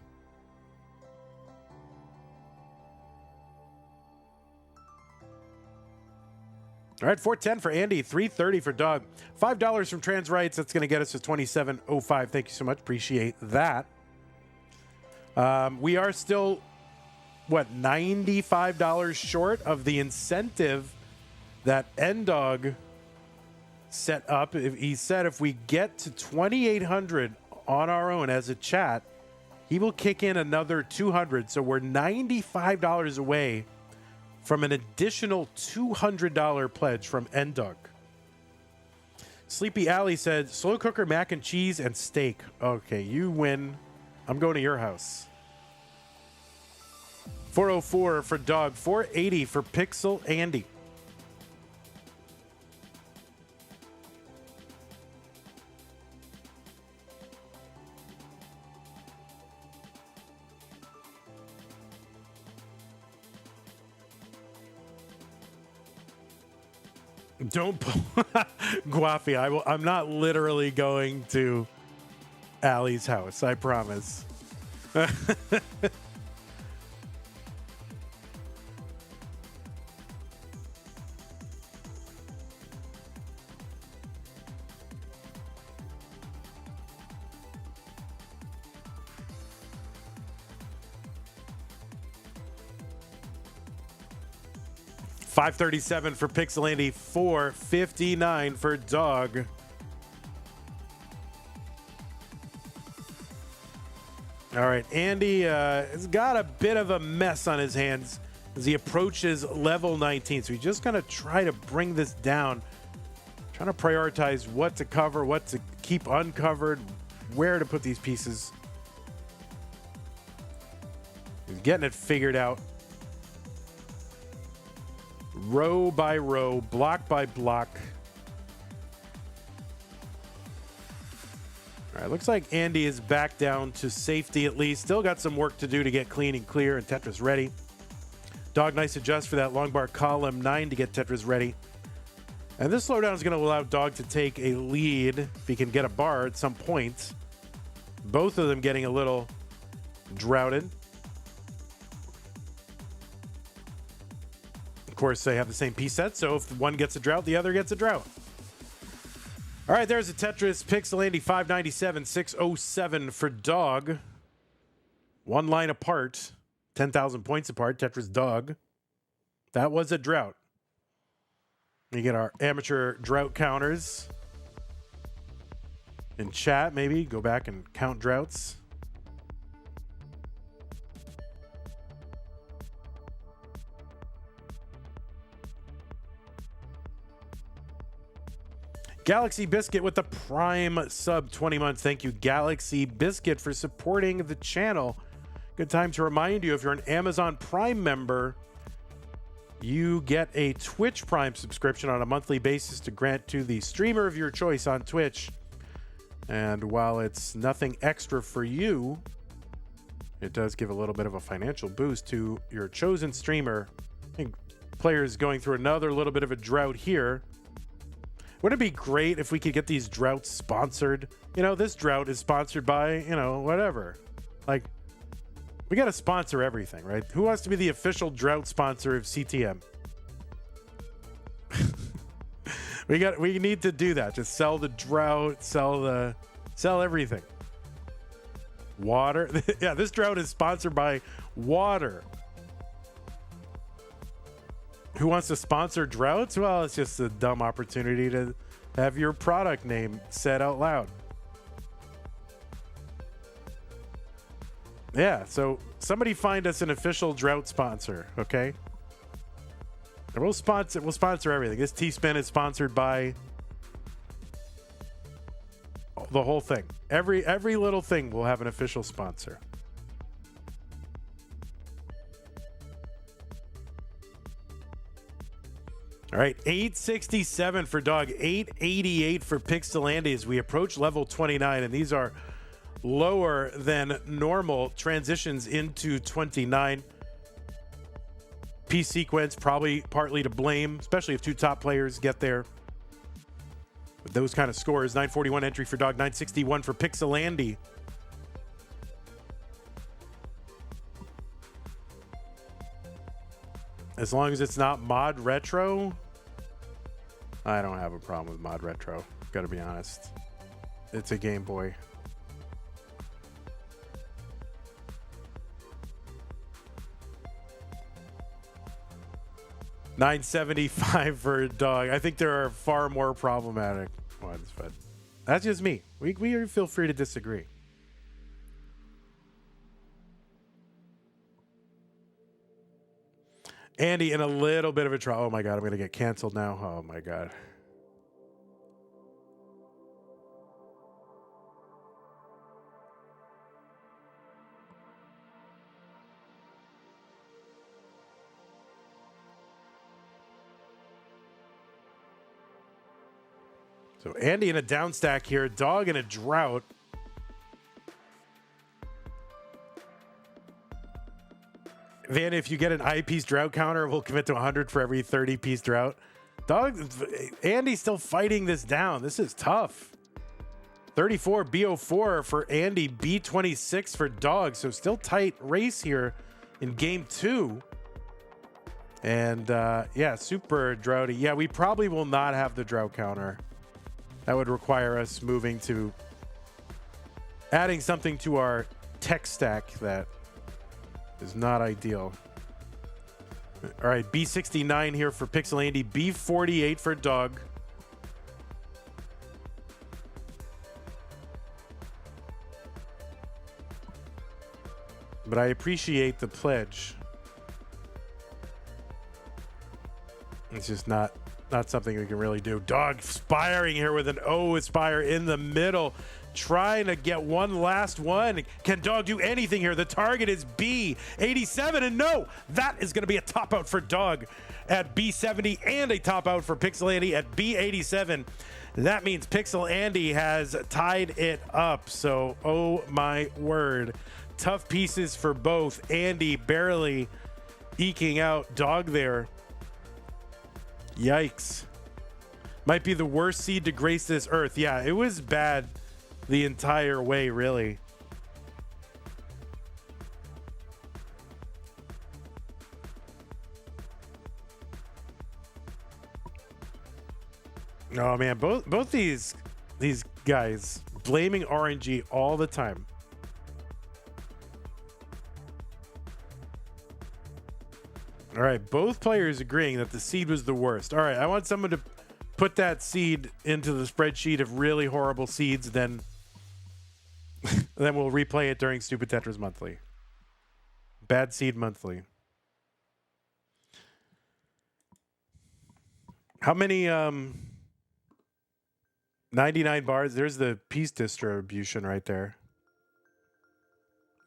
All right, 410 for Andy, 330 for Doug. $5 from Trans Rights. That's going to get us to 2705. Thank you so much. Appreciate that. We are still, what, $95 short of the incentive that N-Dog set up. He said if we get to 2,800 on our own as a chat, he will kick in another 200. So we're $95 away from an additional $200 pledge from N-Dog. Sleepy Alley said, slow cooker, mac and cheese, and steak. Okay, you win. I'm going to your house. 404 for Dog. 480 for PixelAndy. Don't Guafi. I'm not literally going to Allie's house. I promise. $537 for PixelAndy, $459 for Dog. All right, Andy has got a bit of a mess on his hands as he approaches level 19. So he's just going to try to bring this down, trying to prioritize what to cover, what to keep uncovered, where to put these pieces. He's getting it figured out. Row by row, block by block. All right, looks like Andy is back down to safety at least. Still got some work to do to get clean and clear and Tetris ready. Dog, nice adjust for that long bar column 9 to get Tetris ready. And this slowdown is going to allow Dog to take a lead if he can get a bar at some point. Both of them getting a little droughted. Of course, they have the same piece set, so if one gets a drought, the other gets a drought. All right, there's a Tetris. PixelAndy 597, 607 for Dog. One line apart, 10,000 points apart. Tetris Dog. That was a drought. We get our amateur drought counters in chat. Maybe go back and count droughts. Galaxy Biscuit with the Prime sub 20 months. Thank you, Galaxy Biscuit, for supporting the channel. Good time to remind you, if you're an Amazon Prime member, you get a Twitch Prime subscription on a monthly basis to grant to the streamer of your choice on Twitch. And while it's nothing extra for you, it does give a little bit of a financial boost to your chosen streamer. I think players going through another little bit of a drought here. Wouldn't it be great if we could get these droughts sponsored? You know, this drought is sponsored by, you know, whatever. Like, we got to sponsor everything, right? Who wants to be the official drought sponsor of CTM? We need to do that. Just sell the drought, sell everything. Water. Yeah, this drought is sponsored by water. Who wants to sponsor droughts? Well, it's just a dumb opportunity to have your product name said out loud. Yeah, so somebody find us an official drought sponsor, okay? And we'll sponsor everything. This T-Spin is sponsored by the whole thing. Every little thing will have an official sponsor. All right, 867 for Dog, 888 for PixelAndy as we approach level 29, and these are lower than normal transitions into 29. P sequence probably partly to blame, especially if two top players get there with those kind of scores. 941 entry for Dog, 961 for PixelAndy. As long as it's not mod retro, I don't have a problem with mod retro. Gotta be honest. It's a Game Boy. $975 for Dog. I think there are far more problematic ones, but that's just me. We feel free to disagree. Andy in a little bit of a trouble. Oh my God, I'm going to get canceled now. Oh my God. So Andy in a down stack here, Dog in a drought. Van, if you get an I-piece drought counter, we'll commit to 100 for every 30-piece drought. Dog, Andy's still fighting this down. This is tough. 34 B04 for Andy, B26 for Dog. So still tight race here in game 2. And yeah, super droughty. Yeah, we probably will not have the drought counter. That would require us moving to adding something to our tech stack that is not ideal. All right, B69 here for PixelAndy, B48 for Dog. But I appreciate the pledge. It's just not something we can really do. Dog spiring here with an O Aspire in the middle, trying to get one last one. Can Dog do anything here? The target is B87, and no, that is going to be a top out for Dog at B70 and a top out for PixelAndy at B87. That means PixelAndy has tied it up. So, oh my word. Tough pieces for both. Andy barely eking out Dog there. Yikes. Might be the worst seed to grace this earth. Yeah, it was bad the entire way, really. Oh man, both these guys blaming RNG all the time. All right, both players agreeing that the seed was the worst. All right, I want someone to put that seed into the spreadsheet of really horrible seeds, then we'll replay it during Stupid Tetris Monthly. Bad Seed Monthly. How many 99 bars? There's the piece distribution right there.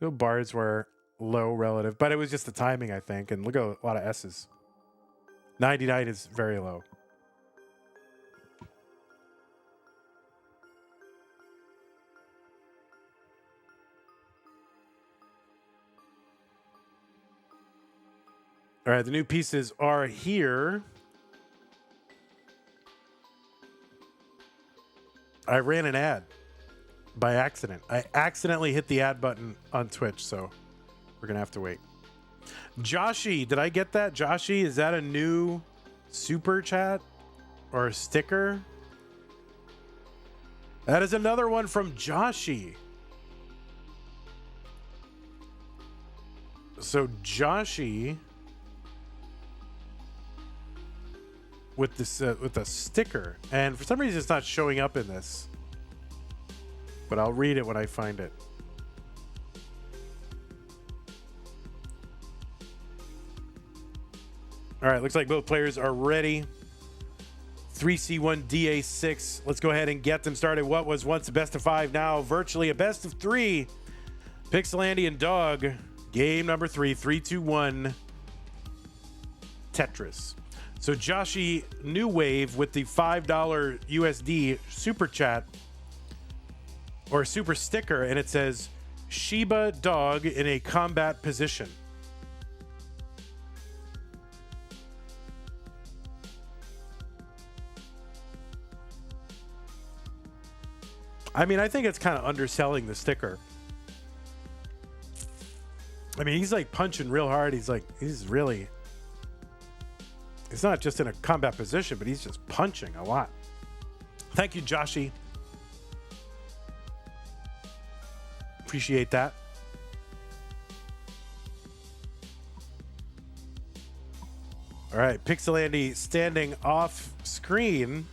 No bars were low relative, but it was just the timing, I think. And look at a lot of S's. 99 is very low. All right, the new pieces are here. I ran an ad by accident. I accidentally hit the ad button on Twitch, so we're going to have to wait. Joshy, did I get that? Joshy, is that a new super chat or a sticker? That is another one from Joshy. So Joshy with this with a sticker, and for some reason it's not showing up in this, but I'll read it when I find it. All right, looks like both players are ready. 3C1 DA6. Let's go ahead and get them started. What was once a best of 5, now virtually a best of 3. PixelAndy and Dog. Game number 3, 3, 2, 1. Tetris. So Joshi New Wave with the $5 USD super chat or super sticker, and it says Shiba Dog in a combat position. I mean, I think it's kind of underselling the sticker. I mean, he's like punching real hard. He's really, it's not just in a combat position, but he's just punching a lot. Thank you, Joshi. Appreciate that. All right, PixelAndy standing off screen.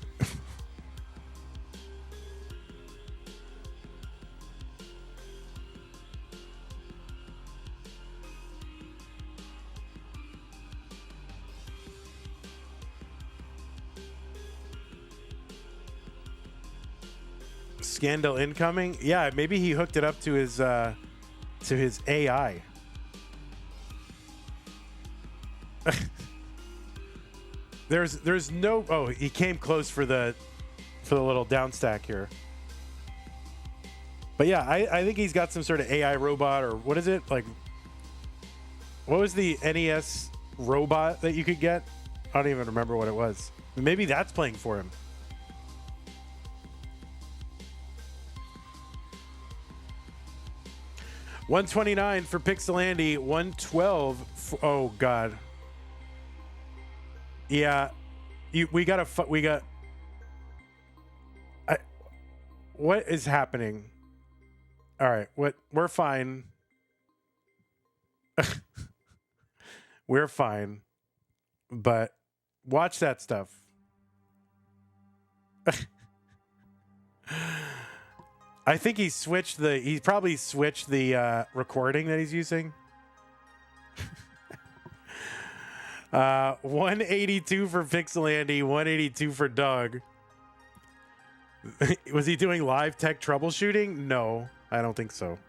Scandal incoming. Yeah, maybe he hooked it up to his AI. There's no. Oh, he came close for the little down stack here. But yeah, I think he's got some sort of AI robot, or what is it like? What was the NES robot that you could get? I don't even remember what it was. Maybe that's playing for him. $129 for PixelAndy, $112 for, oh god. Yeah, what is happening? All right, we're fine. We're fine, but watch that stuff. I think he probably switched the recording that he's using. 182 for PixelAndy, 182 for Doug. Was he doing live tech troubleshooting? No, I don't think so.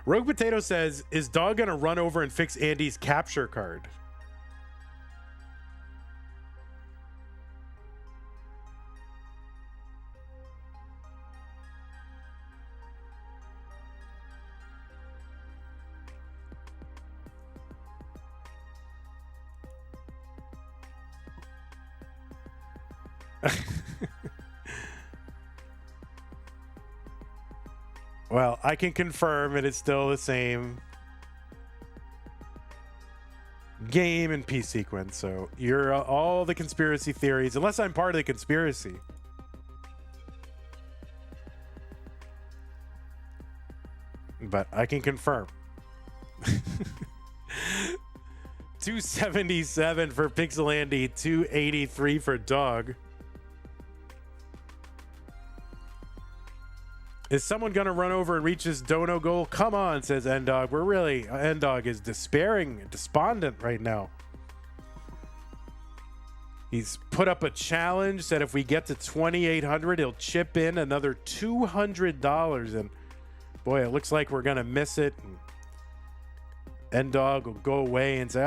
Rogue Potato says, is Dog gonna run over and fix Andy's capture card? Well, I can confirm it is still the same game and P sequence. So you're all the conspiracy theories, unless I'm part of the conspiracy. But I can confirm. 277 for PixelAndy, 283 for Dog. Is someone going to run over and reach his dono goal? Come on, says Ndog. Ndog is despondent right now. He's put up a challenge, said if we get to 2,800, he'll chip in another $200. And boy, it looks like we're going to miss it. And Ndog will go away and say,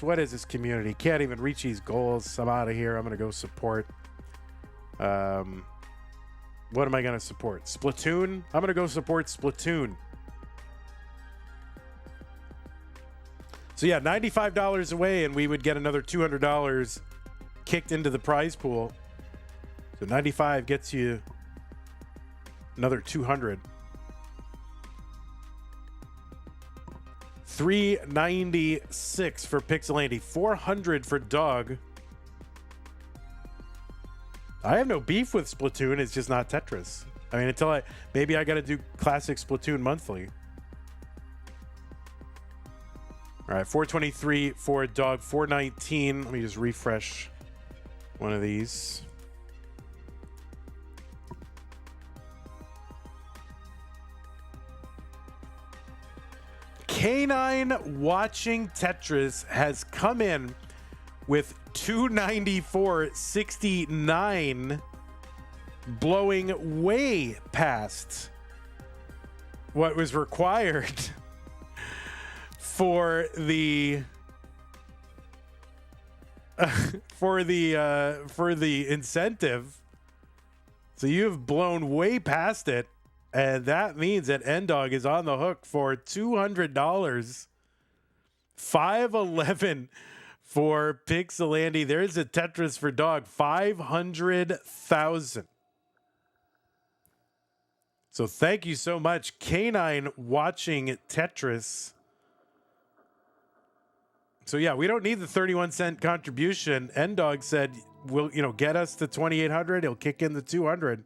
what is this community? Can't even reach these goals. I'm out of here. I'm going to go support. What am I going to support? Splatoon? I'm going to go support Splatoon. So yeah, $95 away, and we would get another $200 kicked into the prize pool. So 95 gets you another 200. 396 for PixelAndy, 400 for Dog. I have no beef with Splatoon. It's just not Tetris. I mean, maybe I got to do classic Splatoon monthly. All right, 423 for Dog, 419. Let me just refresh one of these. Canine Watching Tetris has come in with 294.69, blowing way past what was required for the for the incentive. So you've blown way past it, and that means that N-Dog is on the hook for $200. 511 for PixelAndy. There's a Tetris for Dog, 500,000. So thank you so much, Canine Watching Tetris. So yeah, we don't need the 31-cent contribution. N-Dog said, "Will get us to 2,800? He'll kick in the 200."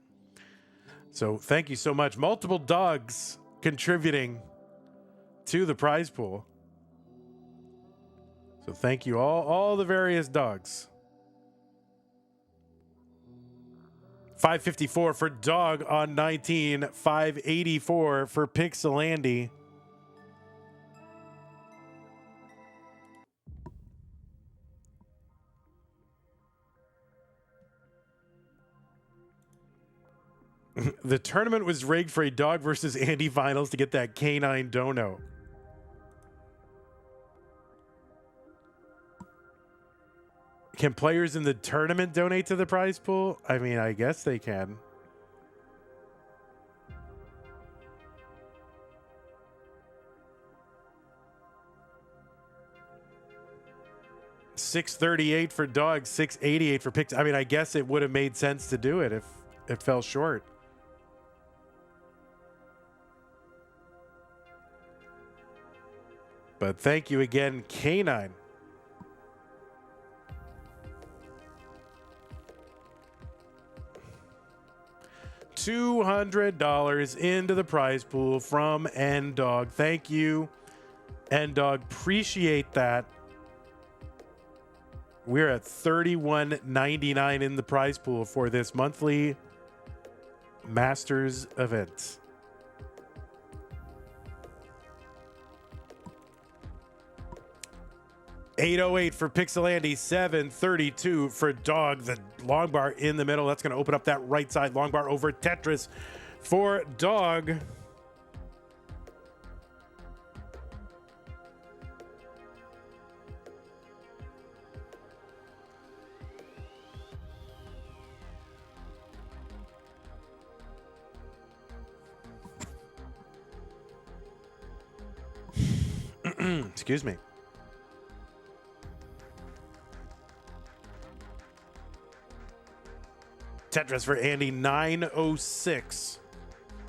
So thank you so much. Multiple dogs contributing to the prize pool. So thank you all the various dogs. 554 for Dog on 19. 584 for PixelAndy. The tournament was rigged for a Dog versus Andy finals to get that canine dono. Can players in the tournament donate to the prize pool? I mean, I guess they can. $638 for Dog, $688 for Pix. I mean, I guess it would have made sense to do it if it fell short. But thank you again, Canine. $200 into the prize pool from N-Dog. Thank you, N-Dog. Appreciate that. We're at $31.99 in the prize pool for this monthly Masters event. $808 for PixelAndy, $732 for Dog. The long bar in the middle. That's going to open up that right side long bar over Tetris for Dog. Excuse me. Tetris for Andy, 906.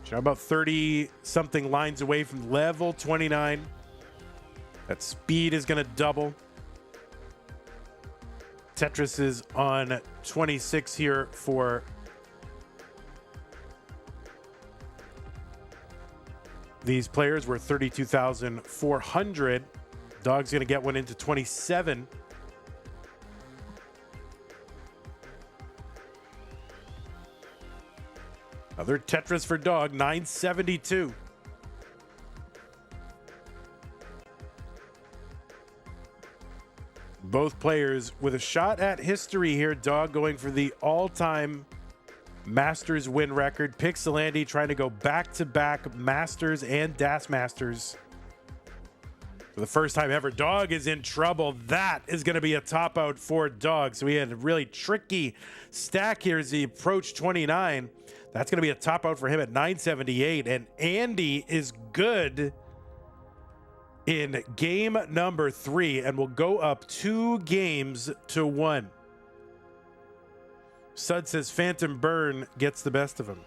So about 30 something lines away from level 29. That speed is going to double. Tetris is on 26 here for these players. We're 32,400. Dog's going to get one into 27. Another Tetris for Dog, 972. Both players with a shot at history here. Dog going for the all-time Masters win record. PixelAndy trying to go back-to-back Masters and DAS Masters for the first time ever. Dog is in trouble. That is going to be a top out for Dog. So we had a really tricky stack here as he approached 29. That's going to be a top out for him at 978. And Andy is good in game number 3 and will go up 2 games to 1. Sud says Phantom Burn gets the best of him.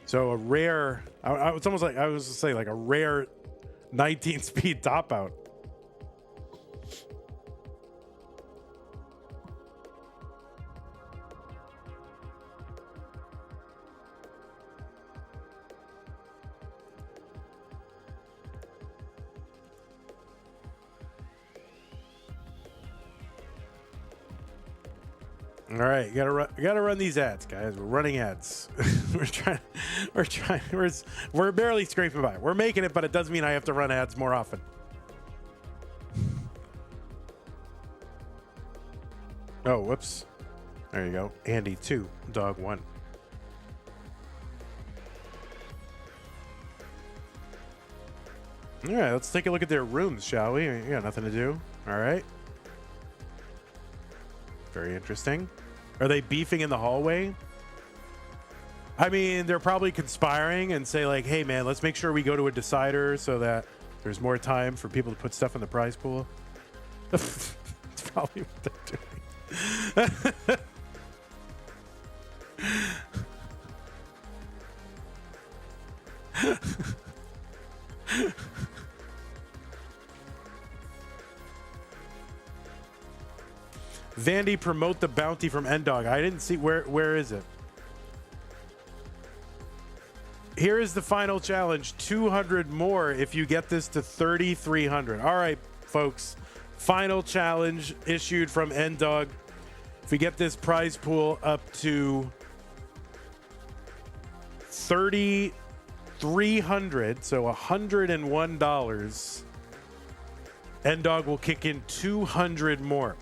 So a rare, it's almost like, I was going to say like a rare 19 speed top out. All right, you gotta run these ads, guys. We're running ads. we're barely scraping by. We're making it, but it does mean I have to run ads more often. Oh, whoops. There you go. Andy 2, dog 1. All right, let's take a look at their rooms, shall we? We got nothing to do. All right. Very interesting. Are they beefing in the hallway? I mean, they're probably conspiring and say like, hey, man, let's make sure we go to a decider so that there's more time for people to put stuff in the prize pool. That's probably what they're doing. Vandy, promote the bounty from N-Dog. I didn't see where is it? Here is the final challenge. 200 more if you get this to 3,300. All right, folks. Final challenge issued from N-Dog. If we get this prize pool up to 3,300, so $101, N-Dog will kick in 200 more.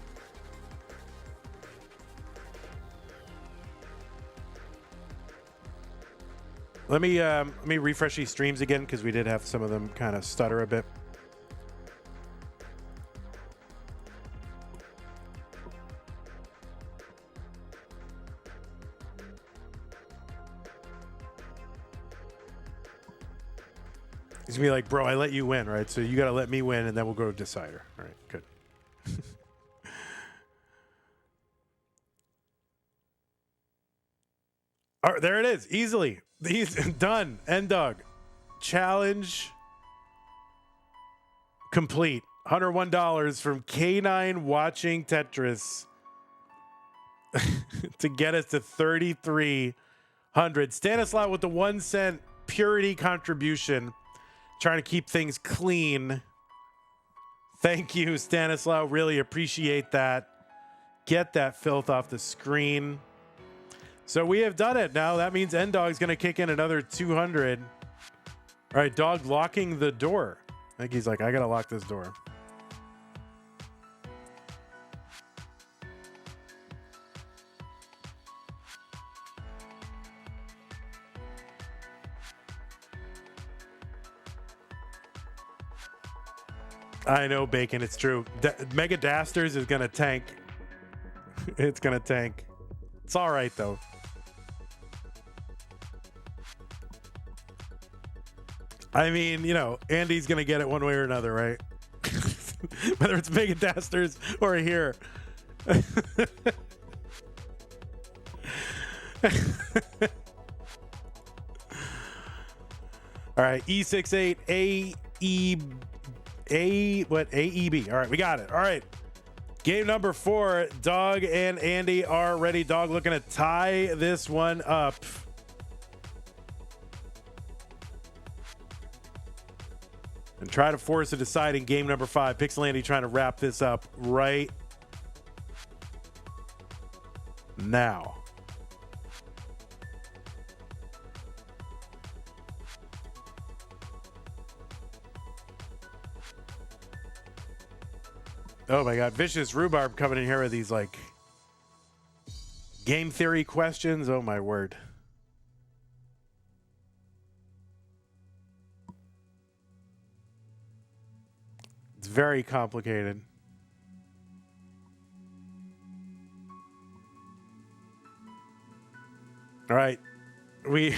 Let me refresh these streams again because we did have some of them kind of stutter a bit. He's gonna be like, bro, I let you win, right? So you gotta let me win, and then we'll go to decider. All right, good. All right, there it is, easily. He's done. N-Dog. Challenge complete. $101 from K9 watching Tetris to get us to 3,300. Stanislaw with the 1 cent purity contribution, trying to keep things clean. Thank you, Stanislaw. Really appreciate that. Get that filth off the screen. So we have done it. Now that means N-Dog's going to kick in another 200. All right, Dog locking the door. I think he's like, I got to lock this door. I know, Bacon. It's true. Mega Dasters is going to tank. It's going to tank. It's all right, though. I mean, you know, Andy's going to get it one way or another, right? Whether it's Mega Dasters or here. All right, E68 AEB. All right, we got it. All right. Game number 4, Dog and Andy are ready. Dog looking to tie this one up. And try to force a decide in game number 5. PixelAndy trying to wrap this up right now. Oh my God, Vicious Rhubarb coming in here with these like game theory questions. Oh my word. It's very complicated. All right. We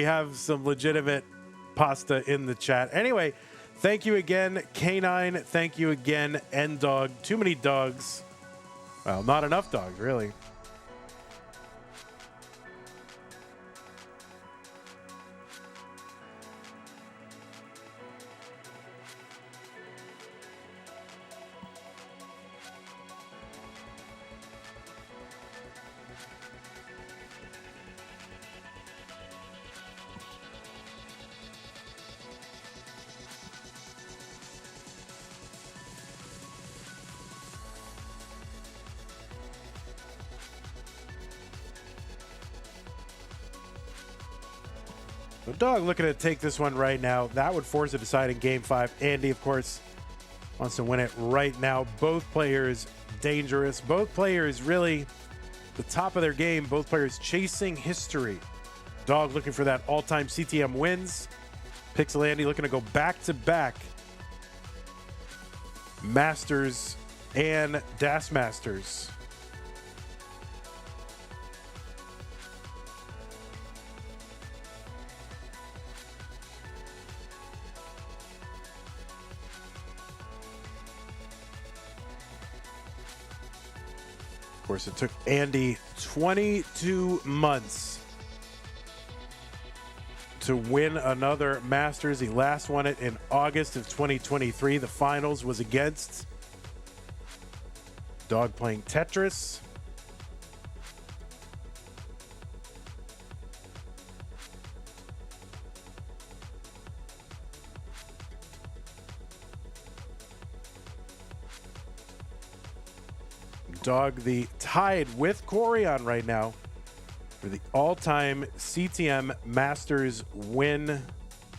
have some legitimate pasta in the chat. Anyway, thank you again, K9. Thank you again, N-Dog. Too many dogs. Well, not enough dogs, really. The Dog looking to take this one right now. That would force a decide in Game 5. Andy, of course, wants to win it right now. Both players dangerous. Both players really the top of their game. Both players chasing history. Dog looking for that all-time CTM wins. PixelAndy looking to go back-to-back Masters and Das Masters. Of course, it took Andy 22 months to win another Masters. He last won it in August of 2023. The finals was against Dog playing Tetris. Dog the tied with Corian right now for the all-time CTM Masters win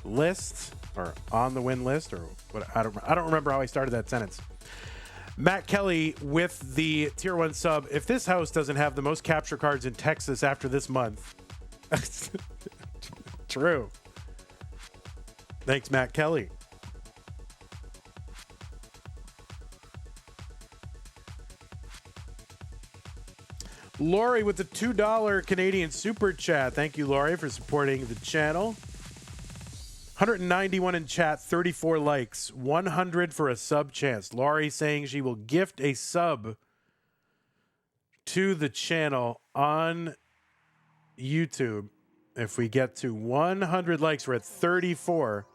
list, or on the win list, or what? I don't remember how I started that sentence. Matt Kelly with the tier 1 sub. If this house doesn't have the most capture cards in Texas after this month, true. Thanks, Matt Kelly. Laurie with the $2 Canadian super chat. Thank you, Laurie, for supporting the channel. 191 in chat, 34 likes, 100 for a sub chance. Laurie saying she will gift a sub to the channel on YouTube if we get to 100 likes. We're at 34.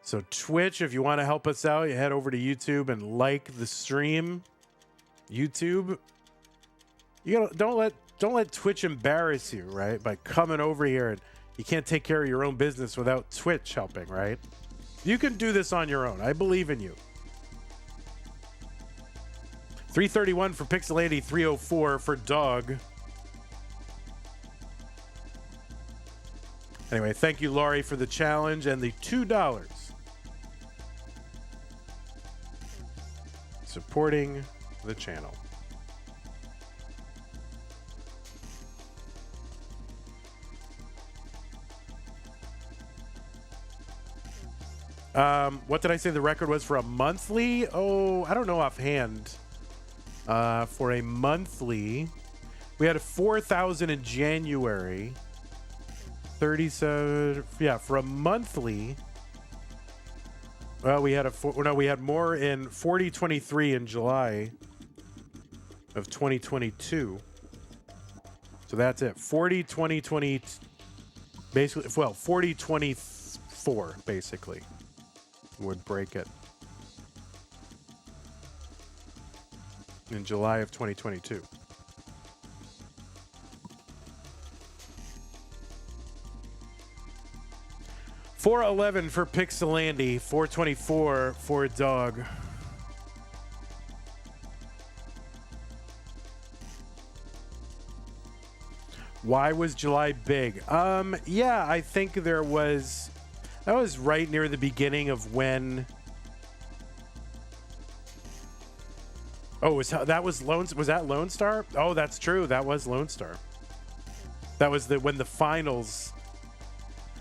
So Twitch, if you want to help us out, you head over to YouTube and like the stream. YouTube. Don't let Twitch embarrass you, right? By coming over here, and you can't take care of your own business without Twitch helping, right? You can do this on your own. I believe in you. 331 for PixelAndy, 304 for Dog. Anyway, thank you, Laurie, for the challenge and the $2 supporting the channel. What did I say the record was for a monthly? Oh, I don't know offhand. For a monthly, we had a 4,000 in January. 37, yeah, for a monthly. Well, we had we had more in 4023 in July of 2022. So that's it. 2020, basically, well, 4024 basically would break it in July of 2022. $411 for PixelAndy, $424 for Dog. Why was July big? Yeah, I think that was right near the beginning of when. Oh, was that Lone Star? Oh, that's true. That was Lone Star. That was when the finals.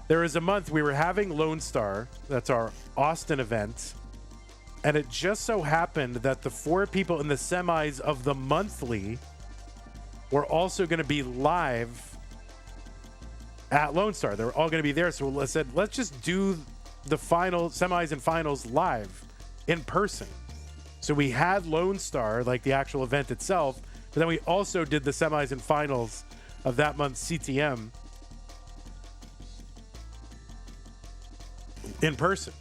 There was a month we were having Lone Star. That's our Austin event. And it just so happened that the 4 people in the semis of the monthly were also going to be live at Lone Star. They were all going to be there. So I said, let's just do the final semis and finals live in person. So we had Lone Star, like the actual event itself, but then we also did the semis and finals of that month's CTM in person.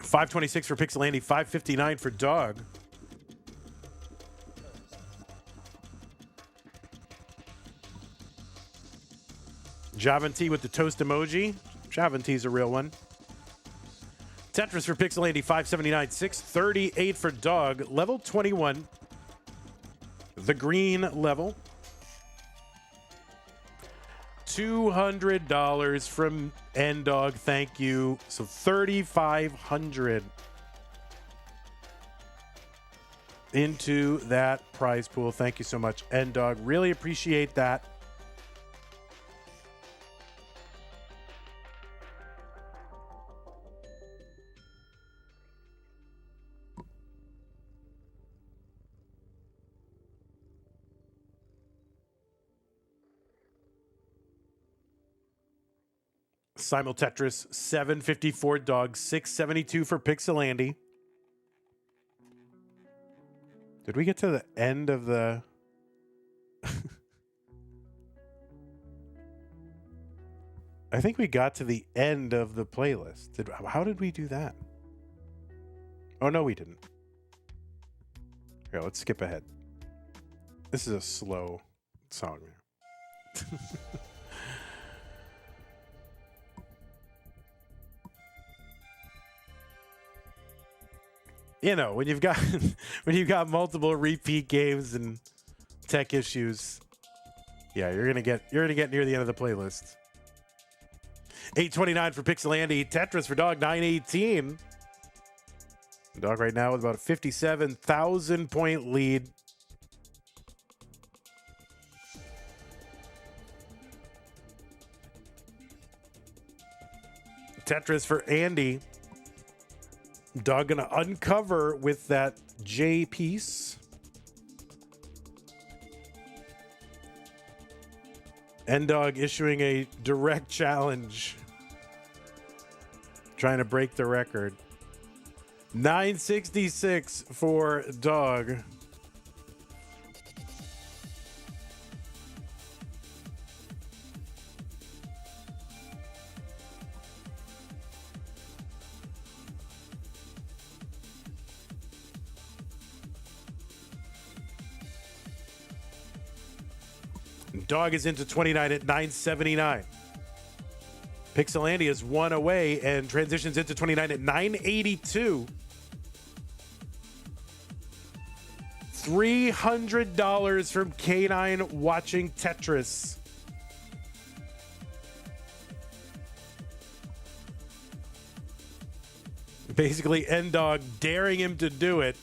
$526 for PixelAndy, $559 for Dog. Javanti with the toast emoji. Javanti's a real one. Tetris for PixelAndy, $579, $638 for Dog. Level 21. the green level. $200 from N-Dog. Thank you. So $3,500 into that prize pool. Thank you so much, N-Dog. Really appreciate that. Simul Tetris, 754 Dog, 672 for PixelAndy. Did we get to the end of the... I think we got to the end of the playlist. How did we do that? Oh, no, we didn't. Here, let's skip ahead. This is a slow song. You know, when you've got multiple repeat games and tech issues, yeah, you're gonna get near the end of the playlist. 829 for PixelAndy, Tetris for Dog, 918. Dog right now with about a 57,000 point lead. Tetris for Andy. Dog gonna uncover with that J piece. N-Dog issuing a direct challenge. Trying to break the record. 966 for Dog. Dog is into 29 at 979. PixelAndy is one away and transitions into 29 at 982. $300 from K9 watching Tetris. Basically, N-Dog daring him to do it.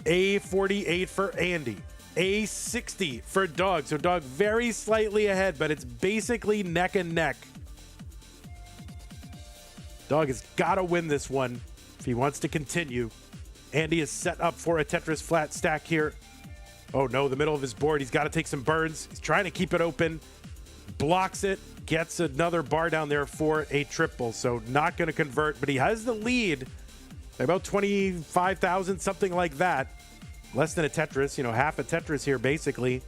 A48 for Andy. A60 for Dog. So Dog very slightly ahead, but it's basically neck and neck. Dog has got to win this one if he wants to continue. Andy is set up for a Tetris flat stack here. Oh no, the middle of his board. He's got to take some burns. He's trying to keep it open. Blocks it. Gets another bar down there for a triple. So not going to convert, but he has the lead. About 25,000, something like that. Less than a Tetris, you know, half a Tetris here, basically.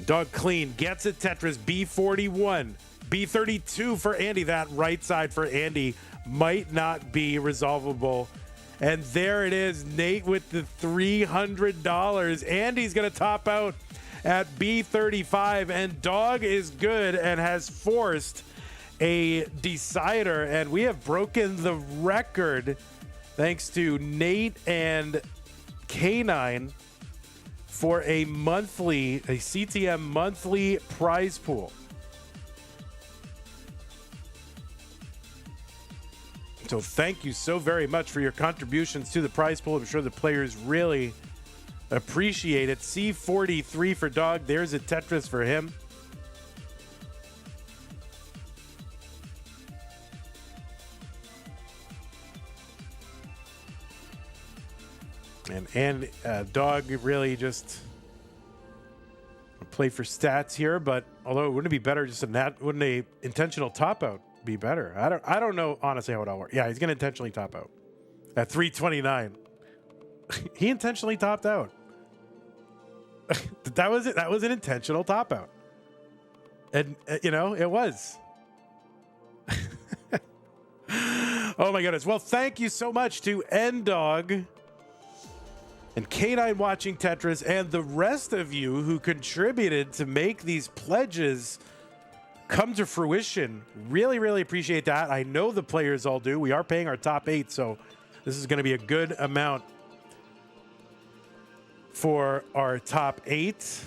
Dog clean, gets a Tetris, B41. B32 for Andy. That right side for Andy might not be resolvable. And there it is, Nate with the $300. Andy's going to top out at B35, and Dog is good and has forced a decider, and we have broken the record thanks to Nate and K9 for a CTM monthly prize pool. So thank you so very much for your contributions to the prize pool. I'm sure the players really appreciate it. C43 for Dog. There's a Tetris for him. And Dog really just play for stats here, but although it wouldn't be better just wouldn't a intentional top out be better? I don't know honestly how it all works. Yeah, he's gonna intentionally top out at 329. He intentionally topped out. That was it. That was an intentional top out, and you know it was. Oh my goodness! Well, thank you so much to N-Dog and K9 watching Tetris and the rest of you who contributed to make these pledges come to fruition. Really, really appreciate that. I know the players all do. We are paying our top 8, so this is going to be a good amount for our top 8.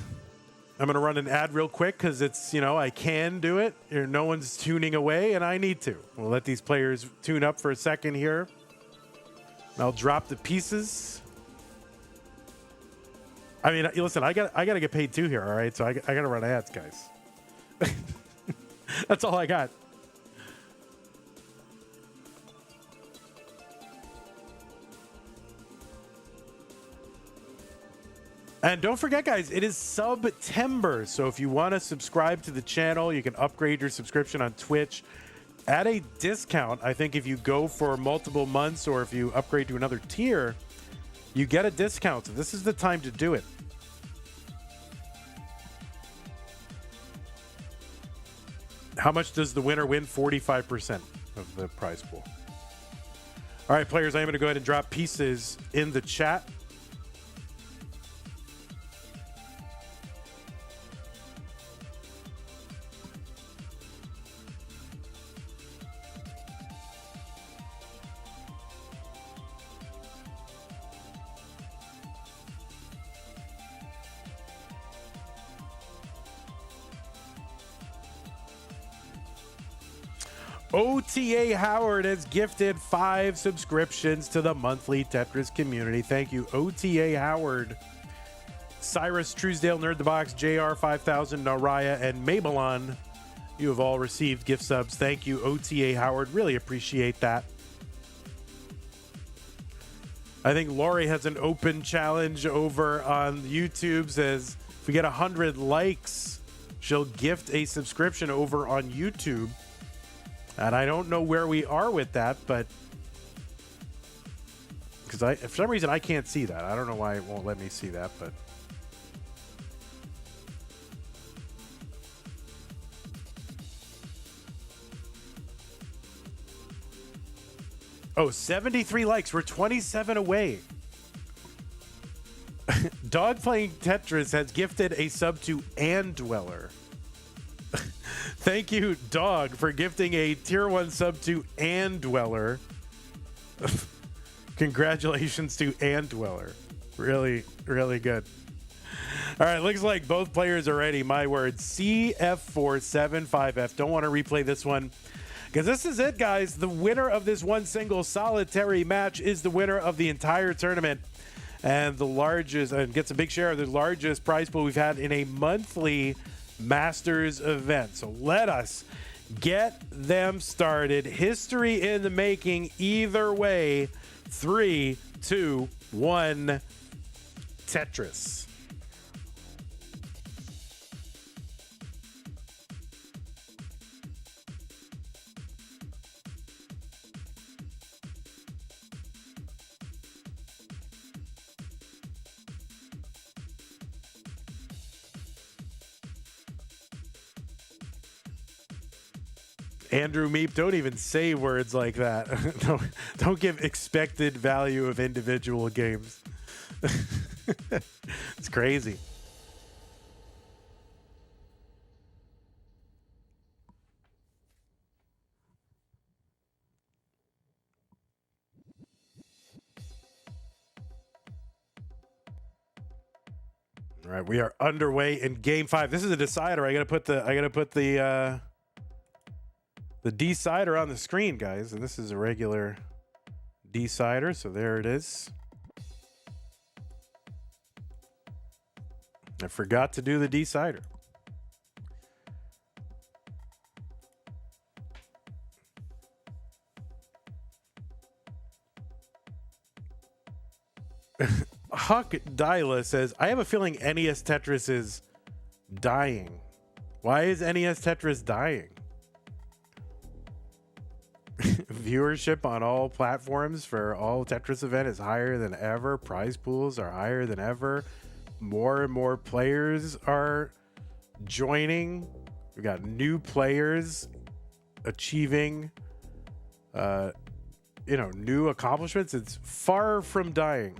I'm going to run an ad real quick because it's, I can do it. No one's tuning away, and I need to. We'll let these players tune up for a second here. I'll drop the pieces. I mean, listen, I got to get paid too here, all right? So I got to run ads, guys. That's all I got. And don't forget, guys, it is September. So if you want to subscribe to the channel, you can upgrade your subscription on Twitch at a discount. I think if you go for multiple months or if you upgrade to another tier, you get a discount. So this is the time to do it. How much does the winner win? 45% of the prize pool. All right, players, I'm going to go ahead and drop pieces in the chat. OTA Howard has gifted 5 subscriptions to the monthly Tetris community. Thank you, OTA Howard. Cyrus, Truesdale, Nerd the Box, JR 5000, Naraya, and Mabelon. You have all received gift subs. Thank you, OTA Howard. Really appreciate that. I think Lori has an open challenge over on YouTube. Says if we get 100 likes, she'll gift a subscription over on YouTube. And I don't know where we are with that, but because for some reason I can't see that. I don't know why it won't let me see that, but oh, 73 likes. We're 27 away. Dog Playing Tetris has gifted a sub to Andweller. Thank you, Dog, for gifting a tier 1 sub to Andweller. Congratulations to Andweller. Really, really good. All right, looks like both players are ready. My word, CF475F. Don't want to replay this one because this is it, guys. The winner of this one single solitary match is the winner of the entire tournament and the largest, and gets a big share of the largest prize pool we've had in a monthly Masters event. So let us get them started. History in the making either way. 3, 2, 1, Tetris. Andrew Meep, don't even say words like that. Don't give expected value of individual games. It's crazy. All right, we are underway in game 5. This is a decider. I gotta put the decider on the screen, guys, and this is a regular decider, so there it is. I forgot to do the decider. Huck Dyla says, I have a feeling NES Tetris is dying. Why is NES Tetris dying? Viewership on all platforms for all Tetris event is higher than ever. Prize pools are higher than ever. More and more players are joining. We got new players achieving, new accomplishments. It's far from dying.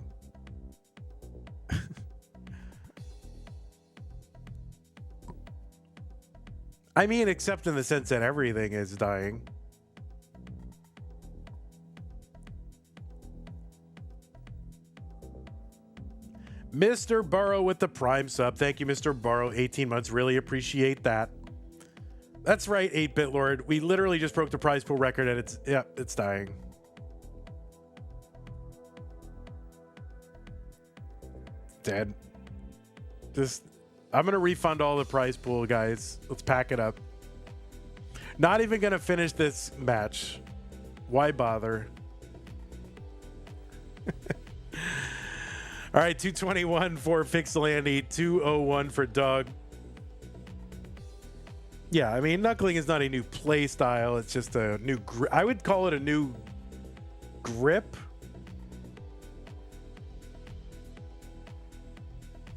I mean, except in the sense that everything is dying. Mr. Burrow with the Prime sub. Thank you, Mr. Burrow. 18 months. Really appreciate that. That's right, 8-Bit Lord. We literally just broke the prize pool record and it's dying. Dead. I'm going to refund all the prize pool, guys. Let's pack it up. Not even going to finish this match. Why bother? All right, 221 for PixelAndy, 201 for Doug. Yeah, I mean, knuckling is not a new play style. It's just a new I would call it a new grip.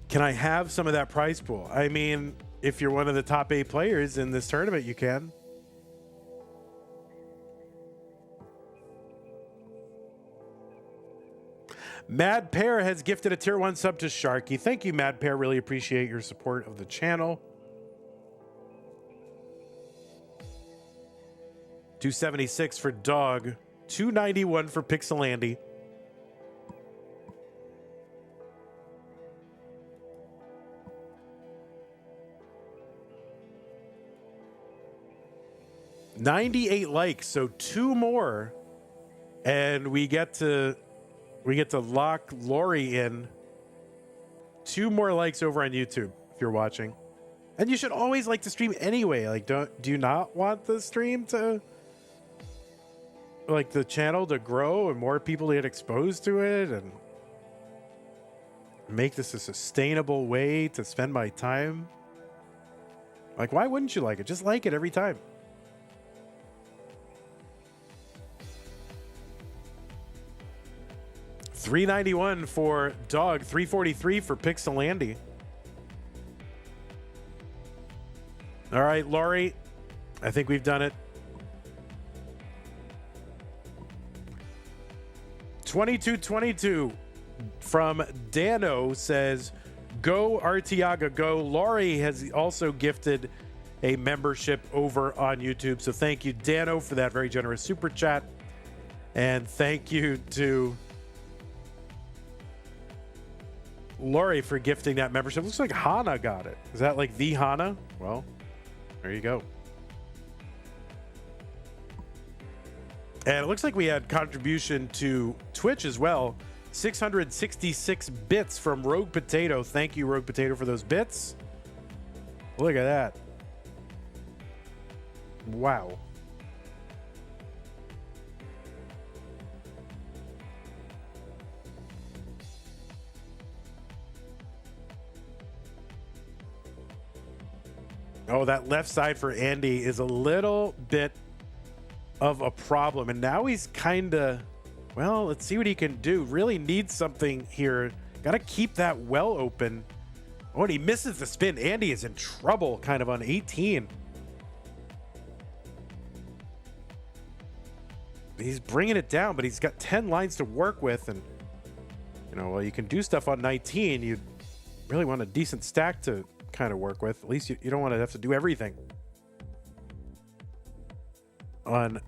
Can I have some of that prize pool? I mean, if you're one of the top 8 players in this tournament, you can. Mad Pear has gifted a tier 1 sub to Sharky. Thank you, Mad Pear. Really appreciate your support of the channel. 276 for Dog. 291 for PixelAndy. $98 likes, so 2 more, and we get to lock Lori in. 2 more likes over on YouTube if you're watching. And you should always like the stream anyway. Like, do you not want the stream to, like, the channel to grow and more people to get exposed to it and make this a sustainable way to spend my time? Like, why wouldn't you like it? Just like it every time. $391 for Dog, $343 for PixelAndy. All right, Laurie, I think we've done it. 2222 from Dano says, "Go Artiaga, go." Laurie has also gifted a membership over on YouTube, so thank you, Dano, for that very generous super chat, and thank you to Lori for gifting that membership. Looks like Hana got it. Is that like the Hana? Well, there you go. And it looks like we had contribution to Twitch as well. 666 bits from Rogue Potato. Thank you, Rogue Potato, for those bits. Look at that. Wow. Oh, that left side for Andy is a little bit of a problem. And now he's kind of, well, let's see what he can do. Really needs something here. Got to keep that well open. Oh, and he misses the spin. Andy is in trouble kind of on 18. He's bringing it down, but he's got 10 lines to work with. And, you know, well, you can do stuff on 19. You really want a decent stack to kind of work with. At least you don't want to have to do everything on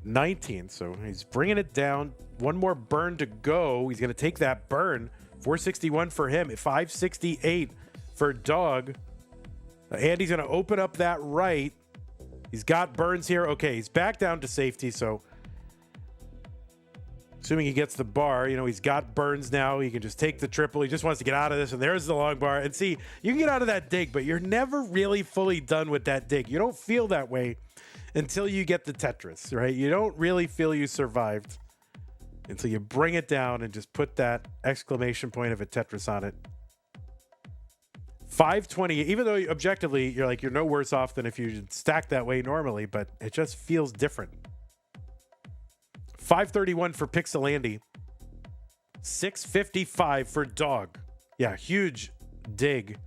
19. So he's bringing it down. 1 more burn to go. He's going to take that burn. 461 for him. 568 for Dog. Andy's going to open up that right. He's got burns here. Okay, he's back down to safety. So assuming he gets the bar, you know, he's got burns now. He can just take the triple. He just wants to get out of this. And there's the long bar. And see, you can get out of that dig, but you're never really fully done with that dig. You don't feel that way until you get the Tetris, right? You don't really feel you survived until you bring it down and just put that exclamation point of a Tetris on it. 520, even though objectively you're no worse off than if you stack that way normally, but it just feels different. 531 for PixelAndy. 655 for Dog. Yeah, huge dig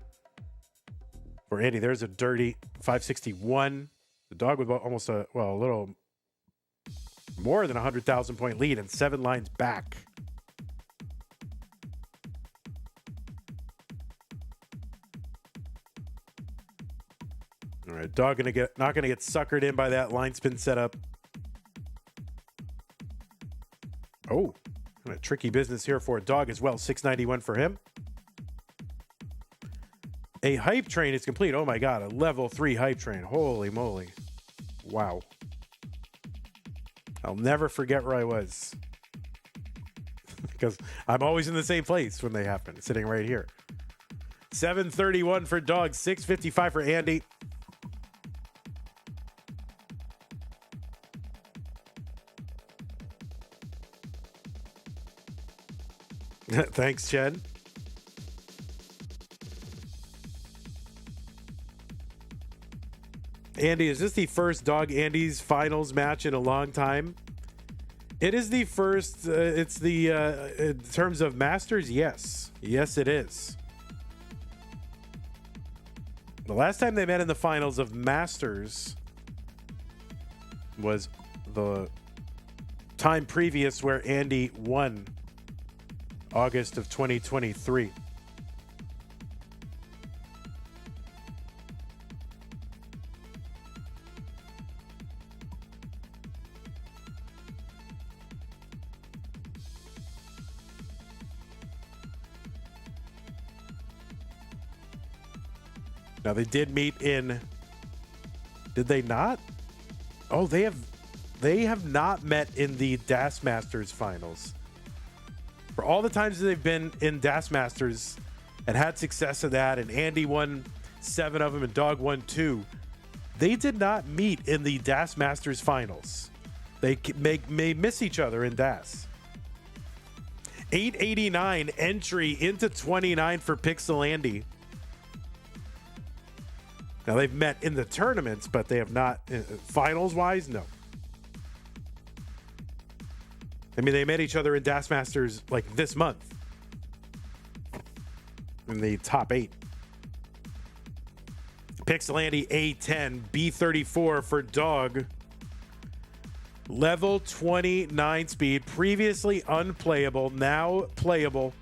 for Andy. There's a dirty 561. The Dog with almost a little more than 100,000 point lead and 7 lines back. All right, Dog not gonna get suckered in by that line spin setup. Oh, kind of tricky business here for Dog as well. 691 for him. A hype train is complete. Oh my God, a level 3 hype train. Holy moly. Wow. I'll never forget where I was. Because I'm always in the same place when they happen, sitting right here. 731 for Dog, 655 for Andy. Thanks, Chen. Andy, is this the first Dog Andy's finals match in a long time? It is the first. It's the in terms of Masters, yes. Yes, it is. The last time they met in the finals of Masters was the time previous where Andy won, August of 2023. Now they did meet in. Did they not? Oh, they have not met in the DAS Masters finals. For all the times that they've been in DAS Masters and had success of that, and Andy won 7 of them and Dog won 2, they did not meet in the DAS Masters finals. They may miss each other in DAS. 889 entry into 29 for PixelAndy. Now, they've met in the tournaments, but they have not, finals-wise, no. I mean, they met each other in DAS Masters, like, this month. In the top 8. PixelAndy A10, B34 for Dog. Level 29 speed, previously unplayable, now playable.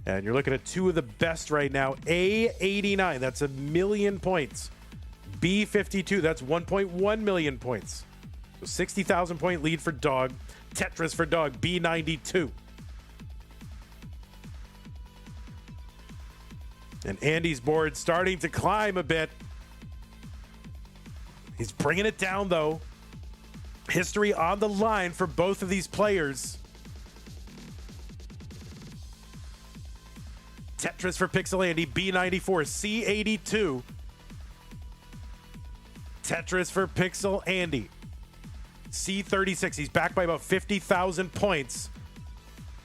And you're looking at 2 of the best right now. A89, that's 1 million points. B52, that's 1.1 million points. So 60,000 point lead for Dog. Tetris for Dog, B92. And Andy's board starting to climb a bit. He's bringing it down, though. History on the line for both of these players. Tetris for PixelAndy, B94, C82. Tetris for PixelAndy, C36. He's back by about 50,000 points.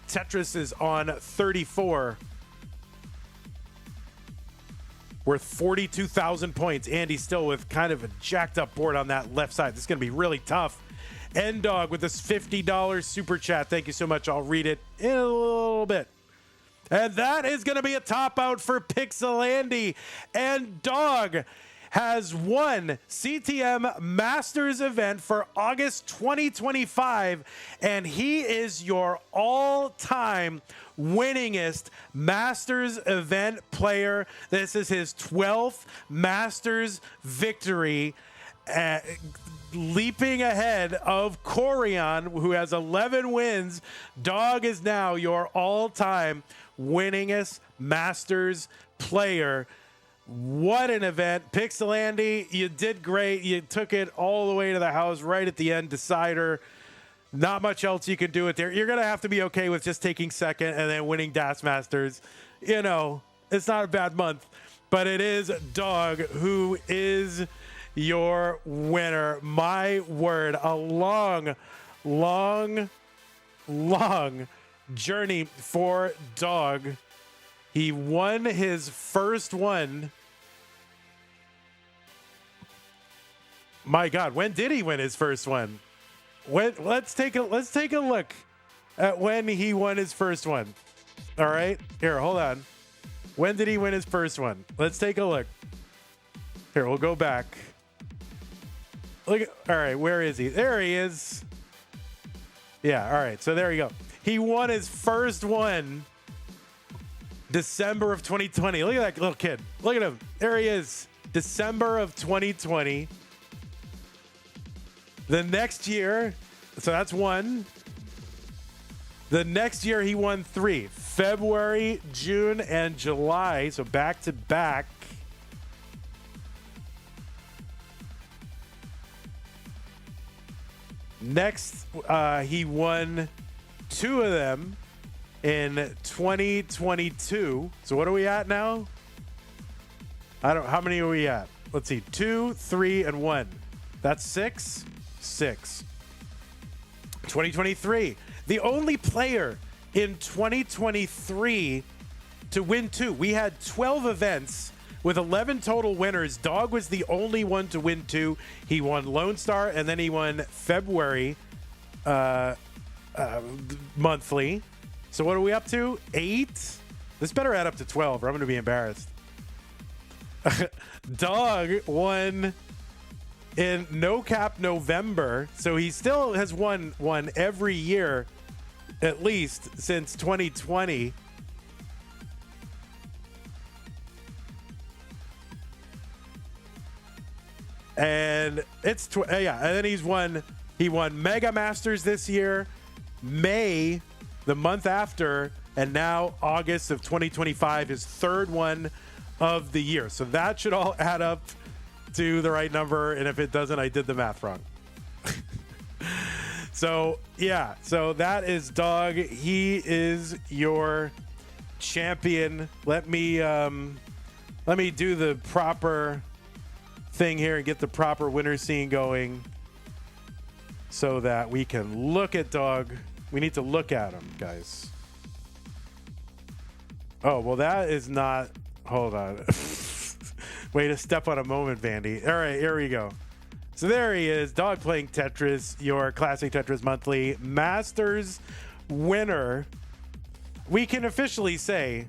Tetris is on 34. Worth 42,000 points. Andy still with kind of a jacked up board on that left side. This is going to be really tough. N-Dog with this $50 super chat. Thank you so much. I'll read it in a little bit. And that is going to be a top out for PixelAndy. And Dog has won CTM Masters event for August 2025. And he is your all-time winningest Masters event player. This is his 12th Masters victory. Leaping ahead of Corian, who has 11 wins. Dog is now your all-time winningest Masters player. What an event. PixelAndy, you did great. You took it all the way to the house right at the end, decider. Not much else you can do it there. You're going to have to be okay with just taking second and then winning DAS Masters. You know, it's not a bad month, but it is Dog who is your winner. My word, a long, long, long journey for Dog. He won his first one. My God, when did he win his first one? Let's take a look at when he won his first one. All right, here, hold on. When did he win his first one? Let's take a look. Here, we'll go back. Look at, all right, where is he? There he is. Yeah, all right, so there you go. He won his first one December of 2020. Look at that little kid. Look at him. There he is. December of 2020. The next year, so that's one. The next year he won 3. February, June, and July. So back to back. Next, he won 2 of them in 2022. So what are we at now? How many are we at? Let's see. 2, 3, and 1. That's 6. 6. 2023. The only player in 2023 to win 2. We had 12 events with 11 total winners. Dog was the only one to win 2. He won Lone Star, and then he won February monthly. So what are we up to? 8? This better add up to 12 or I'm going to be embarrassed. Dog won in No Cap November. So he still has won every year, at least since 2020. And it's and then he won Mega Masters this year, May the month after, and now August of 2025, his 3rd one of the year. So that should all add up to the right number, and if it doesn't, I did the math wrong. So yeah, so that is Dog. He is your champion. Let me do the proper thing here and get the proper winner scene going so that we can look at Dog. We need to look at him, guys. Oh, well, that is not. Hold on. Way to step on a moment, Vandy. All right, here we go. So there he is, Dog playing Tetris, your Classic Tetris Monthly Masters winner. We can officially say,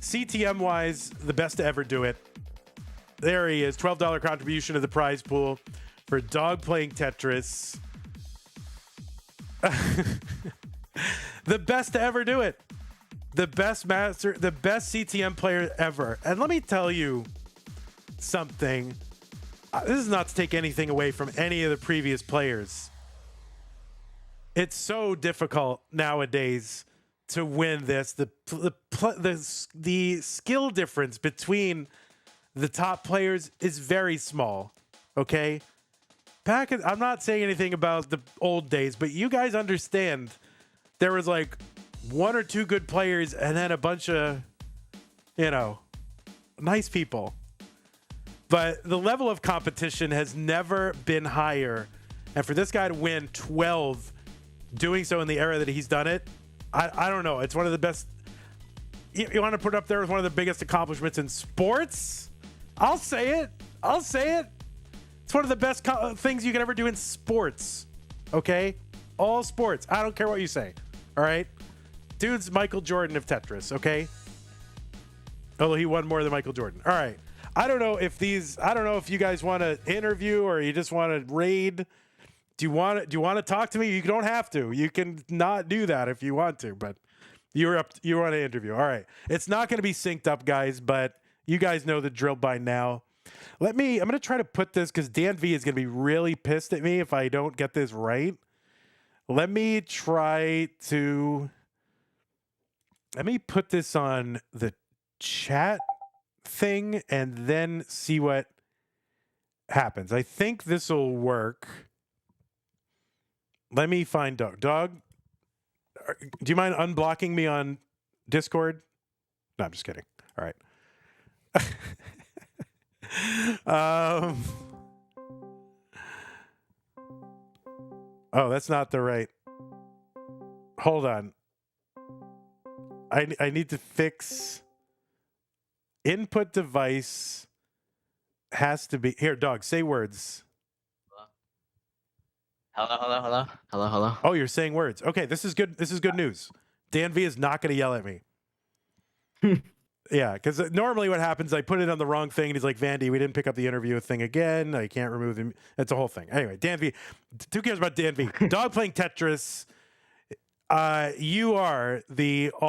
CTM-wise, the best to ever do it. There he is, $12 contribution to the prize pool for Dog playing Tetris. The best to ever do it. The best master, the best CTM player ever. And let me tell you something. This is not to take anything away from any of the previous players. It's so difficult nowadays to win this. The skill difference between the top players is very small. Okay, I'm not saying anything about the old days, but you guys understand there was like 1 or 2 good players and then a bunch of, nice people. But the level of competition has never been higher. And for this guy to win 12, doing so in the era that he's done it, I don't know. It's one of the best. You want to put it up there with one of the biggest accomplishments in sports? I'll say it. It's one of the best things you can ever do in sports. Okay? All sports. I don't care what you say. All right? Dude's Michael Jordan of Tetris, okay? Although he won more than Michael Jordan. All right. I don't know if you guys want to interview or you just want to raid. Do you want to talk to me? You don't have to. You can not do that if you want to, but you want to interview. All right. It's not going to be synced up, guys, but you guys know the drill by now. I'm going to try to put this because Dan V is going to be really pissed at me if I don't get this right. Let me put this on the chat thing and then see what happens. I think this will work. Let me find Dog. Dog, do you mind unblocking me on Discord? No, I'm just kidding. All right. Oh, that's not the right. Hold on. I need to fix input device has to be here. Dog, say words. Hello. Oh, you're saying words. Okay, this is good. This is good news. Dan V is not going to yell at me. Yeah, because normally what happens, I put it on the wrong thing, and he's like, Vandy, we didn't pick up the interview thing again. I can't remove them. That's a whole thing. Anyway, Dan V. Who cares about Dan V? Dog playing Tetris. You are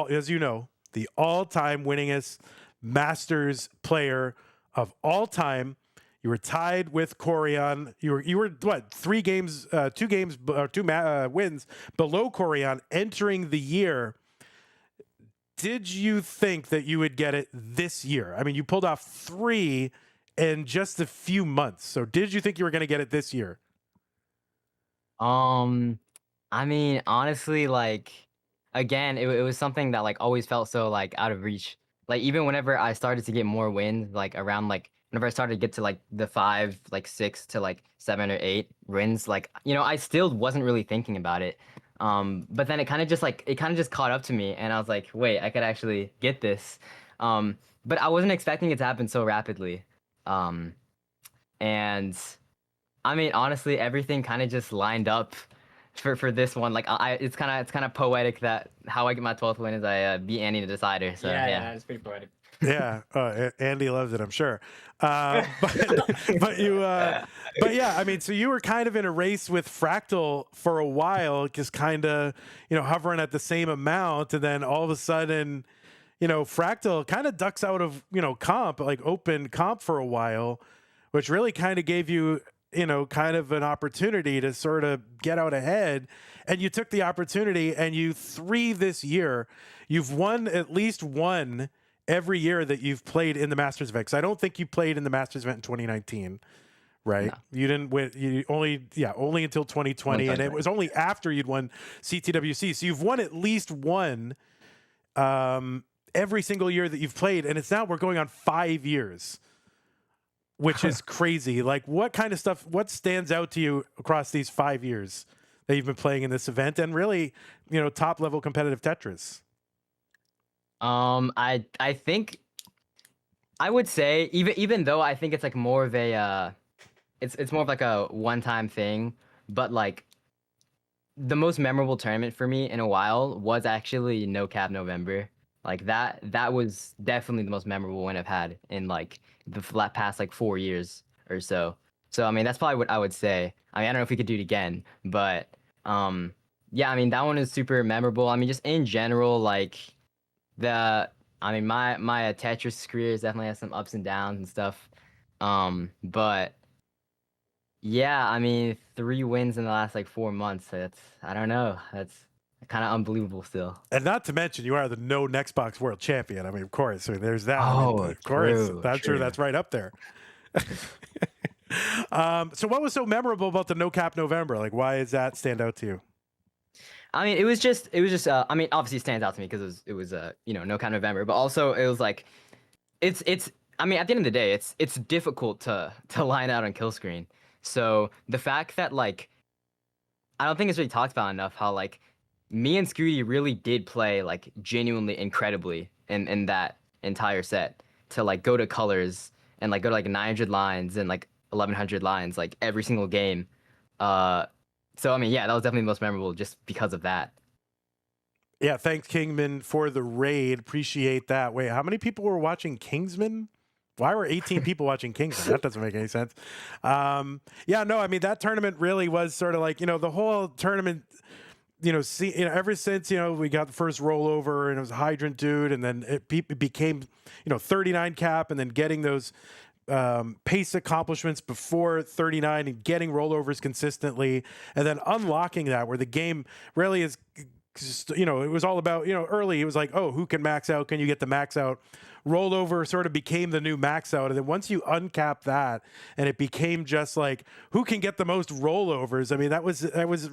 as you know, the all-time winningest Masters player of all time. You were tied with Corian. You were what? 2 games, wins below Corian entering the year. Did you think that you would get it this year? I mean, you pulled off 3 in just a few months. So did you think you were going to get it this year? I mean, honestly, like, again, it was something that like always felt so like out of reach. Like even whenever I started to get more wins, like around like whenever I started to get to like the 5, like 6 to like 7 or 8 wins, like I still wasn't really thinking about it. But then it kind of just caught up to me, and I was like, wait, I could actually get this. But I wasn't expecting it to happen so rapidly. And I mean, honestly, everything kind of just lined up for this one. Like, it's kind of poetic that how I get my 12th win is I beat Andy in the decider. So yeah, it's pretty poetic. Yeah, Andy loves it, I'm sure. But yeah, I mean, so you were kind of in a race with Fractal for a while, just kind of, hovering at the same amount, and then all of a sudden, Fractal kind of ducks out of, comp, like open comp for a while, which really kind of gave you, kind of an opportunity to sort of get out ahead. And you took the opportunity, and you 3 this year. You've won at least 1 every year that you've played in the Masters event. 'Cause I don't think you played in the Masters event in 2019, right? No. You didn't win. You only until 2020, and it was only after you'd won CTWC. So you've won at least 1 every single year that you've played, and we're going on 5 years, which is crazy. Like, what stands out to you across these 5 years that you've been playing in this event, and really, top level competitive Tetris? I think I would say even though I think it's like more of a it's more of like a one-time thing, but like the most memorable tournament for me in a while was actually No Cap November. Like that was definitely the most memorable win I've had in like the past like 4 years or so. So I mean that's probably what I would say. I mean I don't know if we could do it again, but yeah, I mean that one is super memorable. I mean just in general like my Tetris career definitely has some ups and downs and stuff. But yeah, I mean 3 wins in the last like 4 months. I don't know. That's kind of unbelievable still. And not to mention, you are the no Nextbox World Champion. I mean, of course. I mean, there's that. Oh, of course. That's true. That's right up there. So what was so memorable about the No Cap November? Like, why does that stand out to you? I mean, it was just I mean, obviously it stands out to me because it was No Cap November, but also it was like it's I mean, at the end of the day, it's difficult to line out on kill screen. So the fact that like I don't think it's really talked about enough how like me and Scooty really did play like genuinely incredibly in that entire set to like go to colors and like go to like 900 lines and like 1100 lines like every single game. So I mean, yeah, that was definitely the most memorable just because of that. Yeah, thanks Kingman for the raid. Appreciate that. Wait, how many people were watching Kingsman? Why were 18 people watching Kingsman? That doesn't make any sense. Yeah, no, I mean that tournament really was sort of like, the whole tournament, ever since, we got the first rollover and it was a Hydrant Dude, and then it became, 39 cap, and then getting those pace accomplishments before 39 and getting rollovers consistently, and then unlocking that where the game really is just, it was all about, early it was like, oh, who can max out? Can you get the max out? Rollover sort of became the new max out. And then once you uncap that and it became just like, who can get the most rollovers? I mean, that was,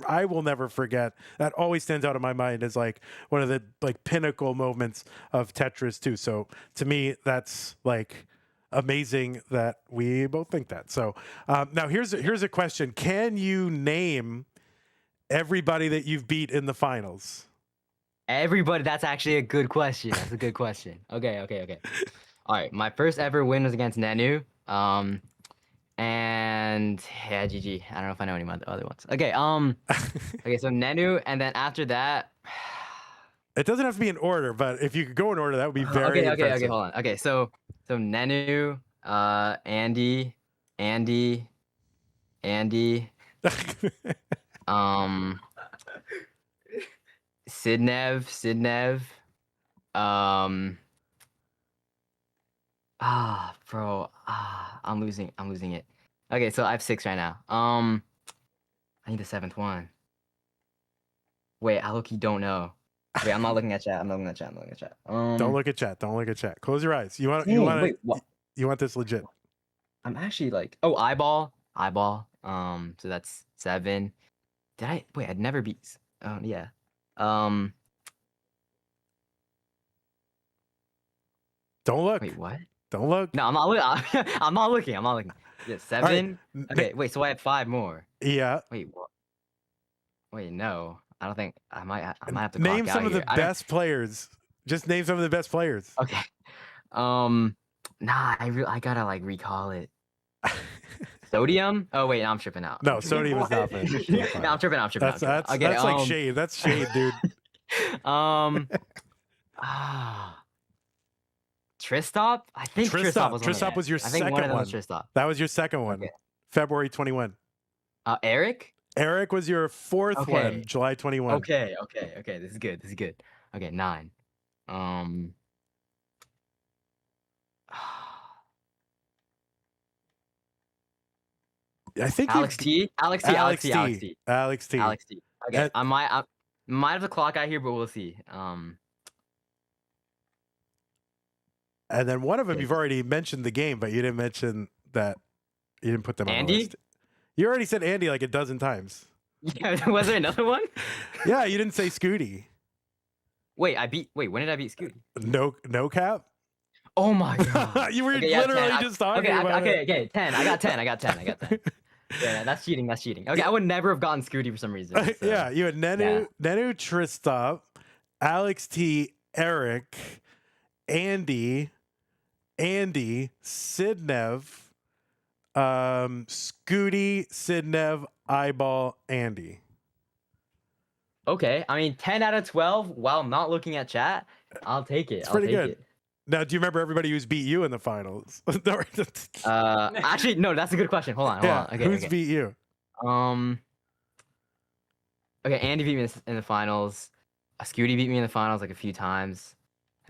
I will never forget. That always stands out in my mind as like one of the like pinnacle moments of Tetris too. So to me, that's like amazing that we both think that. So now here's a question. Can you name everybody that you've beat in the finals? Everybody, that's actually a good question. That's a good question. Okay. All right, my first ever win was against Nenu. And yeah, GG. I don't know if I know any of the other ones. Okay, okay, so Nenu, and then after that, it doesn't have to be in order, but if you could go in order, that would be very impressive. Okay, hold on. Okay, so Nenu, Andy, Sidnev, bro, I'm losing it. Okay, so I have 6 right now. I need the 7th one. Wait, I look, you don't know. Wait, I'm not looking at chat. I'm not looking at chat. I'm not looking at chat. Don't look at chat. Don't look at chat. Close your eyes. Wait, what? You want this legit. I'm actually like, oh, eyeball. So that's 7. Did I wait? I'd never beat. Oh yeah. Don't look. Wait, what? Don't look. No, I'm not looking. I'm not looking. I'm not looking. Yeah, 7. Right. Okay, wait. So I have 5 more. Yeah. Wait, what? Wait, no. I don't think I might have to name clock some out of the here. best players. Just name some of the best players. Okay. Nah, I gotta like recall it. Sodium? Oh wait, no, I'm tripping out. No, Sodium is not finished. No, I'm tripping out. That's Okay, like shade. That's shade, dude. Tristop? I think Tristop was one of Tristop them. was your I think second one of them one. was Tristop. That was your second one. Okay. February 21. Eric? Eric was your 4th one, July 21. Okay. This is good. Okay, 9. I think Alex T. Alex T. Okay, I might have the clock out here, but we'll see. And then one of them you've already mentioned the game, but you didn't mention that you didn't put them on the Andy? list. You already said Andy like a dozen times. Yeah, was there another one? Yeah, you didn't say Scooty. Wait, when did I beat Scooty? No cap? Oh my god. You were literally just talking about it. Okay, 10. I got 10. Yeah, that's cheating. Okay, I would never have gotten Scooty for some reason. So. Yeah, you had Nenu, Tristop, Alex T, Eric, Andy, Sidnev, Scooty, Sidnev, Eyeball, Andy. Okay, I mean 10 out of 12 while not looking at chat. I'll take it. It's pretty good. Now, do you remember everybody who's beat you in the finals? Actually, no, that's a good question. Hold on. Okay, who's beat you? Okay, Andy beat me in the finals. Scooty beat me in the finals like a few times,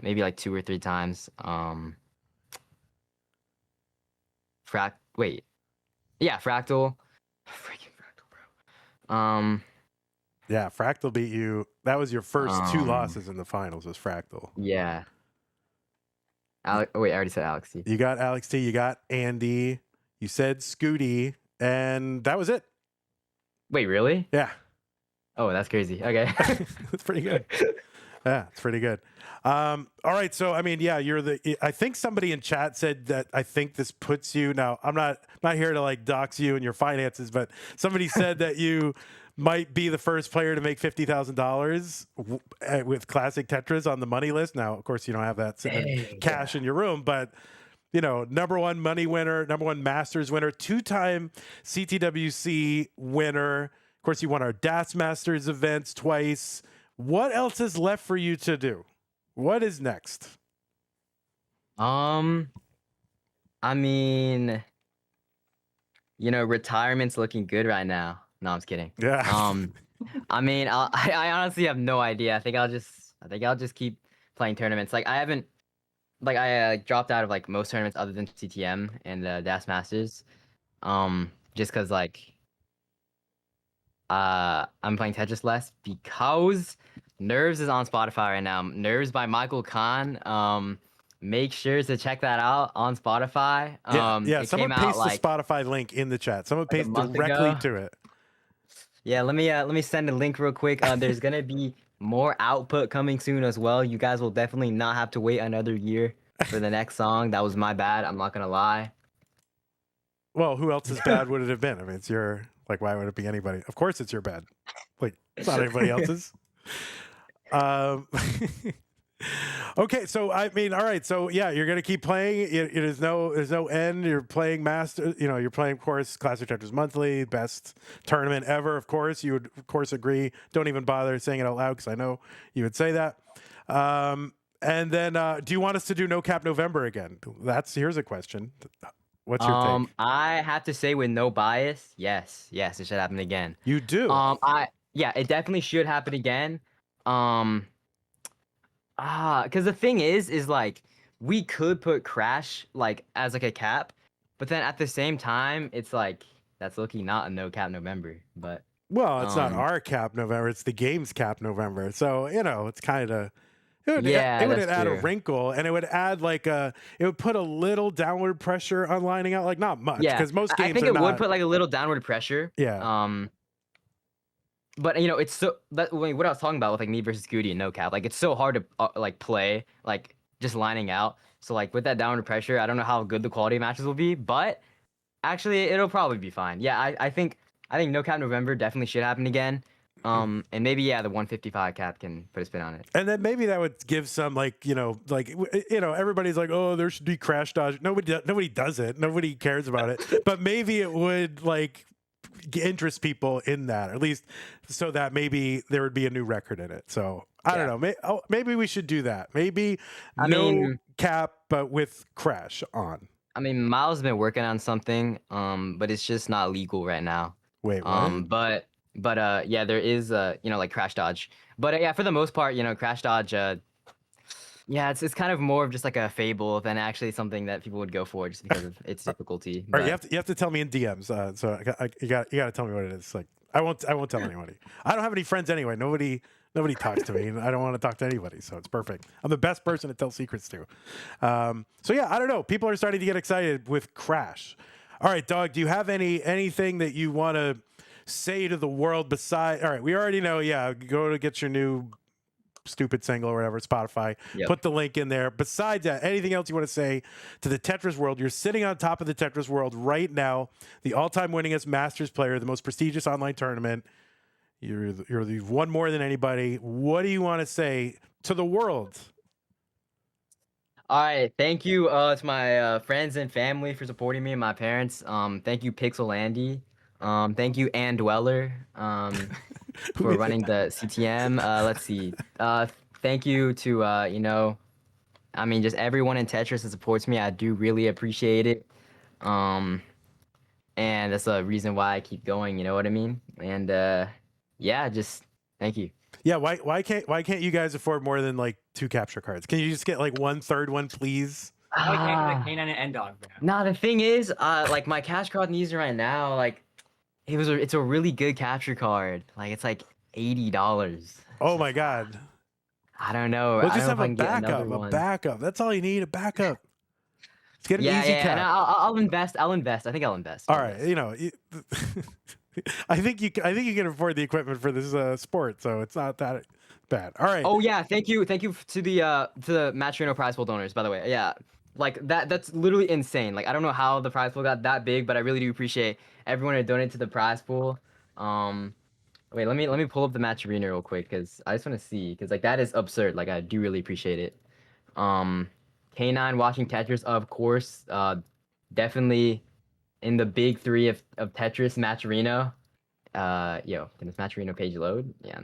maybe like 2 or 3 times. Fractal. Freaking Fractal, bro. Yeah, Fractal beat you. That was your first 2 losses in the finals. Was Fractal? Yeah. Wait, I already said Alex T. You got Alex T. You got Andy. You said Scooty, and that was it. Wait, really? Yeah. Oh, that's crazy. Okay. That's pretty good. Yeah, it's pretty good. All right, so I mean, yeah, I think somebody in chat said that I think this puts you. Now, I'm not here to like dox you and your finances, but somebody said that you might be the first player to make $50,000 with classic Tetris on the money list. Now, of course, you don't have that cash in your room, but you know, #1 money winner, #1 Masters winner, 2-time CTWC winner. Of course, you won our DAS Masters events twice. What else is left for you to do? What is next? I mean, retirement's looking good right now. No, I'm just kidding. Yeah. I mean, I honestly have no idea. I think I'll just keep playing tournaments. Like I dropped out of like most tournaments other than CTM and the DAS Masters. Just because like I'm playing Tetris less because Nerves is on Spotify right now. Nerves by Michael Kahn. Make sure to check that out on Spotify. Yeah. Someone paste the Spotify link in the chat. Someone paste directly to it. Yeah, let me send a link real quick. There's gonna be more output coming soon as well. You guys will definitely not have to wait another year for the next song. That was my bad. I'm not gonna lie. Well, who else's bad would it have been? I mean, it's your like. Why would it be anybody? Of course, it's your bad. Like it's not anybody else's. Okay, so I mean, all right, so yeah, you're gonna keep playing. There's no end. You're playing master. You're playing, of course, Classic Tetris Monthly, best tournament ever. Of course, you would, of course, agree. Don't even bother saying it out loud because I know you would say that. And then, do you want us to do No Cap November again? Here's a question. What's your take? I have to say, with no bias, yes, it should happen again. You do. Yeah, it definitely should happen again. Because the thing is like we could put Crash like as like a cap, But then at the same time, it's like that's looking not a no cap November. But Well, it's not um, our cap November; it's the game's cap November. So it's kind of it yeah, would that's add a true. wrinkle, and it would add like it would put a little downward pressure on lining out, like not much, Yeah, because most I games think are it would not. put like a little downward pressure. Yeah, But it's so that what I was talking about with like me versus Goody and no cap, like it's so hard to like play like just lining out. So like with that downward pressure, I don't know how good the quality of matches will be, but actually it'll probably be fine. Yeah, I think no cap November definitely should happen again. And maybe the 155 cap can put a spin on it. and then maybe that would give some everybody's like, oh, there should be crash dodge. Nobody does it. Nobody cares about it. But maybe it would like interest people in that, or at least so that maybe there would be a new record in it. So I don't know. Maybe we should do that. Maybe I no mean, cap, but with crash on. Miles has been working on something, but it's just not legal right now. Wait, what? But yeah, there is like crash dodge. But yeah, for the most part, crash dodge. Yeah, it's kind of more of just like a fable than actually something that people would go for just because of its difficulty. All right, But you have to tell me in DMs. So you got to tell me what it is. Like I won't tell anybody. I don't have any friends anyway. Nobody talks to me, and I don't want to talk to anybody. So it's perfect. I'm the best person to tell secrets to. So yeah, I don't know. People are starting to get excited with Crash. All right, Dog. Do you have anything that you want to say to the world besides? All right, we already know. Yeah, go to get your new stupid single or whatever, Spotify. Yep. Put the link in there. Besides that, anything else you want to say to the Tetris world? You're sitting on top of the Tetris world right now, the all-time winningest Masters player, the most prestigious online tournament. You've won more than anybody. What do you want to say to the world? all right, thank you to my friends and family for supporting me and my parents. Thank you PixelAndy. Thank you Ann Dweller. For running the CTM. Let's see. Thank you to just everyone in Tetris that supports me. I do really appreciate it. And that's the reason why I keep going. You know what I mean? And just thank you. Yeah, why can't you guys afford more than like 2 capture cards? Can you just get like one third one, please? I can't get a K9 and N-Dog, bro. Nah, the thing is, like my cash card I'm using right now, like it's a really good capture card. Like it's like $80. Oh my god. I don't know. We'll I just don't know have if I a can get backup. another A one. backup. That's all you need. A backup. Let's get an Yeah, easy yeah, cap. and I'll invest. I'll invest. I think I'll invest. All right, I think you can afford the equipment for this sport, so it's not that bad. All right. Oh yeah, thank you to the Matrino prize pool donors. By the way, yeah, like that's literally insane. Like I don't know how the prize pool got that big, but I really do appreciate everyone who donated to the prize pool. Wait, let me pull up the Matrino real quick because I just want to see because like that is absurd. Like I do really appreciate it. K9 watching Tetris, of course. Definitely in the big 3 of Tetris, Matrino. Can this Matrino page load? Yeah,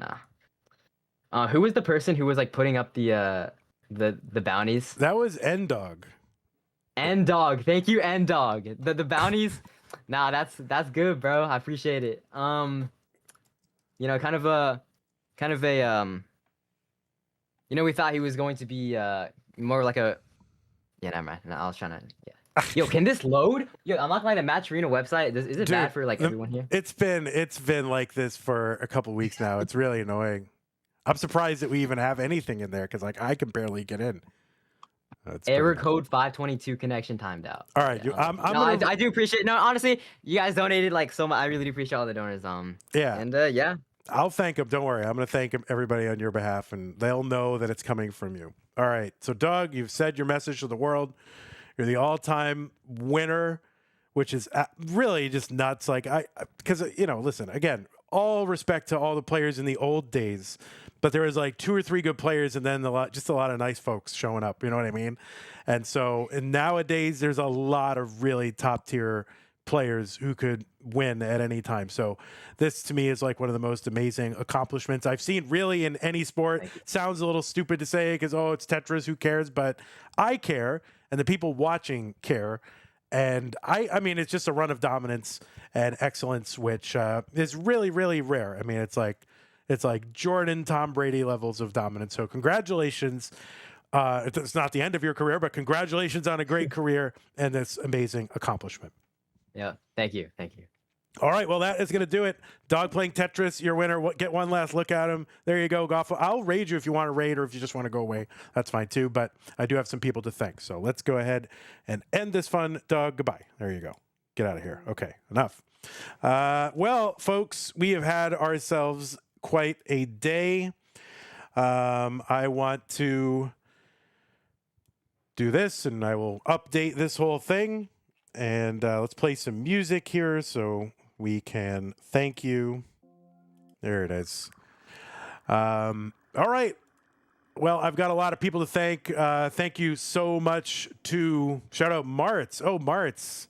nah. Who was the person who was like putting up the bounties? That was N-Dog. N-Dog, thank you, N-Dog. The bounties, nah, that's good, bro. I appreciate it. Kind of a, we thought he was going to be more like a. Yeah, never mind. No, I was trying to. Yeah. Yo, can this load? Yo, I'm not like the Matrino website. Is it bad for like everyone here? It's been like this for a couple weeks now. It's really annoying. I'm surprised that we even have anything in there because like I can barely get in. Error code 522 connection timed out. All right, Yeah, I do appreciate. No, honestly, you guys donated like so much. I really do appreciate all the donors. Yeah, and yeah, I'll thank them. Don't worry, I'm gonna thank everybody on your behalf, and they'll know that it's coming from you. All right, so Doug, you've said your message to the world. You're the all-time winner, which is really just nuts. Like because listen again. All respect to all the players in the old days, but there was like 2 or 3 good players, and then just a lot of nice folks showing up. You know what I mean? And nowadays there's a lot of really top tier players who could win at any time. So this to me is like one of the most amazing accomplishments I've seen really in any sport. Sounds a little stupid to say because it's Tetris, who cares? But I care, and the people watching care. And I mean, it's just a run of dominance and excellence, which is really, really rare. I mean, it's like Jordan, Tom Brady levels of dominance. So congratulations It's not the end of your career, but congratulations on a great career and this amazing accomplishment. Yeah. Thank you. Thank you. All right, well, that is going to do it. Dog playing Tetris, your winner. Get one last look at him. There you go, Goff. I'll raid you if you want to raid, or if you just want to go away. That's fine, too. But I do have some people to thank. So let's go ahead and end this fun. Dog, goodbye. There you go. Get out of here. Okay, enough. Well, folks, we have had ourselves quite a day. I want to do this, and I will update this whole thing. And let's play some music here so we can thank you. There it is. All right. Well, I've got a lot of people to thank. Thank you so much to shout out Martz. Oh, Martz.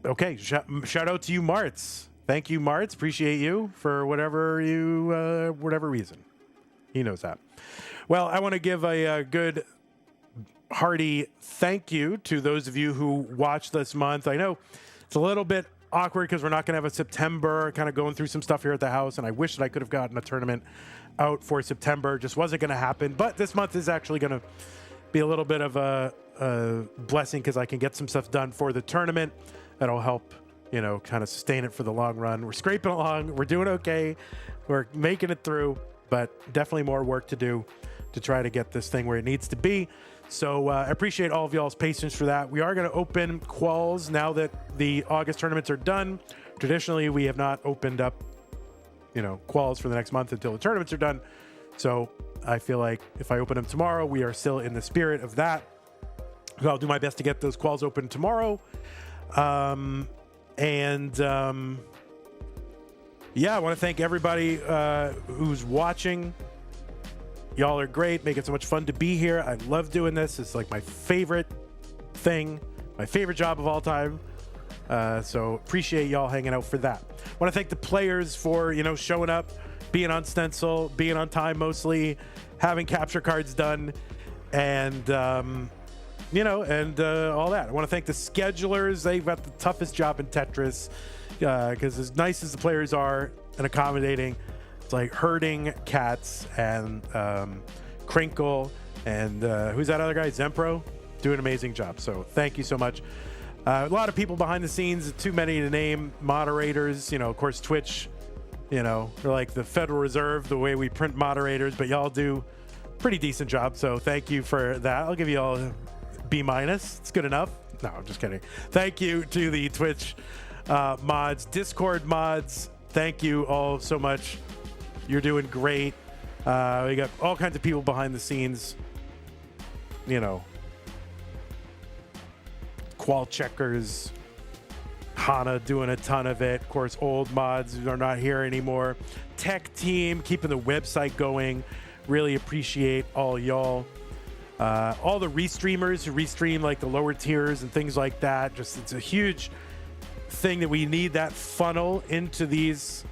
Okay. Shout out to you, Martz. Thank you, Martz. Appreciate you for whatever reason. He knows that. Well, I want to give a good, hearty thank you to those of you who watched this month. I know it's a little bit awkward because we're not going to have a September, kind of going through some stuff here at the house, and I wish that I could have gotten a tournament out for September. Just wasn't going to happen. But this month is actually going to be a little bit of a blessing because I can get some stuff done for the tournament that'll help, kind of sustain it for the long run. We're scraping along. We're doing okay. We're making it through. But definitely more work to do to try to get this thing where it needs to be. So I appreciate all of y'all's patience for that. We are going to open quals now that the August tournaments are done. Traditionally, we have not opened up, quals for the next month until the tournaments are done. So I feel like if I open them tomorrow, we are still in the spirit of that. So I'll do my best to get those quals open tomorrow. Yeah, I want to thank everybody who's watching. Y'all are great, making so much fun to be here. I love doing this. It's like my favorite thing, my favorite job of all time. So appreciate y'all hanging out for that. I want to thank the players for, showing up, being on stencil, being on time mostly, having capture cards done, and all that. I want to thank the schedulers. They've got the toughest job in Tetris. Because as nice as the players are and accommodating, it's like herding cats and Crinkle and who's that other guy? Zempro, do an amazing job. So thank you so much. A lot of people behind the scenes, too many to name. Moderators, of course, Twitch, we're like the Federal Reserve, the way we print moderators, but y'all do a pretty decent job. So thank you for that. I'll give you all a B-. It's good enough. No, I'm just kidding. Thank you to the Twitch mods, Discord mods. Thank you all so much. You're doing great. We got all kinds of people behind the scenes. Qual checkers, Hana doing a ton of it. Of course, old mods who are not here anymore. Tech team keeping the website going. Really appreciate all y'all. All the restreamers who restream like the lower tiers and things like that. Just it's a huge thing that we need that funnel into these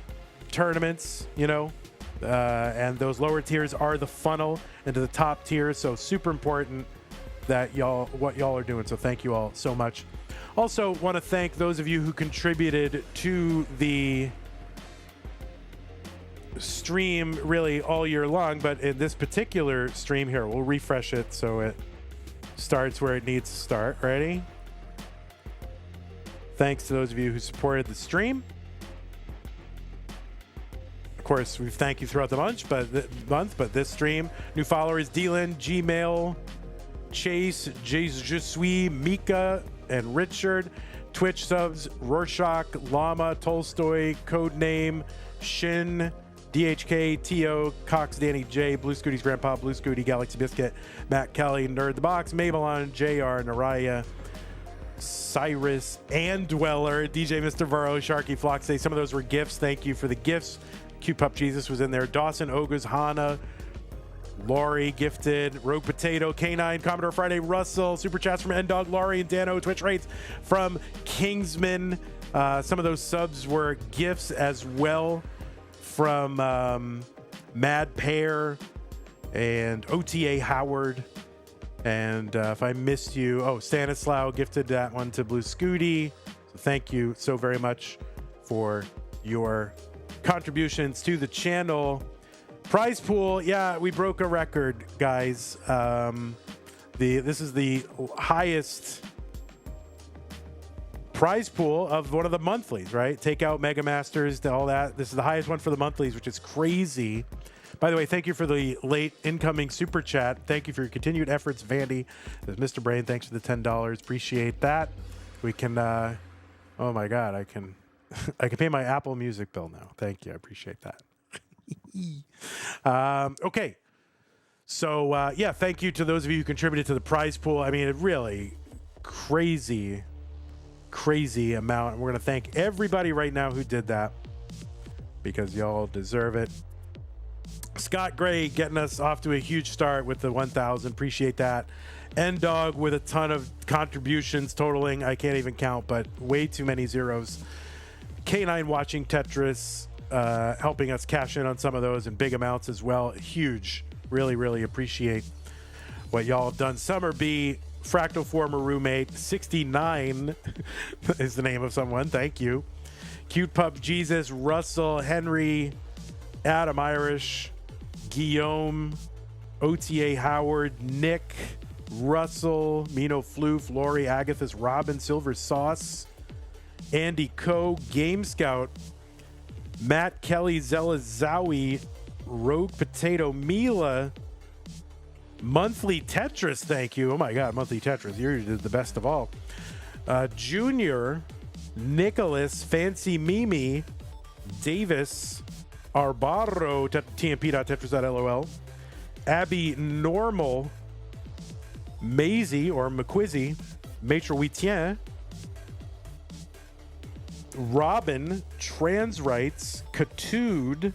tournaments, and those lower tiers are the funnel into the top tiers. So super important that what y'all are doing. So thank you all so much. Also want to thank those of you who contributed to the stream really all year long, but in this particular stream here, we'll refresh it so it starts where it needs to start. Ready? Thanks to those of you who supported the stream. Of course, we thank you throughout the month, but this stream, new followers: Dylan, Gmail, Chase, Je suis, Mika, and Richard. Twitch subs: Rorschach, Llama, Tolstoy, Codename, Shin, DHK, T.O., Cox, Danny J, Blue Scooty's Grandpa, Blue Scooty, Galaxy Biscuit, Matt Kelly, Nerd the Box, Mabelon, JR, Naraya, Cyrus, and Dweller, DJ Mr. Varro, Sharky, Floxday. Some of those were gifts. Thank you for the gifts. Q Pup Jesus was in there. Dawson, Ogus, Hana, Laurie, Gifted, Rogue Potato, K9, Commodore Friday, Russell, Super Chats from N-Dog, Laurie, and Dano, Twitch rates from Kingsman. Some of those subs were gifts as well from Mad Pear and OTA Howard. And if I missed you, Stanislaw gifted that one to Blue Scooty. So thank you so very much for your contributions to the channel. Prize pool, yeah, we broke a record, guys. This is the highest prize pool of one of the monthlies, right? Take out Mega Masters, all that. This is the highest one for the monthlies, which is crazy. By the way, thank you for the late incoming super chat. Thank you for your continued efforts, Vandy. There's Mr. Brain. Thanks for the $10. Appreciate that. We can. Oh my God, I can pay my Apple Music bill now. Thank you. I appreciate that. Okay. So yeah, thank you to those of you who contributed to the prize pool. I mean, it really crazy amount. And we're gonna thank everybody right now who did that because y'all deserve it. Scott Gray getting us off to a huge start with the 1,000. Appreciate that. N-Dog with a ton of contributions totaling, I can't even count, but way too many zeros. K9 watching Tetris, helping us cash in on some of those in big amounts as well. Huge. Really appreciate what y'all have done. Summer B, Fractal former roommate, 69 is the name of someone. Thank you. Cute Pup Jesus, Russell, Henry, Adam Irish, Guillaume, OTA Howard, Nick, Russell, Mino Floof, Lori, Agathis, Robin, Silver Sauce, Andy Co, Game Scout, Matt Kelly, Zella Zowie, Rogue Potato, Mila, Monthly Tetris, thank you. Oh my God, Monthly Tetris, you're the best of all. Junior, Nicholas, Fancy Mimi, Davis, Arbaro, tmp.tetris.lol, Abby Normal, Maisie or McQuizzy, Maitre Huitien, Robin, Trans Rights, Katood,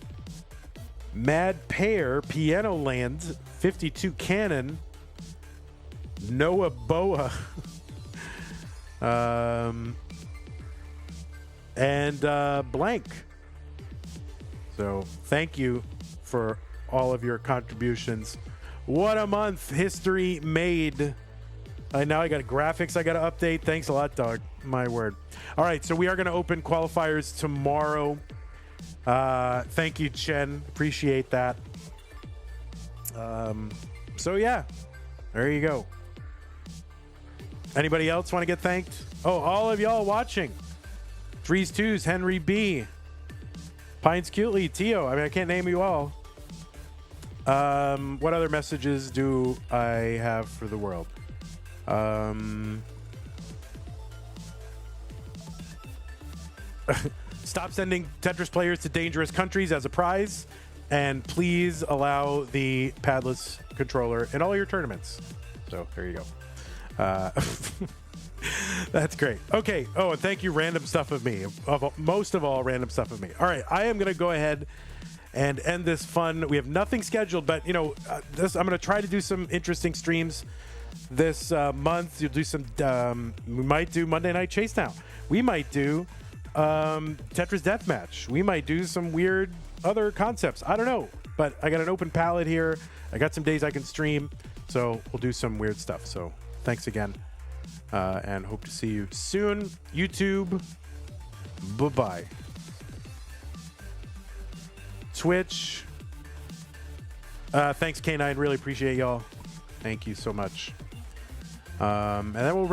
Mad Pear, Piano Land, 52 Cannon, Noah Boa, and Blank. So thank you for all of your contributions. What a month. History made. Now I got graphics I got to update. Thanks a lot, dog. My word. All right, so we are going to open qualifiers tomorrow. Thank you, Chen. Appreciate that. So yeah, there you go. Anybody else want to get thanked? Oh, all of y'all watching. Threes Twos, Henry B, Pines Cutely, Tio. I mean, I can't name you all. What other messages do I have for the world? Stop sending Tetris players to dangerous countries as a prize, and please allow the padless controller in all your tournaments. So there you go. That's great. Okay. Oh, and thank you, Random Stuff of Me. Most of all, Random Stuff of Me. All right, I am going to go ahead and end this fun. We have nothing scheduled, but I'm going to try to do some interesting streams this month. You'll do some. We might do Monday Night Chase Now. We might do Tetris Deathmatch. We might do some weird other concepts. I don't know, but I got an open palette here. I got some days I can stream, so we'll do some weird stuff. So thanks again, and hope to see you soon. YouTube, bye-bye. Twitch, thanks K9, really appreciate y'all. Thank you so much. And then we'll